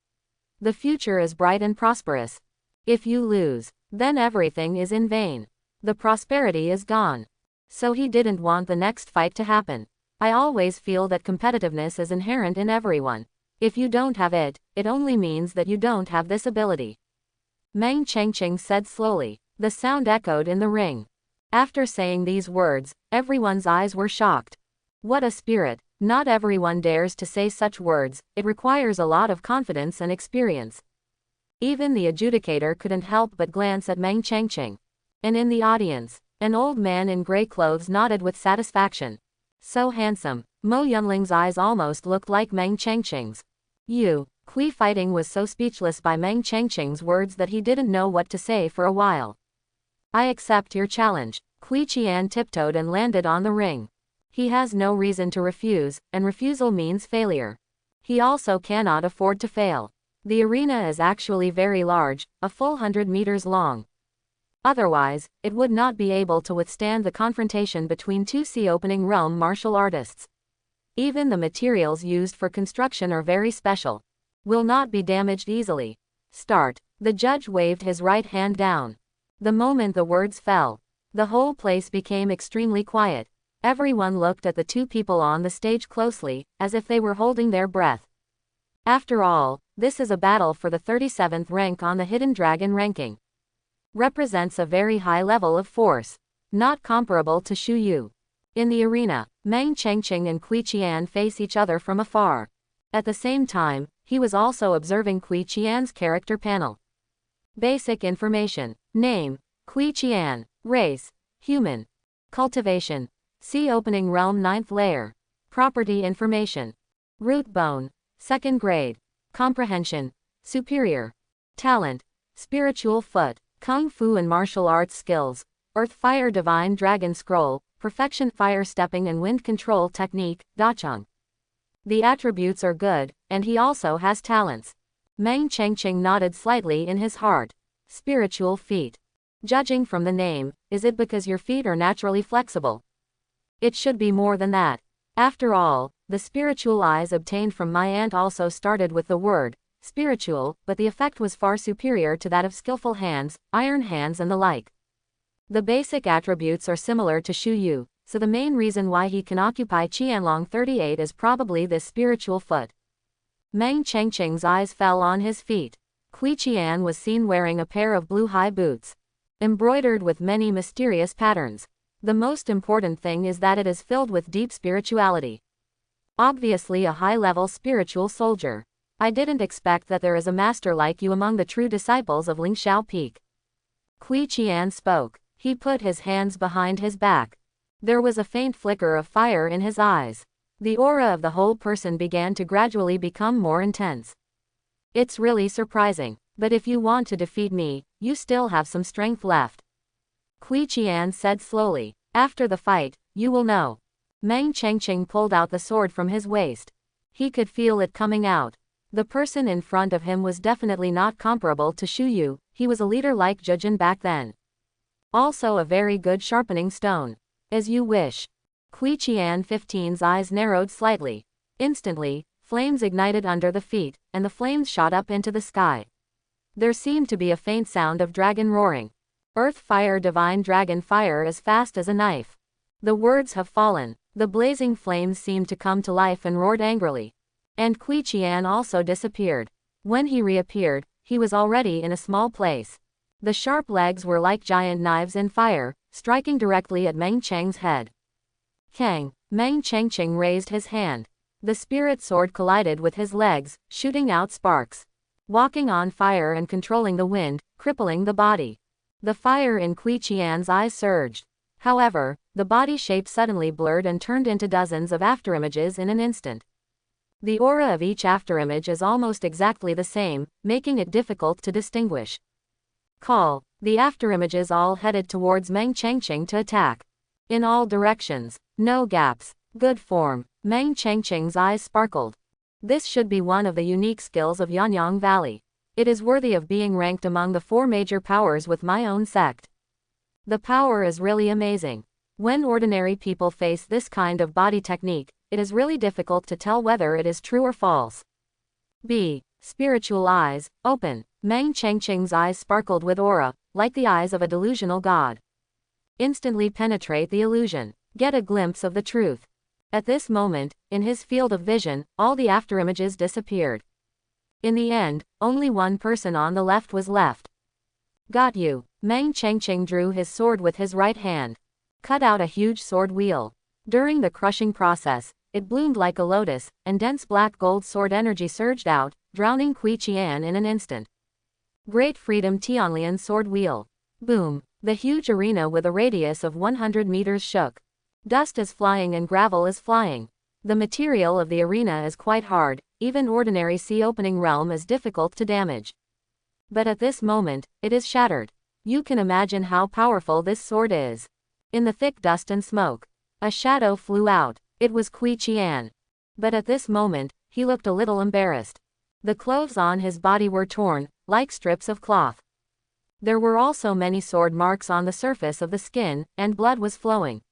The future is bright and prosperous. If you lose, then everything is in vain. The prosperity is gone. So he didn't want the next fight to happen. I always feel that competitiveness is inherent in everyone. If you don't have it, it only means that you don't have this ability. Meng Chengqing said slowly. The sound echoed in the ring. After saying these words, everyone's eyes were shocked. What a spirit! Not everyone dares to say such words, it requires a lot of confidence and experience. Even the adjudicator couldn't help but glance at Meng Chengqing. And in the audience, an old man in gray clothes nodded with satisfaction. So handsome, Mo Yunling's eyes almost looked like Meng Chengqing's. Kui Fighting was so speechless by Meng Chengqing's words that he didn't know what to say for a while. I accept your challenge. Kui Qian tiptoed and landed on the ring. He has no reason to refuse, and refusal means failure. He also cannot afford to fail. The arena is actually very large, a full 100 meters long. Otherwise, it would not be able to withstand the confrontation between two sea-opening realm martial artists. Even the materials used for construction are very special. Will not be damaged easily. Start. The judge waved his right hand down. The moment the words fell, the whole place became extremely quiet. Everyone looked at the two people on the stage closely, as if they were holding their breath. After all, this is a battle for the 37th rank on the Hidden Dragon ranking. Represents a very high level of force. Not comparable to Shu Yu. In the arena, Meng Chengqing and Kui Qian face each other from afar. At the same time, he was also observing Kui Qian's character panel. Basic information. Name, Kui Qian. Race, human. Cultivation, sea opening realm 9th layer. Property information. Root bone, 2nd grade. Comprehension, superior. Talent, Spiritual foot, Kung Fu and martial arts skills, Earth Fire Divine Dragon Scroll, Perfection Fire Stepping and Wind Control Technique, Dacheng. The attributes are good, and he also has talents. Meng Chengqing nodded slightly in his heart. Spiritual feet. Judging from the name, is it because your feet are naturally flexible? It should be more than that. After all, the spiritual eyes obtained from my aunt also started with the word spiritual, but the effect was far superior to that of skillful hands, iron hands and the like. The basic attributes are similar to Shu Yu, so the main reason why he can occupy Qianlong 38 is probably this spiritual foot. Meng Chengqing's eyes fell on his feet. Kui Qian was seen wearing a pair of blue high boots, embroidered with many mysterious patterns. The most important thing is that it is filled with deep spirituality. Obviously a high-level spiritual soldier. I didn't expect that there is a master like you among the true disciples of Lingxiao Peak. Kui Qian spoke. He put his hands behind his back. There was a faint flicker of fire in his eyes. The aura of the whole person began to gradually become more intense. It's really surprising, but if you want to defeat me, you still have some strength left. Kui Qian said slowly. After the fight, you will know. Meng Chengqing pulled out the sword from his waist. He could feel it coming out. The person in front of him was definitely not comparable to Shu Yu, he was a leader like Zhejin back then. Also a very good sharpening stone. As you wish. Kui Qian 15's eyes narrowed slightly. Instantly, flames ignited under the feet, and the flames shot up into the sky. There seemed to be a faint sound of dragon roaring. Earth Fire Divine Dragon Fire as fast as a knife. The words have fallen. The blazing flames seemed to come to life and roared angrily. And Kui Qian also disappeared. When he reappeared, he was already in a small place. The sharp legs were like giant knives in fire, striking directly at Meng Cheng's head. Kang! Meng Chengqing raised his hand. The spirit sword collided with his legs, shooting out sparks. Walking on fire and controlling the wind, crippling the body. The fire in Kui Qian's eyes surged. However, the body shape suddenly blurred and turned into dozens of afterimages in an instant. The aura of each afterimage is almost exactly the same, making it difficult to distinguish. Call. The afterimages all headed towards Meng Chengqing to attack. In all directions. No gaps. Good form. Meng Chengqing's eyes sparkled. This should be one of the unique skills of Yanyang Valley. It is worthy of being ranked among the 4 major powers with my own sect. The power is really amazing. When ordinary people face this kind of body technique, it is really difficult to tell whether it is true or false. B. Spiritual eyes, open. Meng Chengqing's eyes sparkled with aura, like the eyes of a delusional god. Instantly penetrate the illusion. Get a glimpse of the truth. At this moment, in his field of vision, all the afterimages disappeared. In the end, only one person on the left was left. Got you. Meng Chengqing drew his sword with his right hand. Cut out a huge sword wheel. During the crushing process, it bloomed like a lotus, and dense black gold sword energy surged out, drowning Kui Qian in an instant. Great Freedom Tianlian sword wheel. Boom. The huge arena with a radius of 100 meters shook. Dust is flying and gravel is flying. The material of the arena is quite hard, even ordinary sea-opening realm is difficult to damage. But at this moment, it is shattered. You can imagine how powerful this sword is. In the thick dust and smoke, a shadow flew out. It was Kui Qian. But at this moment, he looked a little embarrassed. The clothes on his body were torn, like strips of cloth. There were also many sword marks on the surface of the skin, and blood was flowing.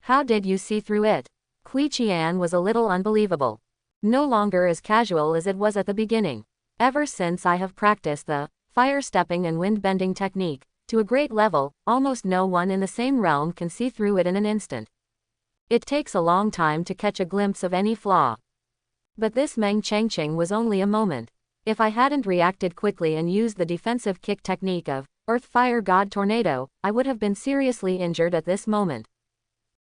How did you see through it? Kui Qian was a little unbelievable. No longer as casual as it was at the beginning. Ever since I have practiced the fire stepping and wind bending technique, to a great level, almost no one in the same realm can see through it in an instant. It takes a long time to catch a glimpse of any flaw. But this Meng Chengqing was only a moment. If I hadn't reacted quickly and used the defensive kick technique of Earth Fire God Tornado, I would have been seriously injured at this moment.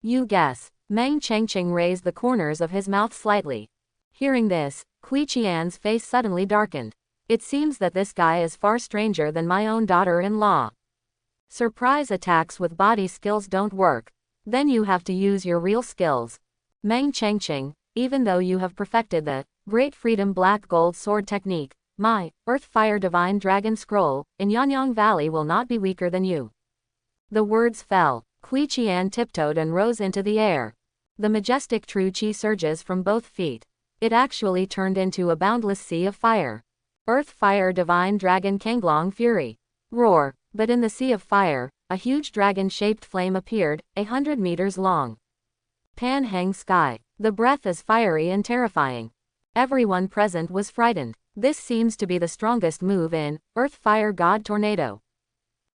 You guess. Meng Chengqing raised the corners of his mouth slightly. Hearing this, Kui Qian's face suddenly darkened. It seems that this guy is far stranger than my own daughter-in-law. Surprise attacks with body skills don't work. Then you have to use your real skills. Meng Chengqing, even though you have perfected the Great Freedom Black Gold Sword technique, My Earth Fire Divine Dragon Scroll in Yanyang Valley will not be weaker than you. The words fell. Kui Qian tiptoed and rose into the air. The majestic true qi surges from both feet. It actually turned into a boundless sea of fire. Earth Fire Divine Dragon Kanglong Fury. Roar. But in the sea of fire, a huge dragon-shaped flame appeared, 100 meters long. Pan Hang Sky. The breath is fiery and terrifying. Everyone present was frightened. This seems to be the strongest move in Earth Fire God Tornado.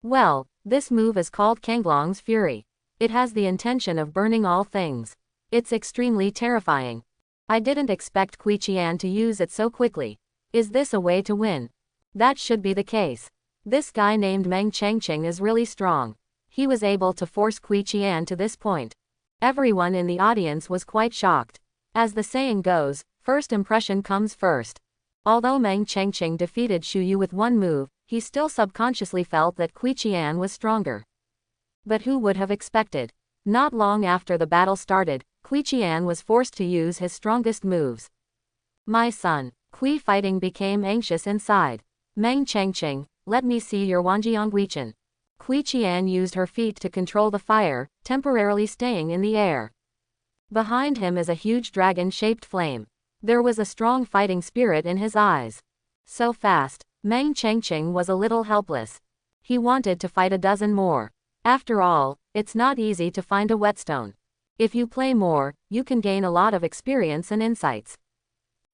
Well, this move is called Kanglong's Fury. It has the intention of burning all things. It's extremely terrifying. I didn't expect Kui Qian to use it so quickly. Is this a way to win? That should be the case. This guy named Meng Changqing is really strong. He was able to force Kui Qian to this point. Everyone in the audience was quite shocked. As the saying goes, first impression comes first. Although Meng Changqing defeated Shu Yu with one move, he still subconsciously felt that Kui Qian was stronger. But who would have expected? Not long after the battle started, Kui Qian was forced to use his strongest moves. My son. Kui fighting became anxious inside. Meng Changqing, let me see your Wanjiang Guichen. Kui Qian used her feet to control the fire, temporarily staying in the air. Behind him is a huge dragon-shaped flame. There was a strong fighting spirit in his eyes. So fast, Meng Changqing was a little helpless. He wanted to fight a dozen more. After all, it's not easy to find a whetstone. If you play more, you can gain a lot of experience and insights.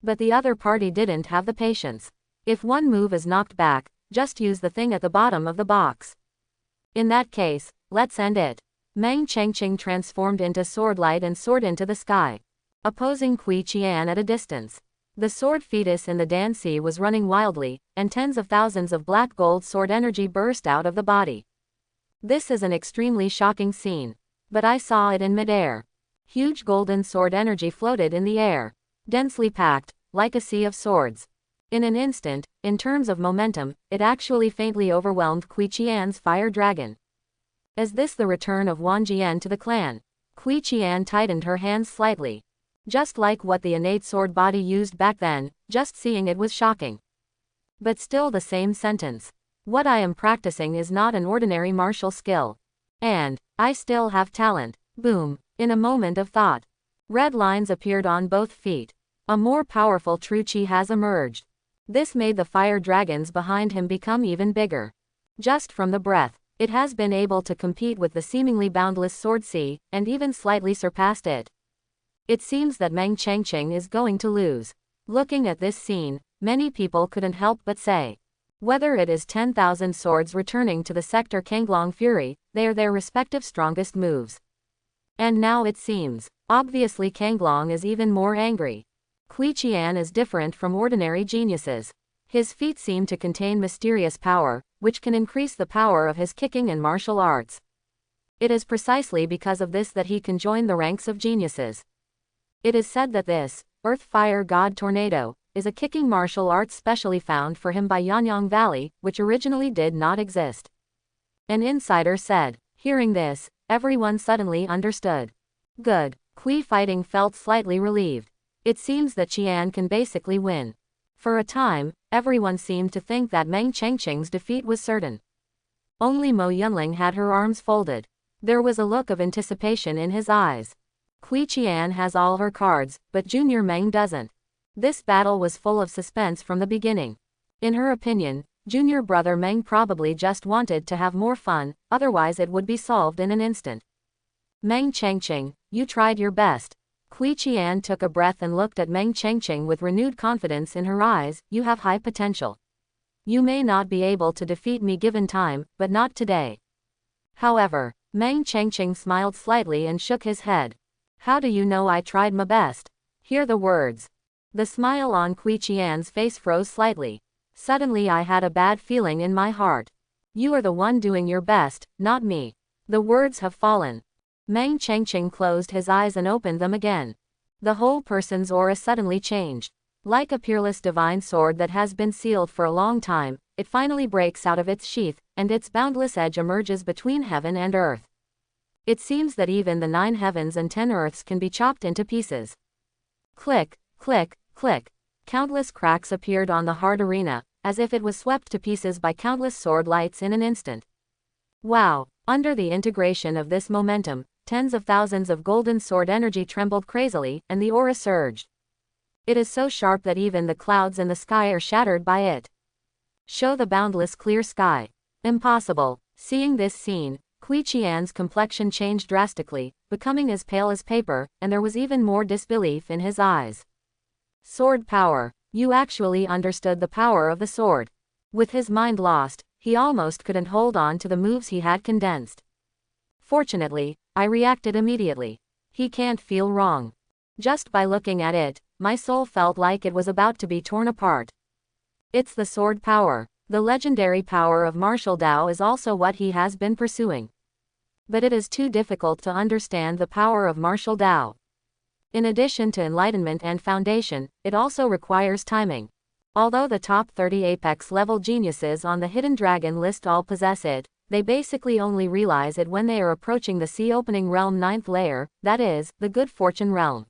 But the other party didn't have the patience. If one move is knocked back, just use the thing at the bottom of the box. In that case, let's end it. Meng Changqing transformed into sword light and soared into the sky, opposing Kui Qian at a distance. The sword fetus in the Dan Sea was running wildly, and tens of thousands of black gold sword energy burst out of the body. This is an extremely shocking scene. But I saw it in midair. Huge golden sword energy floated in the air, densely packed, like a sea of swords. In an instant, in terms of momentum, it actually faintly overwhelmed Kui Qian's fire dragon. Is this the return of Wang Jian to the clan? Kui Qian tightened her hands slightly. Just like what the innate sword body used back then, just seeing it was shocking. But still the same sentence. What I am practicing is not an ordinary martial skill. And I still have talent. Boom. In a moment of thought, red lines appeared on both feet. A more powerful true qi has emerged. This made the fire dragons behind him become even bigger. Just from the breath, it has been able to compete with the seemingly boundless sword sea, and even slightly surpassed it. It seems that Meng Changqing is going to lose. Looking at this scene, many people couldn't help but say, whether it is 10,000 swords returning to the sector Kanglong Fury, they are their respective strongest moves. And now it seems, obviously Kanglong is even more angry. Kui Qian is different from ordinary geniuses. His feet seem to contain mysterious power, which can increase the power of his kicking and martial arts. It is precisely because of this that he can join the ranks of geniuses. It is said that this, Earth Fire God Tornado, is a kicking martial arts specially found for him by Yanyang Valley, which originally did not exist. An insider said. Hearing this, everyone suddenly understood. Good. Kui fighting felt slightly relieved. It seems that Qian can basically win. For a time, everyone seemed to think that Meng Changqing's defeat was certain. Only Mo Yunling had her arms folded. There was a look of anticipation in his eyes. Kui Qian has all her cards, but Junior Meng doesn't. This battle was full of suspense from the beginning. In her opinion, junior brother Meng probably just wanted to have more fun, otherwise it would be solved in an instant. Meng Changqing, you tried your best. Kui Qian took a breath and looked at Meng Changqing with renewed confidence in her eyes. You have high potential. You may not be able to defeat me given time, but not today. However, Meng Changqing smiled slightly and shook his head. How do you know I tried my best? Hear the words. The smile on Kui Qian's face froze slightly. Suddenly I had a bad feeling in my heart. You are the one doing your best, not me. The words have fallen. Meng Changqing closed his eyes and opened them again. The whole person's aura suddenly changed. Like a peerless divine sword that has been sealed for a long time, it finally breaks out of its sheath, and its boundless edge emerges between heaven and earth. It seems that even the 9 heavens and 10 earths can be chopped into pieces. Click, click, click. Countless cracks appeared on the hard arena, as if it was swept to pieces by countless sword lights in an instant. Wow! Under the integration of this momentum, tens of thousands of golden sword energy trembled crazily, and the aura surged. It is so sharp that even the clouds in the sky are shattered by it. Show the boundless clear sky. Impossible. Seeing this scene, Kui Qian's complexion changed drastically, becoming as pale as paper, and there was even more disbelief in his eyes. Sword power. You actually understood the power of the sword. With his mind lost, he almost couldn't hold on to the moves he had condensed. Fortunately, I reacted immediately. He can't feel wrong. Just by looking at it, my soul felt like it was about to be torn apart. It's the sword power. The legendary power of martial Dao is also what he has been pursuing. But it is too difficult to understand the power of martial Dao. In addition to enlightenment and foundation, it also requires timing. Although the top 30 Apex-level geniuses on the Hidden Dragon list all possess it, they basically only realize it when they are approaching the Sea-Opening Realm 9th layer, that is, the Good Fortune Realm.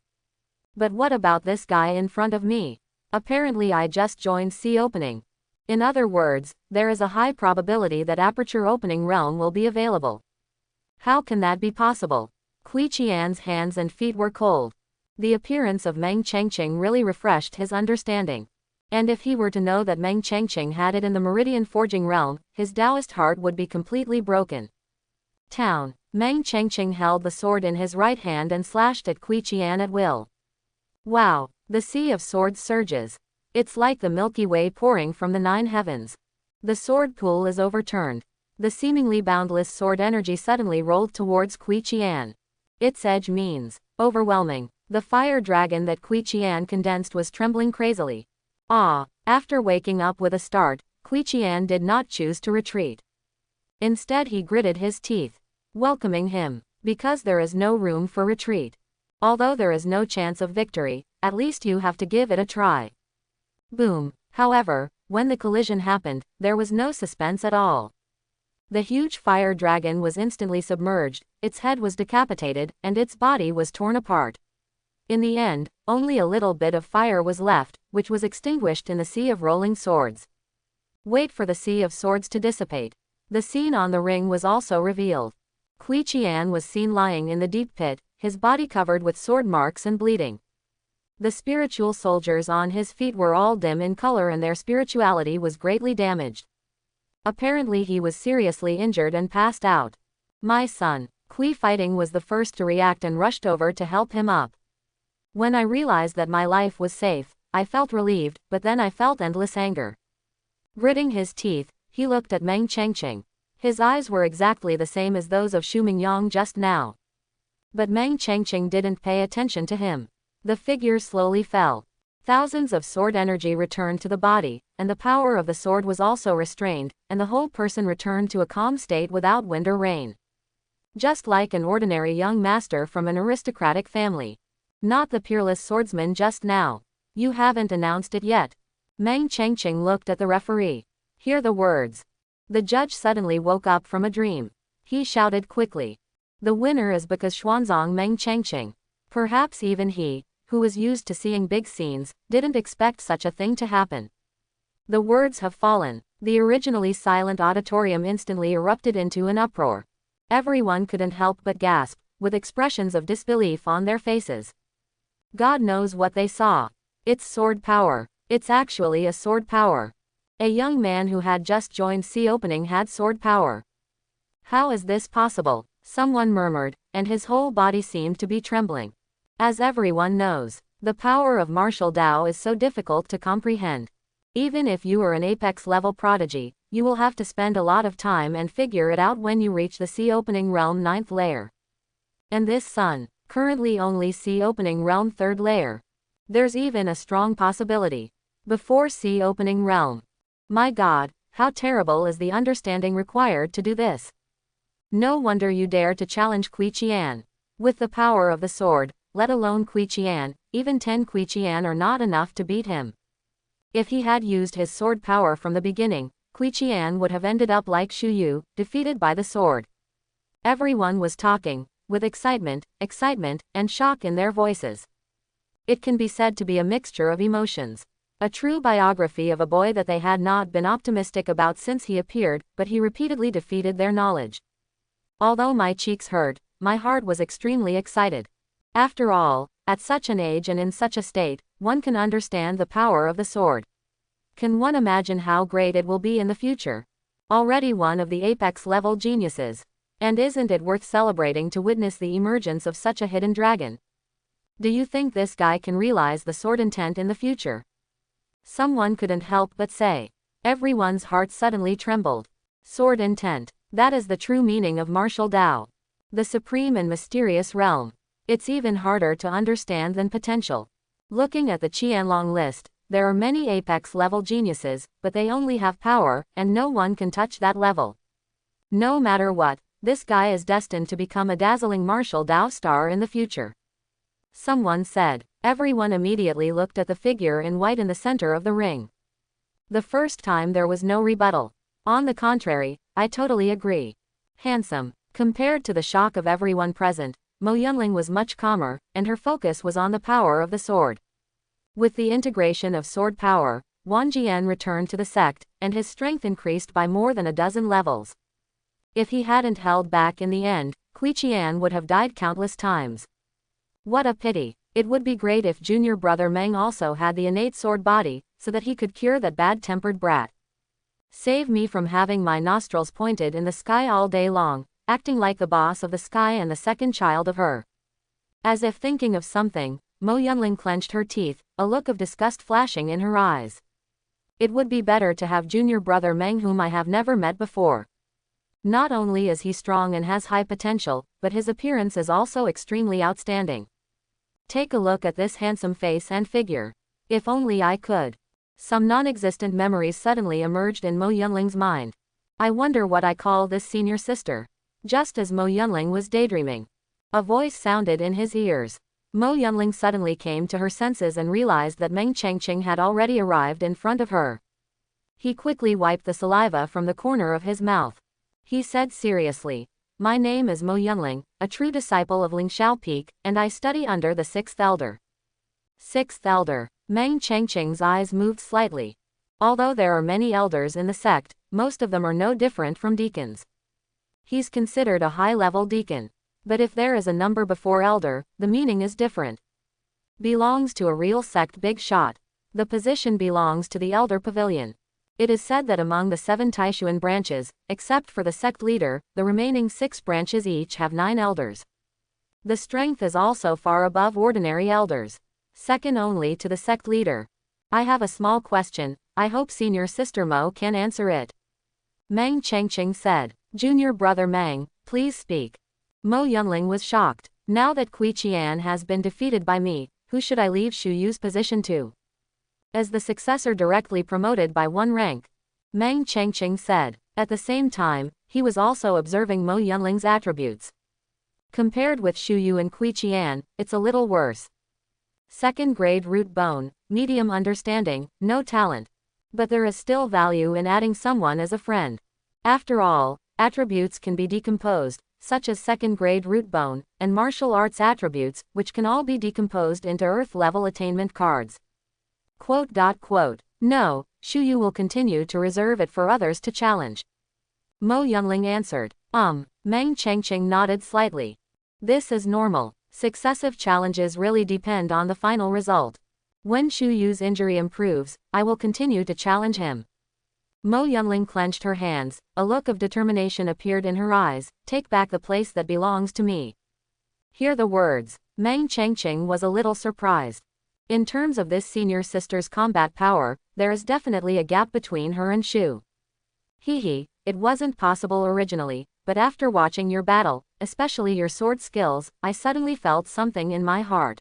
But what about this guy in front of me? Apparently I just joined Sea-Opening. In other words, there is a high probability that Aperture Opening Realm will be available. How can that be possible? Kui Qian's hands and feet were cold. The appearance of Meng Chengqing really refreshed his understanding. And if he were to know that Meng Chengqing had it in the Meridian Forging Realm, his Taoist heart would be completely broken. Town. Meng Chengqing held the sword in his right hand and slashed at Kui Qian at will. Wow! The Sea of Swords surges. It's like the Milky Way pouring from the 9 heavens. The sword pool is overturned. The seemingly boundless sword energy suddenly rolled towards Kui Qian. Its edge means overwhelming. The fire dragon that Kui Qian condensed was trembling crazily. After waking up with a start, Kui Qian did not choose to retreat. Instead he gritted his teeth, welcoming him, because there is no room for retreat. Although there is no chance of victory, at least you have to give it a try. Boom. However, when the collision happened, there was no suspense at all. The huge fire dragon was instantly submerged, its head was decapitated, and its body was torn apart. In the end, only a little bit of fire was left, which was extinguished in the sea of rolling swords. Wait for the sea of swords to dissipate. The scene on the ring was also revealed. Kui Qian was seen lying in the deep pit, his body covered with sword marks and bleeding. The spiritual soldiers on his feet were all dim in color and their spirituality was greatly damaged. Apparently he was seriously injured and passed out. My son. Kui Fighting was the first to react and rushed over to help him up. When I realized that my life was safe, I felt relieved, but then I felt endless anger. Gritting his teeth, he looked at Meng Chengqing. His eyes were exactly the same as those of Xu Mingyang just now. But Meng Chengqing didn't pay attention to him. The figure slowly fell. Thousands of sword energy returned to the body, and the power of the sword was also restrained, and the whole person returned to a calm state without wind or rain. Just like an ordinary young master from an aristocratic family. Not the peerless swordsman just now. You haven't announced it yet. Meng Chengqing looked at the referee. Hear the words. The judge suddenly woke up from a dream. He shouted quickly. The winner is because Xuanzang Meng Chengqing. Perhaps even he, who was used to seeing big scenes, didn't expect such a thing to happen. The words have fallen. The originally silent auditorium instantly erupted into an uproar. Everyone couldn't help but gasp, with expressions of disbelief on their faces. God knows what they saw. It's sword power. It's actually a sword power. A young man who had just joined Sea-Opening had sword power. How is this possible? Someone murmured, and his whole body seemed to be trembling. As everyone knows, the power of martial Dao is so difficult to comprehend. Even if you are an Apex-level prodigy, you will have to spend a lot of time and figure it out when you reach the Sea-Opening Realm 9th layer. And this son, currently only Sea-Opening Realm 3rd layer. There's even a strong possibility. Before Sea-Opening Realm. My God, how terrible is the understanding required to do this? No wonder you dare to challenge Kui Qian. With the power of the sword, let alone Kui Qian, even 10 Kui Qian are not enough to beat him. If he had used his sword power from the beginning, Kui Qian would have ended up like Xu Yu, defeated by the sword. Everyone was talking, with excitement, and shock in their voices. It can be said to be a mixture of emotions. A true biography of a boy that they had not been optimistic about since he appeared, but he repeatedly defeated their knowledge. Although my cheeks hurt, my heart was extremely excited. After all, at such an age and in such a state, one can understand the power of the sword. Can one imagine how great it will be in the future? Already one of the apex-level geniuses. And isn't it worth celebrating to witness the emergence of such a hidden dragon? Do you think this guy can realize the sword intent in the future? Someone couldn't help but say. Everyone's heart suddenly trembled. Sword intent. That is the true meaning of martial Tao. The supreme and mysterious realm. It's even harder to understand than potential. Looking at the Qianlong list, there are many apex-level geniuses, but they only have power, and no one can touch that level. No matter what, this guy is destined to become a dazzling martial Tao star in the future. Someone said. Everyone immediately looked at the figure in white in the center of the ring. The first time there was no rebuttal. On the contrary, I totally agree. Handsome. Compared to the shock of everyone present, Mo Yunling was much calmer, and her focus was on the power of the sword. With the integration of sword power, Wang Jian returned to the sect, and his strength increased by more than a dozen levels. If he hadn't held back in the end, Kui Qian would have died countless times. What a pity. It would be great if junior brother Meng also had the innate sword body, so that he could cure that bad-tempered brat. Save me from having my nostrils pointed in the sky all day long, acting like the boss of the sky and the second child of her. As if thinking of something, Mo Yunling clenched her teeth, a look of disgust flashing in her eyes. It would be better to have junior brother Meng, whom I have never met before. Not only is he strong and has high potential, but his appearance is also extremely outstanding. Take a look at this handsome face and figure. If only I could. Some non-existent memories suddenly emerged in Mo Yunling's mind. I wonder what I call this senior sister. Just as Mo Yunling was daydreaming, a voice sounded in his ears. Mo Yunling suddenly came to her senses and realized that Meng Chengqing had already arrived in front of her. He quickly wiped the saliva from the corner of his mouth. He said seriously, "My name is Mo Yunling, a true disciple of Ling Xiaopeak, and I study under the sixth elder." Sixth elder. Meng Chengqing's eyes moved slightly. Although there are many elders in the sect, most of them are no different from deacons. He's considered a high-level deacon. But if there is a number before elder, the meaning is different. Belongs to a real sect big shot. The position belongs to the elder pavilion. It is said that among the 7 Taishuan branches, except for the sect leader, the remaining 6 branches each have 9 elders. The strength is also far above ordinary elders, second only to the sect leader. I have a small question, I hope senior sister Mo can answer it. Meng Chengqing said. Junior brother Meng, please speak. Mo Yunling was shocked. Now that Kui Qian has been defeated by me, who should I leave Xu Yu's position to? As the successor directly promoted by 1 rank. Meng Chengqing said. At the same time, he was also observing Mo Yunling's attributes. Compared with Xu Yu and Kui Qian, it's a little worse. Second grade root bone, medium understanding, no talent. But there is still value in adding someone as a friend. After all, attributes can be decomposed, such as second grade root bone, and martial arts attributes, which can all be decomposed into earth-level attainment cards. No, Xu Yu will continue to reserve it for others to challenge. Mo Yunling answered. Meng Chengqing nodded slightly. This is normal. Successive challenges really depend on the final result. When Xu Yu's injury improves, I will continue to challenge him. Mo Yunling clenched her hands, a look of determination appeared in her eyes, take back the place that belongs to me. Hear the words. Meng Chengqing was a little surprised. In terms of this senior sister's combat power, there is definitely a gap between her and Xu. It wasn't possible originally, but after watching your battle, especially your sword skills, I suddenly felt something in my heart.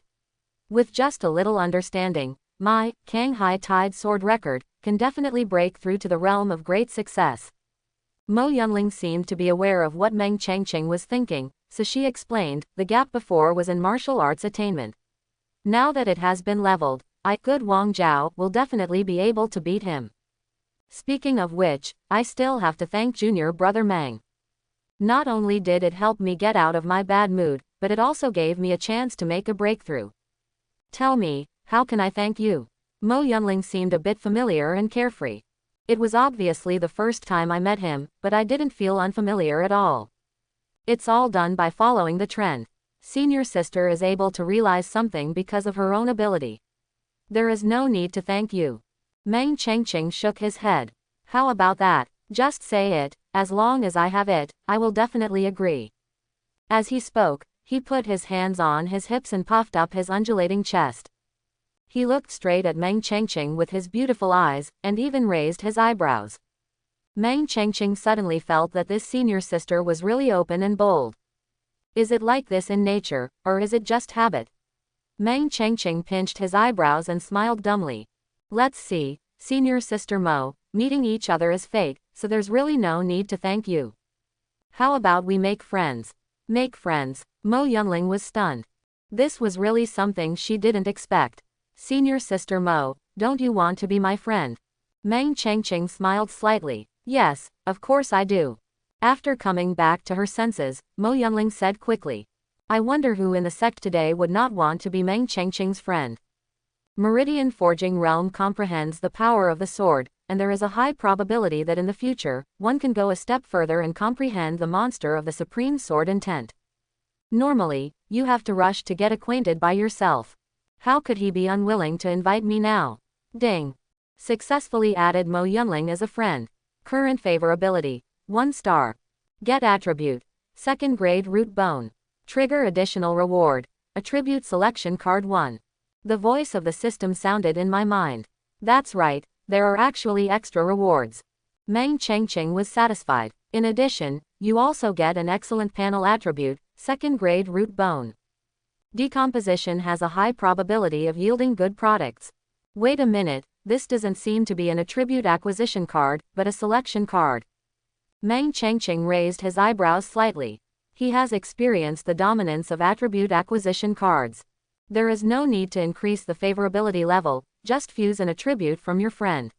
With just a little understanding, my Canghai Tide sword record can definitely break through to the realm of great success. Mo Yunling seemed to be aware of what Meng Chengqing was thinking, so she explained, the gap before was in martial arts attainment. Now that it has been leveled, good Wang Zhao will definitely be able to beat him. Speaking of which, I still have to thank junior brother Meng. Not only did it help me get out of my bad mood, but it also gave me a chance to make a breakthrough. Tell me, how can I thank you? Mo Yunling seemed a bit familiar and carefree. It was obviously the first time I met him, but I didn't feel unfamiliar at all. It's all done by following the trend. Senior sister is able to realize something because of her own ability. There is no need to thank you. Meng Chengqing shook his head. How about that? Just say it, as long as I have it, I will definitely agree. As he spoke, he put his hands on his hips and puffed up his undulating chest. He looked straight at Meng Chengqing with his beautiful eyes, and even raised his eyebrows. Meng Chengqing suddenly felt that this senior sister was really open and bold. Is it like this in nature, or is it just habit? Meng Chengqing pinched his eyebrows and smiled dumbly. Let's see, senior sister Mo, meeting each other is fake, so there's really no need to thank you. How about we make friends? Make friends? Mo Yunling was stunned. This was really something she didn't expect. Senior sister Mo, don't you want to be my friend? Meng Chengqing smiled slightly. Yes, of course I do. After coming back to her senses, Mo Yunling said quickly. I wonder who in the sect today would not want to be Meng Chengqing's friend. Meridian Forging Realm comprehends the power of the sword, and there is a high probability that in the future, one can go a step further and comprehend the monster of the supreme sword intent. Normally, you have to rush to get acquainted by yourself. How could he be unwilling to invite me now? Ding. Successfully added Mo Yunling as a friend. Current favorability, 1 star. Get attribute, 2nd grade root bone. Trigger additional reward, attribute selection card 1. The voice of the system sounded in my mind. That's right, there are actually extra rewards. Meng Chengqing was satisfied. In addition, you also get an excellent panel attribute, 2nd grade root bone. Decomposition has a high probability of yielding good products. Wait a minute, this doesn't seem to be an attribute acquisition card, but a selection card. Meng Chengqing raised his eyebrows slightly. He has experienced the dominance of attribute acquisition cards. There is no need to increase the favorability level, just fuse an attribute from your friend.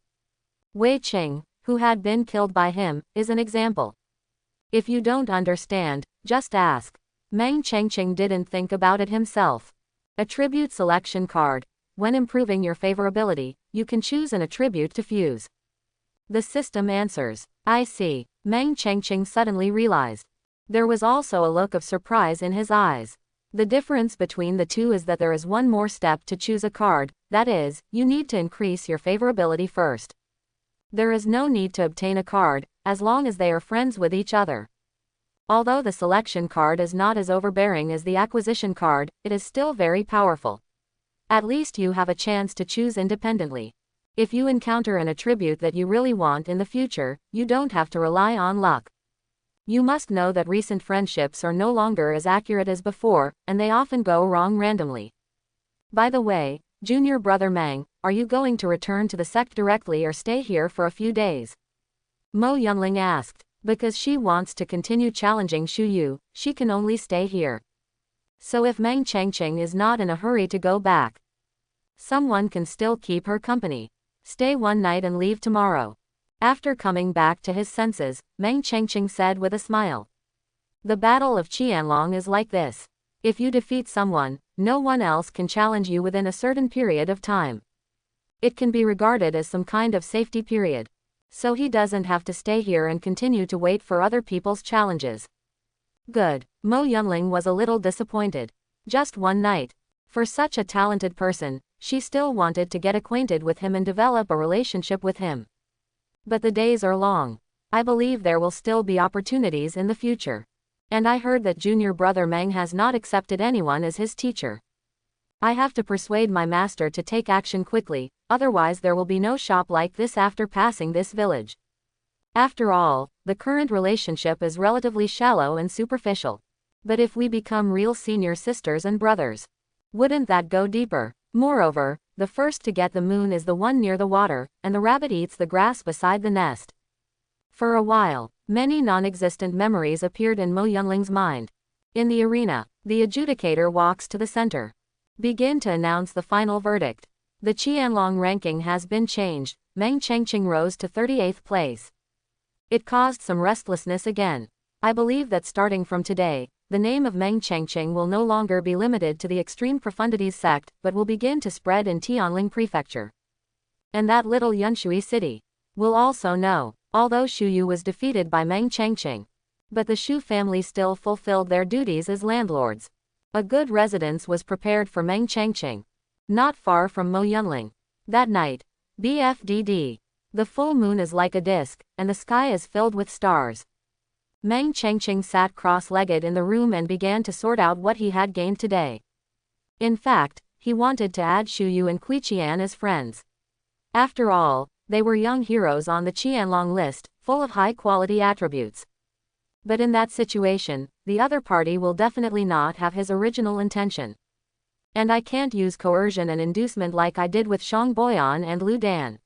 Wei Qing, who had been killed by him, is an example. If you don't understand, just ask. Meng Chengqing didn't think about it himself. Attribute selection card. When improving your favorability, you can choose an attribute to fuse. The system answers. I see. Meng Chengqing suddenly realized. There was also a look of surprise in his eyes. The difference between the two is that there is one more step to choose a card, that is, you need to increase your favorability first. There is no need to obtain a card, as long as they are friends with each other. Although the selection card is not as overbearing as the acquisition card, it is still very powerful. At least you have a chance to choose independently. If you encounter an attribute that you really want in the future, you don't have to rely on luck. You must know that recent friendships are no longer as accurate as before, and they often go wrong randomly. By the way, junior brother Meng, are you going to return to the sect directly or stay here for a few days? Mo Yunling asked. Because she wants to continue challenging Xu Yu, she can only stay here. So if Meng Chengqing is not in a hurry to go back, someone can still keep her company. Stay one night and leave tomorrow. After coming back to his senses, Meng Chengqing said with a smile. The Battle of Qianlong is like this. If you defeat someone, no one else can challenge you within a certain period of time. It can be regarded as some kind of safety period. So he doesn't have to stay here and continue to wait for other people's challenges. Good. Mo Yunling was a little disappointed. Just one night. For such a talented person, she still wanted to get acquainted with him and develop a relationship with him. But the days are long. I believe there will still be opportunities in the future. And I heard that junior brother Meng has not accepted anyone as his teacher. I have to persuade my master to take action quickly, otherwise there will be no shop like this after passing this village. After all, the current relationship is relatively shallow and superficial. But if we become real senior sisters and brothers, wouldn't that go deeper? Moreover, the first to get the moon is the one near the water, and the rabbit eats the grass beside the nest. For a while, many non-existent memories appeared in Mo Yunling's mind. In the arena, the adjudicator walks to the center. Begin to announce the final verdict. The Qianlong ranking has been changed. Meng Chengqing rose to 38th place. It caused some restlessness again. I believe that starting from today, the name of Meng Chengqing will no longer be limited to the Extreme Profundities sect, but will begin to spread in Tianling Prefecture. And that little Yunshui city will also know, although Shu Yu was defeated by Meng Changqing. But the Shu family still fulfilled their duties as landlords. A good residence was prepared for Meng Changqing, not far from Mo Yunling. That night, BFDD. The full moon is like a disk, and the sky is filled with stars. Meng Changqing sat cross-legged in the room and began to sort out what he had gained today. In fact, he wanted to add Shu Yu and Kui Qian as friends. After all, they were young heroes on the Qianlong list, full of high-quality attributes. But in that situation, the other party will definitely not have his original intention. And I can't use coercion and inducement like I did with Shang Boyan and Lu Dan.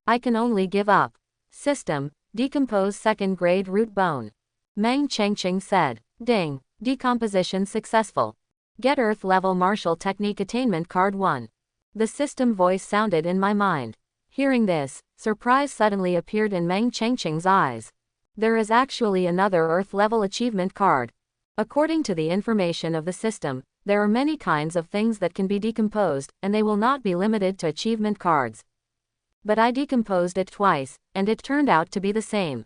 I can only give up. System, decompose second-grade root bone. Meng Changqing said. Ding. Decomposition successful. Get Earth level martial technique attainment card 1. The system voice sounded in my mind. Hearing this, surprise suddenly appeared in Meng Changqing's eyes. There is actually another Earth level achievement card. According to the information of the system, there are many kinds of things that can be decomposed, and they will not be limited to achievement cards. But I decomposed it twice, and it turned out to be the same.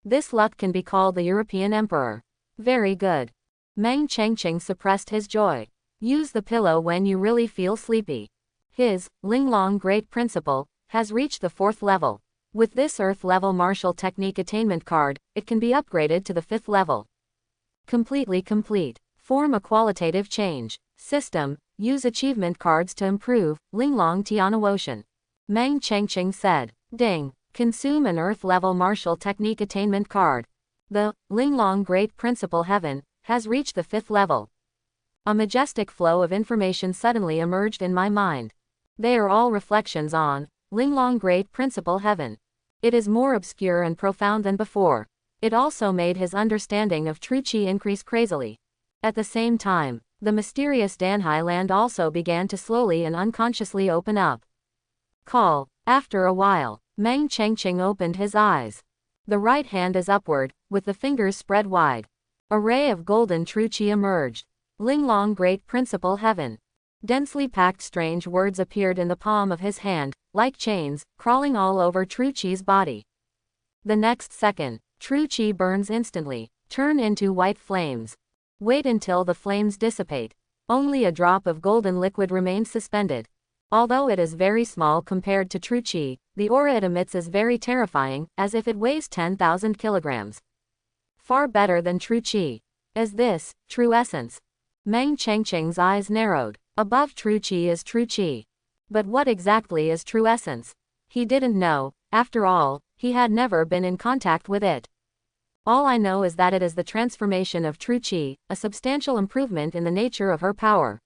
This luck can be called the European Emperor. Very good. Meng Changqing suppressed his joy. Use the pillow when you really feel sleepy. His Linglong Great Principle has reached the 4th level. With this Earth level martial technique attainment card, it can be upgraded to the 5th level. Completely complete. Form a qualitative change. System, use achievement cards to improve Linglong Tianawoshan. Meng Changqing said. Ding. Consume an Earth level martial technique attainment card. The Linglong Great Principle Heaven has reached the 5th level. A majestic flow of information suddenly emerged in my mind. They are all reflections on Linglong Great Principle Heaven. It is more obscure and profound than before. It also made his understanding of true Qi increase crazily. At the same time, the mysterious Danhai land also began to slowly and unconsciously open up. Call. After a while, Meng Changqing opened his eyes. The right hand is upward, with the fingers spread wide. A ray of golden true Qi emerged. Linglong Great Principle Heaven. Densely packed strange words appeared in the palm of his hand, like chains, crawling all over True Qi's body. The next second, True Qi burns instantly, turn into white flames. Wait until the flames dissipate. Only a drop of golden liquid remains suspended. Although it is very small compared to True Qi, the aura it emits is very terrifying, as if it weighs 10,000 kilograms. Far better than True Qi. Is this true essence? Meng Changqing's eyes narrowed. Above True Qi is True Qi. But what exactly is true essence? He didn't know. After all, he had never been in contact with it. All I know is that it is the transformation of True Qi, a substantial improvement in the nature of her power.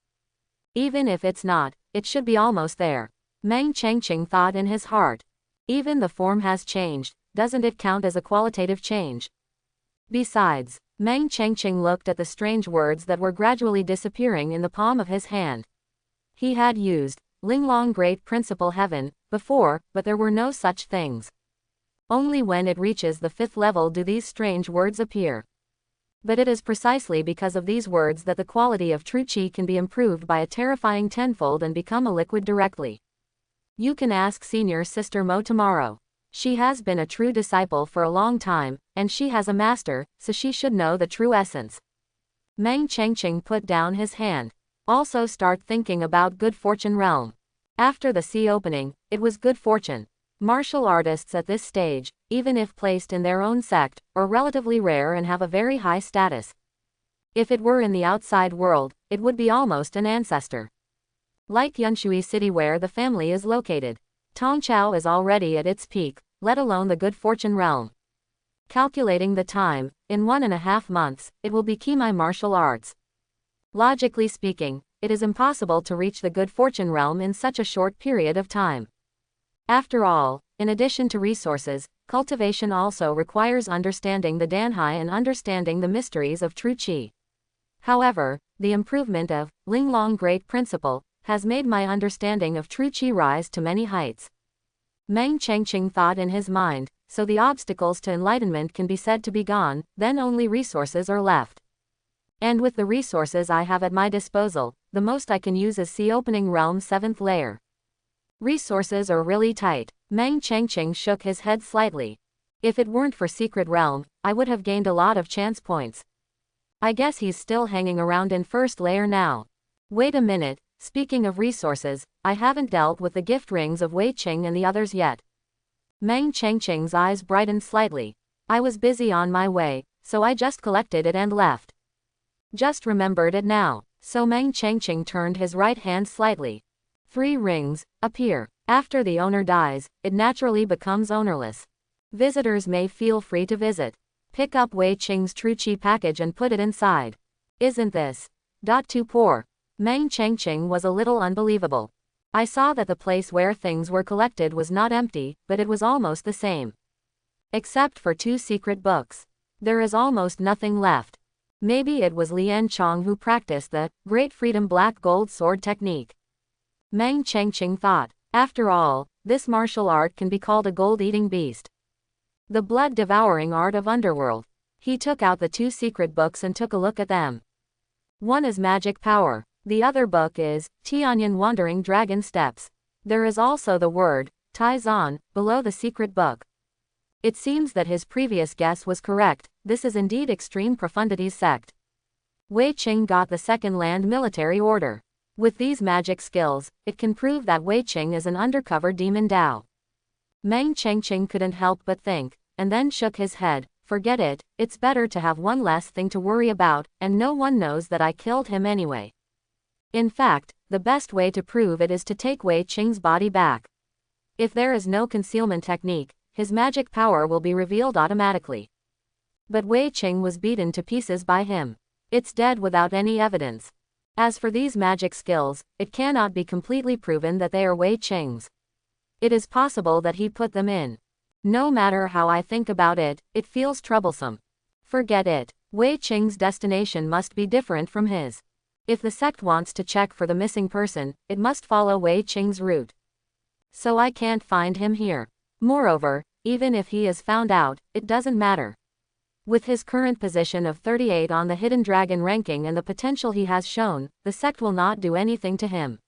Even if it's not, it should be almost there. Meng Changqing thought in his heart. Even the form has changed, doesn't it count as a qualitative change? Besides, Meng Changqing looked at the strange words that were gradually disappearing in the palm of his hand. He had used Linglong Great Principle Heaven before, but there were no such things. Only when it reaches the 5th level do these strange words appear. But it is precisely because of these words that the quality of True Qi can be improved by a terrifying tenfold and become a liquid directly. You can ask senior sister Mo tomorrow. She has been a true disciple for a long time, and she has a master, so she should know the true essence. Meng Changqing put down his hand. Also start thinking about good fortune realm. After the sea opening, it was good fortune. Martial artists at this stage, even if placed in their own sect, are relatively rare and have a very high status. If it were in the outside world, it would be almost an ancestor. Like Yunshui City where the family is located. Tongchao is already at its peak, let alone the good fortune realm. Calculating the time, in 1.5 months, it will be Kimai martial arts. Logically speaking, it is impossible to reach the good fortune realm in such a short period of time. After all, in addition to resources, cultivation also requires understanding the Danhai and understanding the mysteries of True Qi. However, the improvement of Linglong Great Principle has made my understanding of True Qi rise to many heights. Meng Changqing thought in his mind, so the obstacles to enlightenment can be said to be gone, then only resources are left. And with the resources I have at my disposal, the most I can use is Sea Opening Realm 7th layer. Resources are really tight. Meng Chengqing shook his head slightly. If it weren't for Secret Realm, I would have gained a lot of chance points. I guess he's still hanging around in first layer now. Wait a minute, speaking of resources, I haven't dealt with the gift rings of Wei Qing and the others yet. Meng Chengqing's eyes brightened slightly. I was busy on my way, so I just collected it and left. Just remembered it now. So Meng Chengqing turned his right hand slightly. 3 rings appear. After the owner dies, it naturally becomes ownerless. Visitors may feel free to visit. Pick up Wei Qing's True Qi package and put it inside. Isn't this too poor? Meng Chengqing was a little unbelievable. I saw that the place where things were collected was not empty, but it was almost the same. Except for 2 secret books. There is almost nothing left. Maybe it was Lian Chong who practiced the Great Freedom Black Gold Sword technique. Meng Chengqing thought. After all, this martial art can be called a gold-eating beast. The blood-devouring art of underworld. He took out the 2 secret books and took a look at them. One is Magic Power. The other book is Tianyan Wandering Dragon Steps. There is also the word Taizan below the secret book. It seems that his previous guess was correct. This is indeed Extreme Profundity's sect. Wei Qing got the Second Land Military Order. With these magic skills, it can prove that Wei Qing is an undercover demon Dao. Meng Chengqing couldn't help but think, and then shook his head. Forget it, it's better to have one less thing to worry about, and no one knows that I killed him anyway. In fact, the best way to prove it is to take Wei Qing's body back. If there is no concealment technique, his magic power will be revealed automatically. But Wei Qing was beaten to pieces by him. It's dead without any evidence. As for these magic skills, it cannot be completely proven that they are Wei Qing's. It is possible that he put them in. No matter how I think about it, it feels troublesome. Forget it. Wei Qing's destination must be different from his. If the sect wants to check for the missing person, it must follow Wei Qing's route. So I can't find him here. Moreover, even if he is found out, it doesn't matter. With his current position of 38 on the Hidden Dragon ranking and the potential he has shown, the sect will not do anything to him.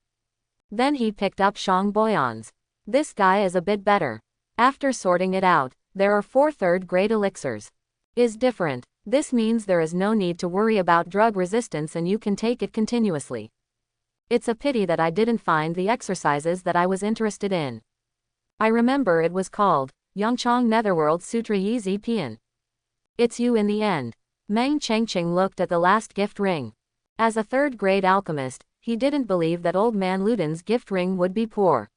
Then he picked up Shang Boyan's. This guy is a bit better. After sorting it out, there are 4 third-grade elixirs. Is different. This means there is no need to worry about drug resistance and you can take it continuously. It's a pity that I didn't find the exercises that I was interested in. I remember it was called Yangchang Netherworld Sutra Yi Zi Pian. It's you in the end. Meng Chengqing looked at the last gift ring. As a third-grade alchemist, he didn't believe that Old Man Luden's gift ring would be poor.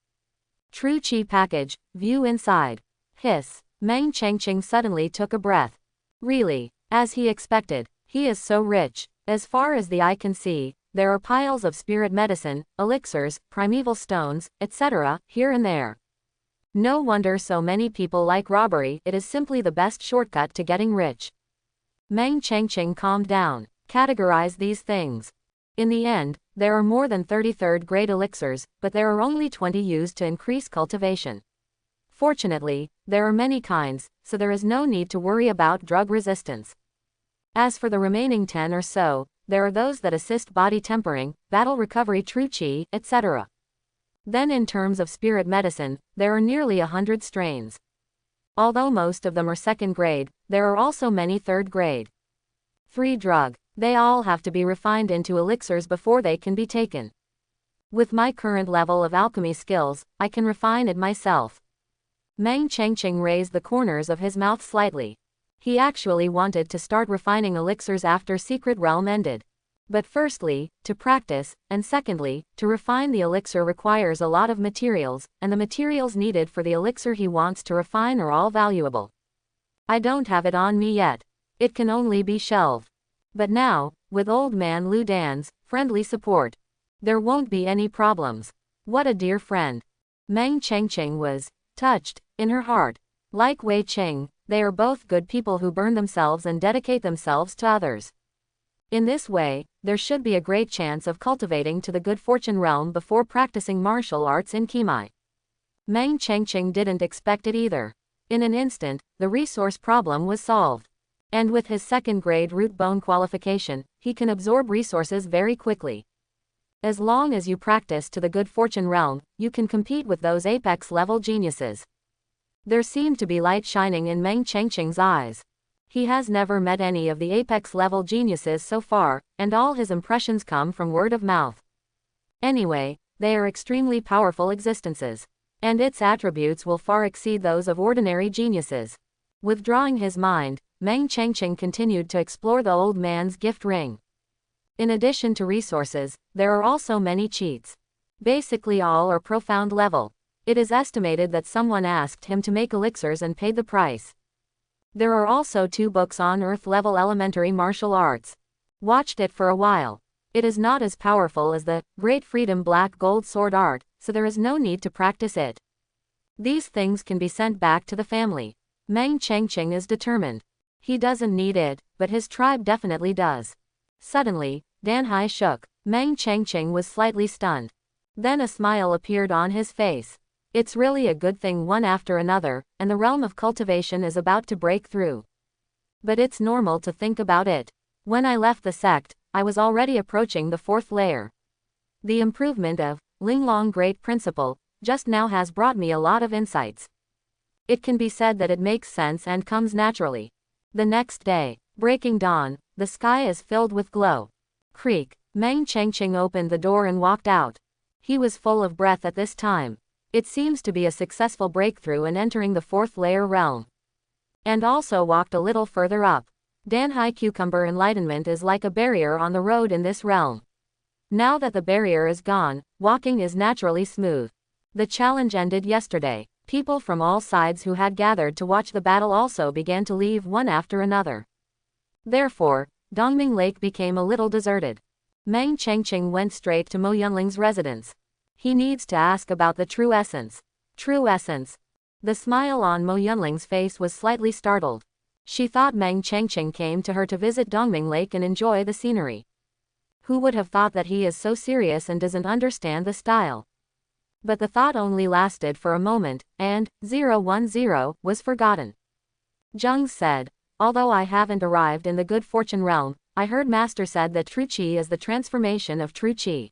True Qi package, view inside. Hiss. Meng Chengqing suddenly took a breath. Really, as he expected, he is so rich. As far as the eye can see, there are piles of spirit medicine, elixirs, primeval stones, etc., here and there. No wonder so many people like robbery. It is simply the best shortcut to getting rich. Meng Chengqing calmed down. Categorize these things. In the end, there are more than 30 third-grade elixirs, but there are only 20 used to increase cultivation. Fortunately, there are many kinds, so there is no need to worry about drug resistance. As for the remaining 10 or so, there are those that assist body tempering, battle recovery, true qi, etc. Then in terms of spirit medicine, there are nearly 100 strains. Although most of them are second grade, there are also many third grade. 3 drug. They all have to be refined into elixirs before they can be taken. With my current level of alchemy skills, I can refine it myself. Meng Chengqing raised the corners of his mouth slightly. He actually wanted to start refining elixirs after Secret Realm ended. But firstly, to practice, and secondly, to refine the elixir requires a lot of materials, and the materials needed for the elixir he wants to refine are all valuable. I don't have it on me yet. It can only be shelved. But now, with Old Man Lu Dan's friendly support, there won't be any problems. What a dear friend. Meng Chengqing was touched in her heart. Like Wei Qing, they are both good people who burn themselves and dedicate themselves to others. In this way, there should be a great chance of cultivating to the good fortune realm before practicing martial arts in Qimai. Meng Chengqing didn't expect it either. In an instant, the resource problem was solved. And with his second-grade root bone qualification, he can absorb resources very quickly. As long as you practice to the good fortune realm, you can compete with those apex-level geniuses. There seemed to be light shining in Meng Chengqing's eyes. He has never met any of the apex-level geniuses so far, and all his impressions come from word of mouth. Anyway, they are extremely powerful existences, and its attributes will far exceed those of ordinary geniuses. Withdrawing his mind, Meng Chengqing continued to explore the old man's gift ring. In addition to resources, there are also many cheats. Basically all are profound level. It is estimated that someone asked him to make elixirs and paid the price. There are also 2 books on Earth-level elementary martial arts. Watched it for a while. It is not as powerful as the Great Freedom Black Gold Sword art, so there is no need to practice it. These things can be sent back to the family. Meng Chengqing is determined. He doesn't need it, but his tribe definitely does. Suddenly, Danhai shook. Meng Chengqing was slightly stunned. Then a smile appeared on his face. It's really a good thing one after another, and the realm of cultivation is about to break through. But it's normal to think about it. When I left the sect, I was already approaching the 4th layer. The improvement of Linglong Great Principle just now has brought me a lot of insights. It can be said that it makes sense and comes naturally. The next day, breaking dawn, the sky is filled with glow. Creak. Meng Chengqing opened the door and walked out. He was full of breath at this time. It seems to be a successful breakthrough in entering the 4th layer realm. And also walked a little further up. Danhai Cucumber Enlightenment is like a barrier on the road in this realm. Now that the barrier is gone, walking is naturally smooth. The challenge ended yesterday. People from all sides who had gathered to watch the battle also began to leave one after another. Therefore, Dongming Lake became a little deserted. Meng Chengqing went straight to Mo Yunling's residence. He needs to ask about the true essence. True essence. The smile on Mo Yunling's face was slightly startled. She thought Meng Chengqing came to her to visit Dongming Lake and enjoy the scenery. Who would have thought that he is so serious and doesn't understand the style? But the thought only lasted for a moment, and 010 was forgotten. Zheng said, although I haven't arrived in the good fortune realm, I heard Master said that true qi is the transformation of true qi.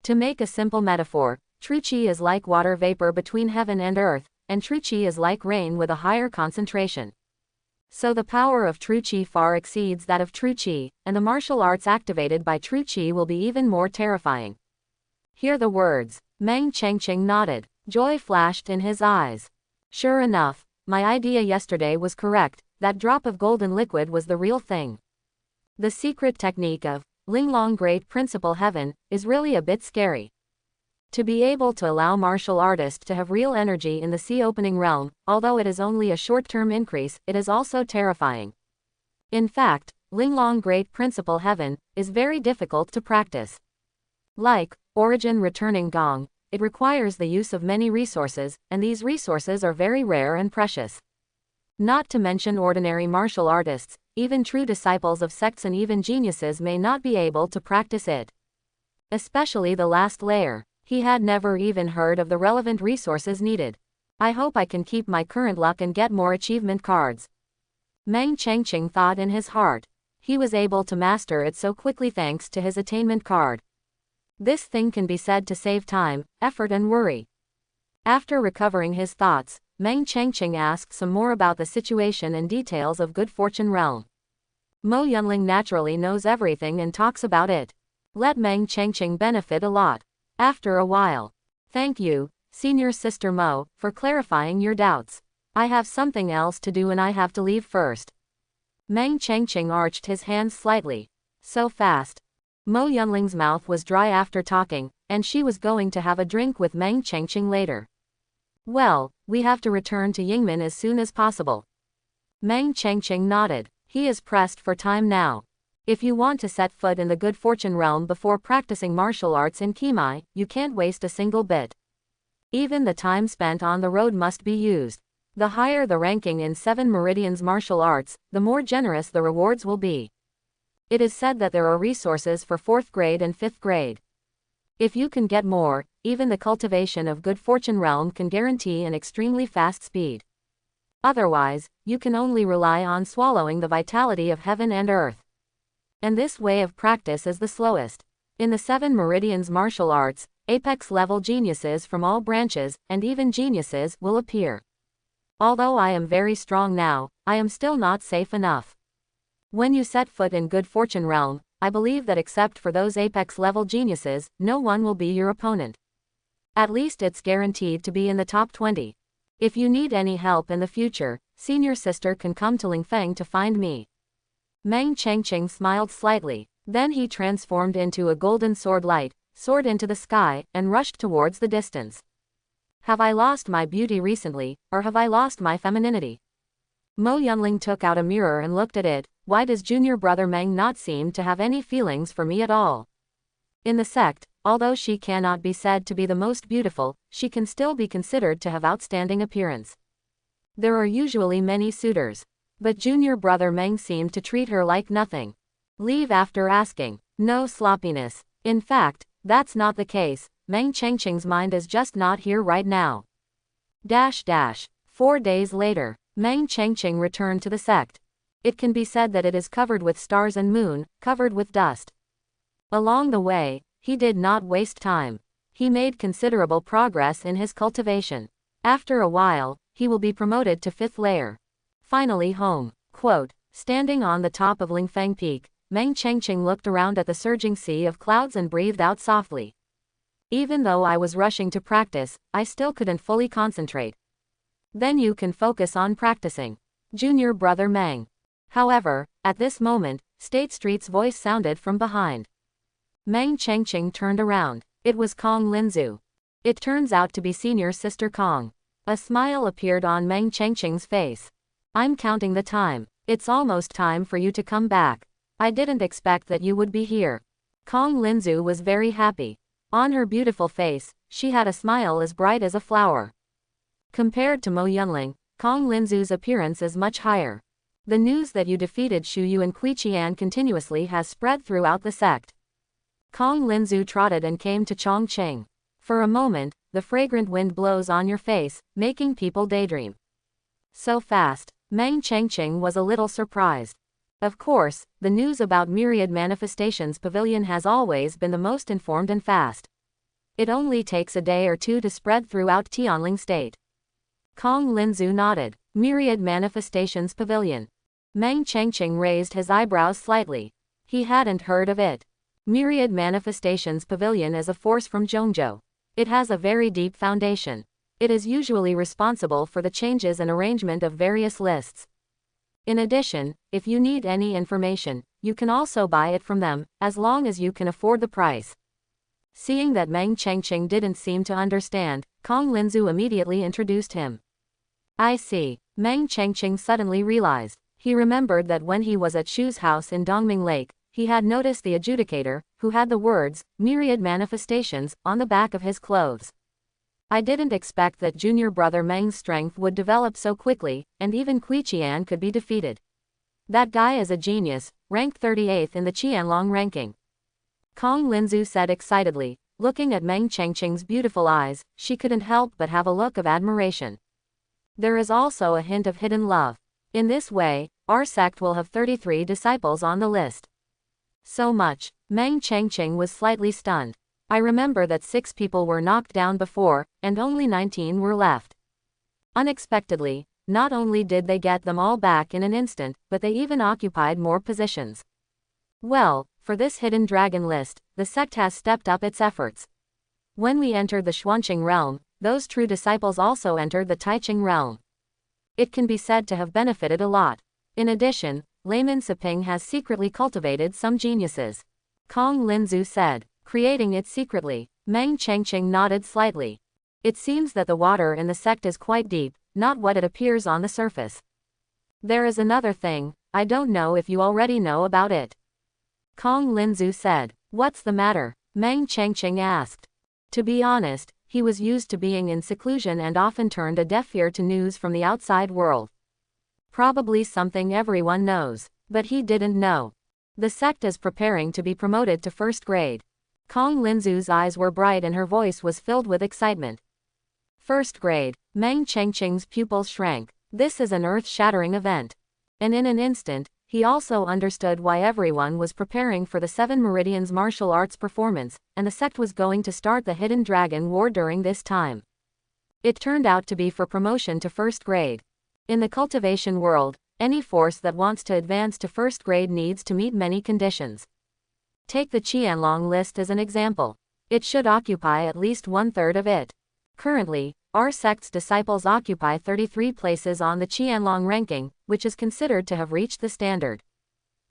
To make a simple metaphor, true qi is like water vapor between heaven and earth, and true qi is like rain with a higher concentration. So the power of true qi far exceeds that of true qi, and the martial arts activated by true qi will be even more terrifying. Hear the words. Meng Chengqing nodded. Joy flashed in his eyes. Sure enough, my idea yesterday was correct, that drop of golden liquid was the real thing. The secret technique of Linglong Great Principle Heaven is really a bit scary. To be able to allow martial artists to have real energy in the sea opening realm, although it is only a short-term increase, it is also terrifying. In fact, Linglong Great Principle Heaven is very difficult to practice. Like Origin Returning Gong, it requires the use of many resources, and these resources are very rare and precious. Not to mention ordinary martial artists, even true disciples of sects and even geniuses may not be able to practice it. Especially the last layer. He had never even heard of the relevant resources needed. I hope I can keep my current luck and get more achievement cards. Meng Chengqing thought in his heart. He was able to master it so quickly thanks to his attainment card. This thing can be said to save time, effort and worry. After recovering his thoughts, Meng Chengqing asked some more about the situation and details of Good Fortune Realm. Mo Yunling naturally knows everything and talks about it. Let Meng Chengqing benefit a lot. After a while. Thank you, Senior Sister Mo, for clarifying your doubts. I have something else to do and I have to leave first. Meng Chengqing arched his hands slightly. So fast. Mo Yunling's mouth was dry after talking, and she was going to have a drink with Meng Chengqing later. Well, we have to return to Yingmen as soon as possible. Meng Chengqing nodded. He is pressed for time now. If you want to set foot in the Good Fortune Realm before practicing martial arts in Kimai, you can't waste a single bit. Even the time spent on the road must be used. The higher the ranking in 7 Meridians martial arts, the more generous the rewards will be. It is said that there are resources for 4th grade and 5th grade. If you can get more, even the cultivation of Good Fortune Realm can guarantee an extremely fast speed. Otherwise, you can only rely on swallowing the vitality of heaven and earth. And this way of practice is the slowest. In the 7 meridians martial arts, apex-level geniuses from all branches, and even geniuses, will appear. Although I am very strong now, I am still not safe enough. When you set foot in Good Fortune Realm, I believe that except for those apex-level geniuses, no one will be your opponent. At least it's guaranteed to be in the top 20. If you need any help in the future, senior sister can come to Lingfeng to find me. Meng Chengqing smiled slightly. Then he transformed into a golden sword light, soared into the sky, and rushed towards the distance. Have I lost my beauty recently, or have I lost my femininity? Mo Yunling took out a mirror and looked at it. Why does junior brother Meng not seem to have any feelings for me at all? In the sect, although she cannot be said to be the most beautiful, she can still be considered to have outstanding appearance. There are usually many suitors. But junior brother Meng seemed to treat her like nothing. Leave after asking. No sloppiness. In fact, that's not the case. Meng Chengqing's mind is just not here right now. 4 days later, Meng Chengqing returned to the sect. It can be said that it is covered with stars and moon, covered with dust. Along the way, he did not waste time. He made considerable progress in his cultivation. After a while, he will be promoted to 5th layer. Finally home. Quote, standing on the top of Lingfeng Peak, Meng Chengqing looked around at the surging sea of clouds and breathed out softly. Even though I was rushing to practice, I still couldn't fully concentrate. Then you can focus on practicing. Junior brother Meng. However, at this moment, State Street's voice sounded from behind. Meng Chengqing turned around. It was Kong Linzu. It turns out to be senior sister Kong. A smile appeared on Meng Chengqing's face. I'm counting the time. It's almost time for you to come back. I didn't expect that you would be here. Kong Linzu was very happy. On her beautiful face, she had a smile as bright as a flower. Compared to Mo Yunling, Kong Linzu's appearance is much higher. The news that you defeated Shu Yu and Kui Qian continuously has spread throughout the sect. Kong Linzu trotted and came to Chongqing. For a moment, the fragrant wind blows on your face, making people daydream. So fast. Meng Chengqing was a little surprised. Of course, the news about Myriad Manifestations Pavilion has always been the most informed and fast. It only takes a day or two to spread throughout Tianling State. Kong Linzu nodded. Myriad Manifestations Pavilion. Meng Chengqing raised his eyebrows slightly. He hadn't heard of it. Myriad Manifestations Pavilion is a force from Zhongzhou. It has a very deep foundation. It is usually responsible for the changes and arrangement of various lists. In addition, if you need any information, you can also buy it from them, as long as you can afford the price. Seeing that Meng Chengqing didn't seem to understand, Kong Linzu immediately introduced him. I see. Meng Chengqing suddenly realized. He remembered that when he was at Shu's house in Dongming Lake, he had noticed the adjudicator, who had the words, Myriad Manifestations, on the back of his clothes. I didn't expect that junior brother Meng's strength would develop so quickly, and even Kui Qian could be defeated. That guy is a genius, ranked 38th in the Qianlong ranking. Kong Linzu said excitedly, looking at Meng Chengqing's beautiful eyes. She couldn't help but have a look of admiration. There is also a hint of hidden love. In this way, our sect will have 33 disciples on the list. So much. Meng Chengqing was slightly stunned. I remember that 6 people were knocked down before, and only 19 were left. Unexpectedly, not only did they get them all back in an instant, but they even occupied more positions. Well, for this hidden dragon list, the sect has stepped up its efforts. When we entered the Xuanqing realm, those true disciples also entered the Taiqing realm. It can be said to have benefited a lot. In addition, Layman Siping has secretly cultivated some geniuses. Kong Linzu said. Creating it secretly. Meng Chengqing nodded slightly. It seems that the water in the sect is quite deep, not what it appears on the surface. There is another thing, I don't know if you already know about it. Kong Linzu said. What's the matter? Meng Chengqing asked. To be honest, he was used to being in seclusion and often turned a deaf ear to news from the outside world. Probably something everyone knows, but he didn't know. The sect is preparing to be promoted to 1st grade. Kong Linzu's eyes were bright and her voice was filled with excitement. 1st grade. Meng Chengqing's pupils shrank. This is an earth-shattering event. And in an instant, he also understood why everyone was preparing for the Seven Meridians martial arts performance, and the sect was going to start the Hidden Dragon War during this time. It turned out to be for promotion to first grade. In the cultivation world, any force that wants to advance to first grade needs to meet many conditions. Take the Qianlong list as an example. It should occupy at least 1/3 of it. Currently, our sect's disciples occupy 33 places on the Qianlong ranking, which is considered to have reached the standard.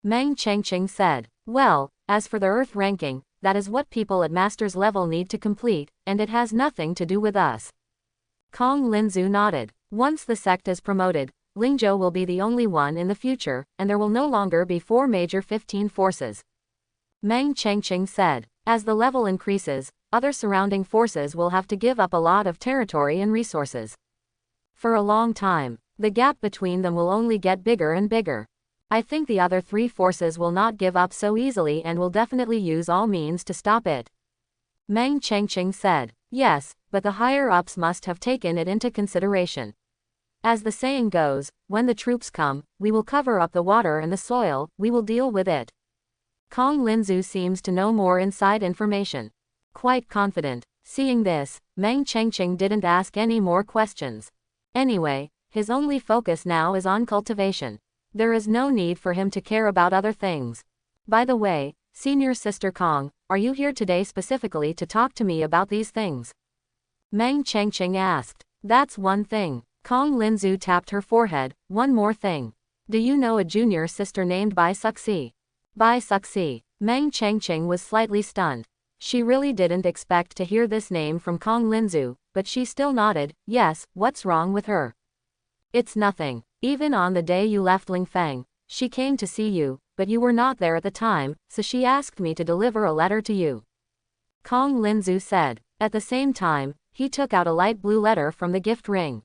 Meng Chengqing said, "Well, as for the Earth ranking, that is what people at master's level need to complete, and it has nothing to do with us." Kong Linzu nodded. Once the sect is promoted, Lingzhou will be the only one in the future, and there will no longer be 4 major 15 forces. Meng Chengqing said, "As the level increases, other surrounding forces will have to give up a lot of territory and resources. For a long time, the gap between them will only get bigger and bigger. I think the other 3 forces will not give up so easily and will definitely use all means to stop it." Meng Chengqing said, "Yes, but the higher-ups must have taken it into consideration. As the saying goes, when the troops come, we will cover up the water and the soil, we will deal with it." Kong Linzu seems to know more inside information. Quite confident. Seeing this, Meng Chengqing didn't ask any more questions. Anyway, his only focus now is on cultivation. There is no need for him to care about other things. "By the way, Senior Sister Kong, are you here today specifically to talk to me about these things?" Meng Chengqing asked. "That's one thing." Kong Linzu tapped her forehead. "One more thing. Do you know a junior sister named Bai Suxi?" Bai Suxi. Meng Chengqing was slightly stunned. She really didn't expect to hear this name from Kong Linzu, but she still nodded. "Yes, what's wrong with her?" "It's nothing. Even on the day you left Lingfeng, she came to see you, but you were not there at the time, so she asked me to deliver a letter to you," Kong Linzu said. At the same time, he took out a light blue letter from the gift ring.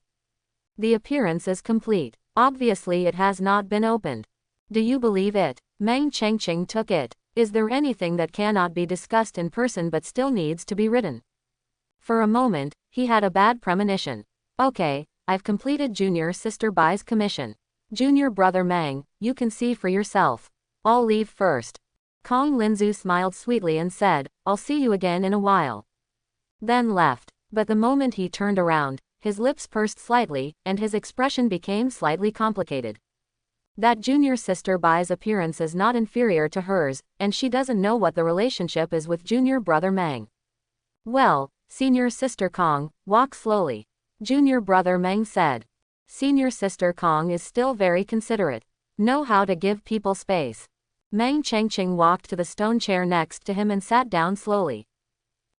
"The appearance is complete. Obviously it has not been opened. Do you believe it?" Meng Chengqing took it. "Is there anything that cannot be discussed in person but still needs to be written?" For a moment, he had a bad premonition. "Okay, I've completed Junior Sister Bai's commission. Junior Brother Meng, you can see for yourself. I'll leave first." Kong Linzu smiled sweetly and said, "I'll see you again in a while." Then left. But the moment he turned around, his lips pursed slightly, and his expression became slightly complicated. That Junior Sister Bai's appearance is not inferior to hers, and she doesn't know what the relationship is with Junior Brother Meng. "Well, Senior Sister Kong, walk slowly," Junior Brother Meng said. Senior Sister Kong is still very considerate. Know how to give people space. Meng Chengqing walked to the stone chair next to him and sat down slowly.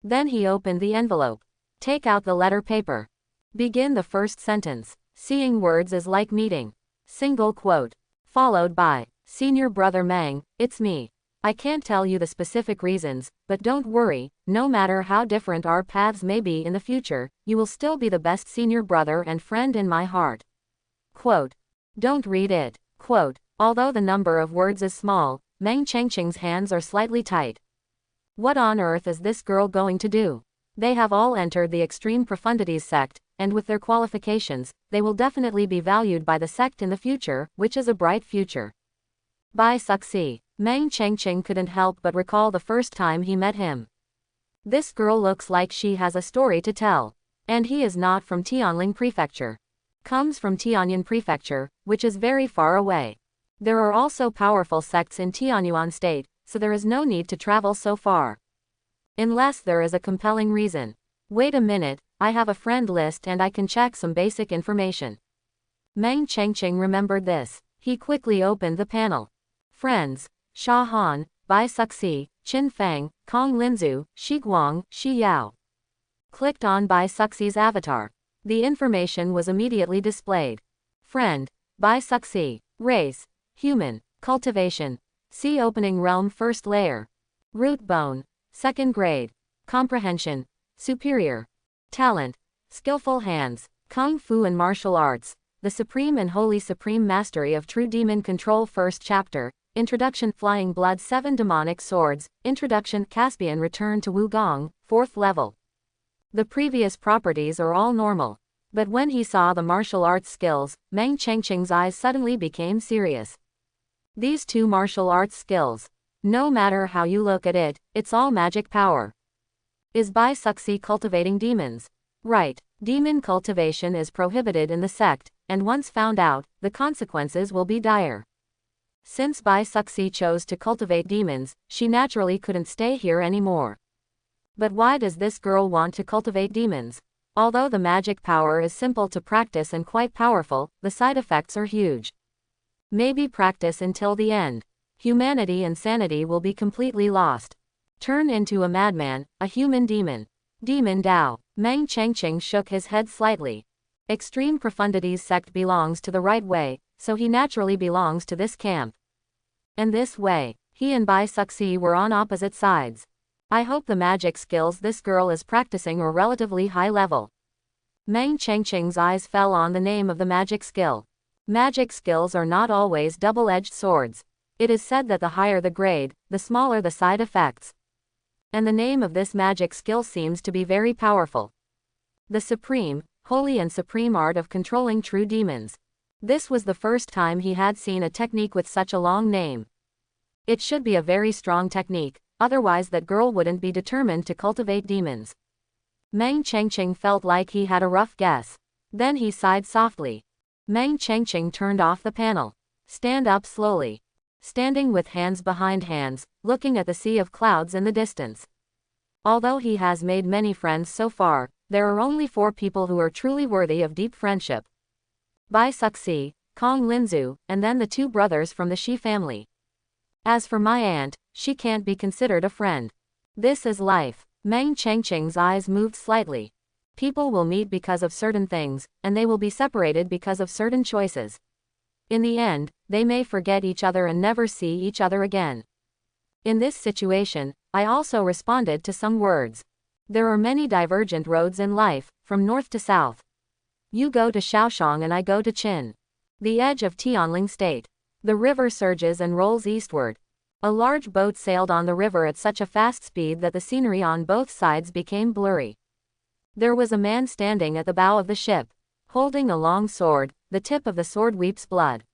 Then he opened the envelope. "Take out the letter paper. Begin the first sentence. Seeing words is like meeting." Single quote. Followed by, "Senior Brother Meng, it's me. I can't tell you the specific reasons, but don't worry, no matter how different our paths may be in the future, you will still be the best senior brother and friend in my heart." Quote. Don't read it. Quote. Although the number of words is small, Meng Chengqing's hands are slightly tight. What on earth is this girl going to do? They have all entered the Extreme Profundities sect, and with their qualifications, they will definitely be valued by the sect in the future, which is a bright future. Bai Suxi. Meng Chengqing couldn't help but recall the first time he met him. This girl looks like she has a story to tell. And he is not from Tianling Prefecture. Comes from Tianyuan Prefecture, which is very far away. There are also powerful sects in Tianyuan State, so there is no need to travel so far. Unless there is a compelling reason. Wait a minute, I have a friend list and I can check some basic information. Meng Chengqing remembered this. He quickly opened the panel. Friends: Sha Han, Bai Suxi, Qin Feng, Kong Linzu, Shi Guang, Shi Yao. Clicked on Bai Suxi's avatar. The information was immediately displayed. Friend: Bai Suxi. Race: human. Cultivation: Sea Opening Realm First Layer. Root Bone. Second Grade. Comprehension: Superior. Talent: Skillful Hands, Kung Fu and Martial Arts. The Supreme and Holy Supreme Mastery of True Demon Control. First Chapter. Introduction. Flying Blood. 7 Demonic Swords. Introduction. Caspian Return to Wugong, 4th level. The previous properties are all normal. But when he saw the martial arts skills, Meng Chengqing's eyes suddenly became serious. These two martial arts skills. No matter how you look at it, it's all magic power. Is Bai Suxi cultivating demons? Right. Demon cultivation is prohibited in the sect, and once found out, the consequences will be dire. Since Bai Suxi chose to cultivate demons, she naturally couldn't stay here anymore. But why does this girl want to cultivate demons? Although the magic power is simple to practice and quite powerful, the side effects are huge. Maybe practice until the end. Humanity and sanity will be completely lost. Turn into a madman, a human demon. Demon Dao. Meng Chengqing shook his head slightly. Extreme Profundities sect belongs to the right way, so he naturally belongs to this camp. And this way, he and Bai Suxi were on opposite sides. I hope the magic skills this girl is practicing are relatively high level. Meng Chengqing's eyes fell on the name of the magic skill. Magic skills are not always double-edged swords. It is said that the higher the grade, the smaller the side effects. And the name of this magic skill seems to be very powerful. The supreme, holy and supreme art of controlling true demons. This was the first time he had seen a technique with such a long name. It should be a very strong technique, otherwise that girl wouldn't be determined to cultivate demons. Meng Chengqing felt like he had a rough guess. Then he sighed softly. Meng Chengqing turned off the panel. Stand up slowly. Standing with hands behind hands, looking at the sea of clouds in the distance. Although he has made many friends so far, there are only 4 people who are truly worthy of deep friendship. Bai Suxi, Kong Linzu, and then the 2 brothers from the Shi family. As for my aunt, she can't be considered a friend. This is life. Meng Chengqing's eyes moved slightly. People will meet because of certain things, and they will be separated because of certain choices. In the end, they may forget each other and never see each other again. In this situation, I also responded to some words. There are many divergent roads in life, from north to south. You go to Shaoxiang and I go to Qin. The edge of Tianling State. The river surges and rolls eastward. A large boat sailed on the river at such a fast speed that the scenery on both sides became blurry. There was a man standing at the bow of the ship, holding a long sword. The tip of the sword weeps blood.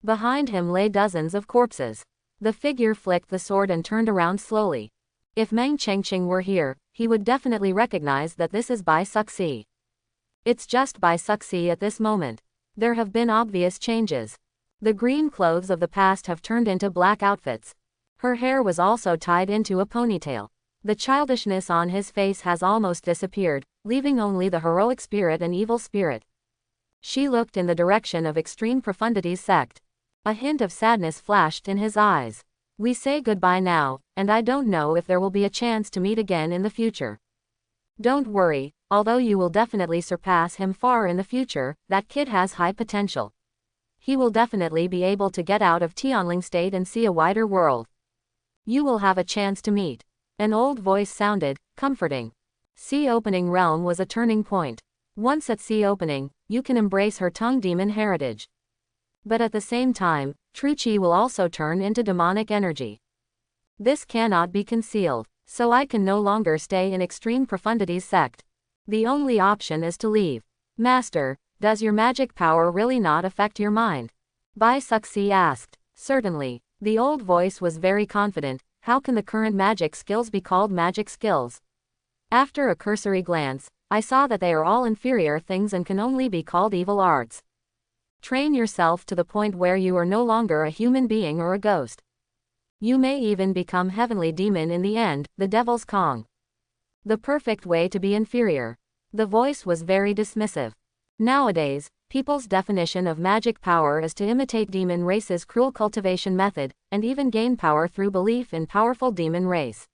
Behind him lay dozens of corpses. The figure flicked the sword and turned around slowly. If Meng Chengqing were here, he would definitely recognize that this is Bai Suxi. It's just Bai Suxi at this moment. There have been obvious changes. The green clothes of the past have turned into black outfits. Her hair was also tied into a ponytail. The childishness on his face has almost disappeared, leaving only the heroic spirit and evil spirit. She looked in the direction of Extreme Profundities sect. A hint of sadness flashed in his eyes. We say goodbye now, and I don't know if there will be a chance to meet again in the future. Don't worry, although you will definitely surpass him far in the future, that kid has high potential. He will definitely be able to get out of Tianling State and see a wider world. You will have a chance to meet. An old voice sounded, comforting. Sea Opening Realm was a turning point. Once at Sea Opening, you can embrace her tongue demon heritage. But at the same time, true Qi will also turn into demonic energy. This cannot be concealed, so I can no longer stay in Extreme Profundities sect. The only option is to leave. Master, does your magic power really not affect your mind? Bai Suxi asked. Certainly. The old voice was very confident. How can the current magic skills be called magic skills? After a cursory glance, I saw that they are all inferior things and can only be called evil arts. Train yourself to the point where you are no longer a human being or a ghost. You may even become heavenly demon in the end, the devil's Kong. The perfect way to be inferior. The voice was very dismissive. Nowadays, people's definition of magic power is to imitate demon race's cruel cultivation method, and even gain power through belief in powerful demon race.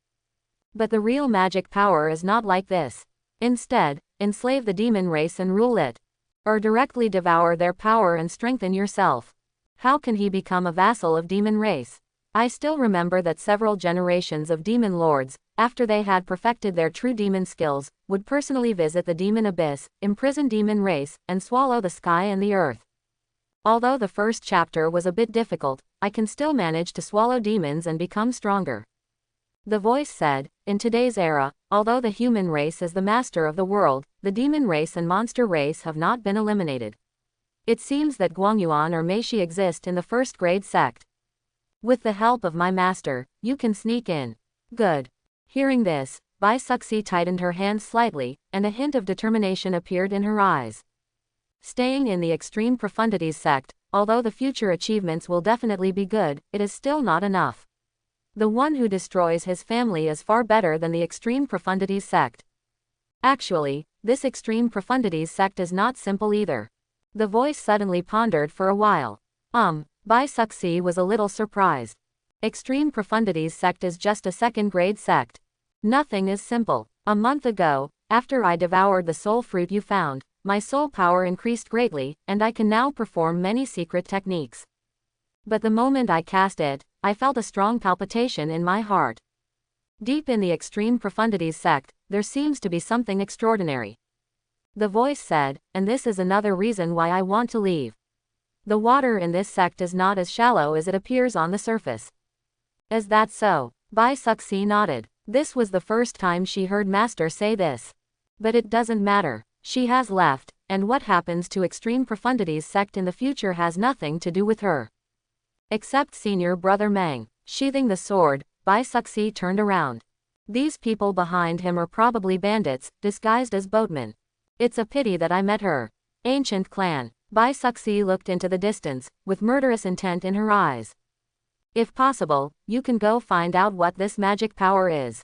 But the real magic power is not like this. Instead, enslave the demon race and rule it. Or directly devour their power and strengthen yourself. How can he become a vassal of demon race? I still remember that several generations of demon lords, after they had perfected their true demon skills, would personally visit the demon abyss, imprison demon race, and swallow the sky and the earth. Although the first chapter was a bit difficult, I can still manage to swallow demons and become stronger. The voice said, in today's era, although the human race is the master of the world, the demon race and monster race have not been eliminated. It seems that Guangyuan or Meishi exist in the first grade sect. With the help of my master, you can sneak in. Good. Hearing this, Bai Suxi tightened her hands slightly, and a hint of determination appeared in her eyes. Staying in the extreme profundities sect, although the future achievements will definitely be good, it is still not enough. The one who destroys his family is far better than the extreme profundities sect. Actually, this extreme profundities sect is not simple either. The voice suddenly pondered for a while. Bai Suxi was a little surprised. Extreme profundities sect is just a second-grade sect. Nothing is simple. A month ago, after I devoured the soul fruit you found, my soul power increased greatly, and I can now perform many secret techniques. But the moment I cast it, I felt a strong palpitation in my heart. Deep in the extreme profundities sect, there seems to be something extraordinary. The voice said, and this is another reason why I want to leave. The water in this sect is not as shallow as it appears on the surface. Is that so? Bai Suxi nodded. This was the first time she heard Master say this. But it doesn't matter. She has left, and what happens to extreme profundities sect in the future has nothing to do with her. Except senior brother Mang. Sheathing the sword, Bai Suxi turned around. These people behind him are probably bandits, disguised as boatmen. It's a pity that I met her. Ancient clan. Bai Suxi looked into the distance, with murderous intent in her eyes. If possible, you can go find out what this magic power is.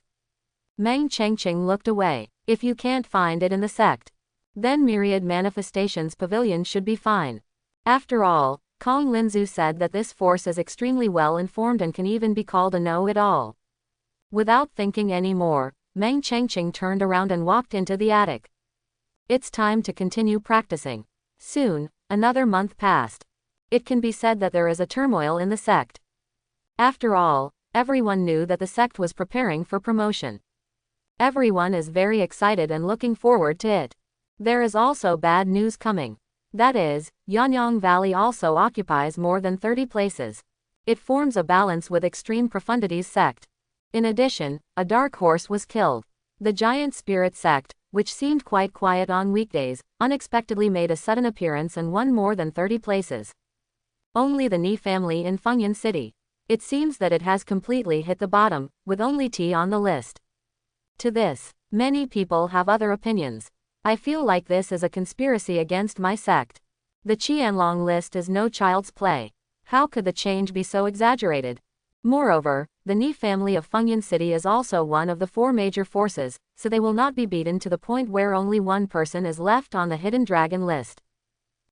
Meng Chengqing looked away. If you can't find it in the sect, then Myriad Manifestations Pavilion should be fine. After all, Kong Linzu said that this force is extremely well informed and can even be called a know-it-all. Without thinking any more, Meng Chengqing turned around and walked into the attic. It's time to continue practicing. Soon, another month passed. It can be said that there is a turmoil in the sect. After all, everyone knew that the sect was preparing for promotion. Everyone is very excited and looking forward to it. There is also bad news coming. That is, Yanyang Valley also occupies more than 30 places. It forms a balance with Extreme Profundities sect. In addition, a dark horse was killed. The Giant Spirit sect, which seemed quite quiet on weekdays, unexpectedly made a sudden appearance and won more than 30 places. Only the Ni family in Fengyan City. It seems that it has completely hit the bottom, with only T on the list. To this, many people have other opinions. I feel like this is a conspiracy against my sect. The Qianlong list is no child's play. How could the change be so exaggerated? Moreover, the Ni family of Fengyan City is also one of the 4 major forces, so they will not be beaten to the point where only one person is left on the Hidden Dragon list.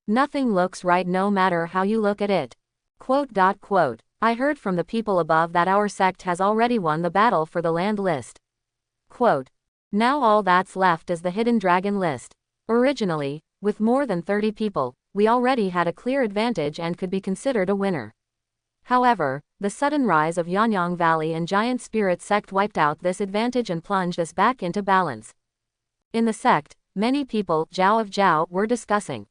Nothing looks right no matter how you look at it. Quote. I heard from the people above that our sect has already won the battle for the land list. Quote. Now all that's left is the Hidden Dragon list. Originally, with more than 30 people, we already had a clear advantage and could be considered a winner. However, the sudden rise of Yanyang Valley and Giant Spirit sect wiped out this advantage and plunged us back into balance. In the sect, many people, Zhao of Zhao, were discussing.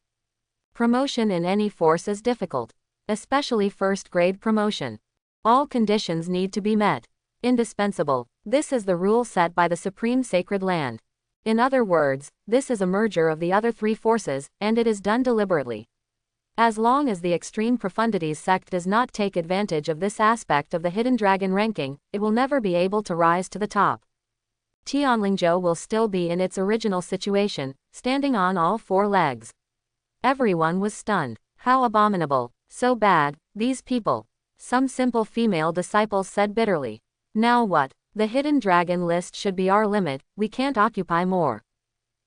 Promotion in any force is difficult. Especially first-grade promotion. All conditions need to be met. Indispensable. This is the rule set by the Supreme Sacred Land. In other words, this is a merger of the other 3 forces, and it is done deliberately. As long as the Extreme Profundities sect does not take advantage of this aspect of the Hidden Dragon ranking, it will never be able to rise to the top. Tianlingzhou will still be in its original situation, standing on all 4 legs. Everyone was stunned. How abominable. So bad, these people. Some simple female disciples said bitterly. Now what? The Hidden Dragon list should be our limit, we can't occupy more.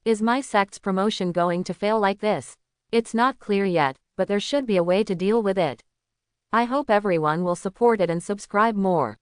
Is my sect's promotion going to fail like this? It's not clear yet, but there should be a way to deal with it. I hope everyone will support it and subscribe more.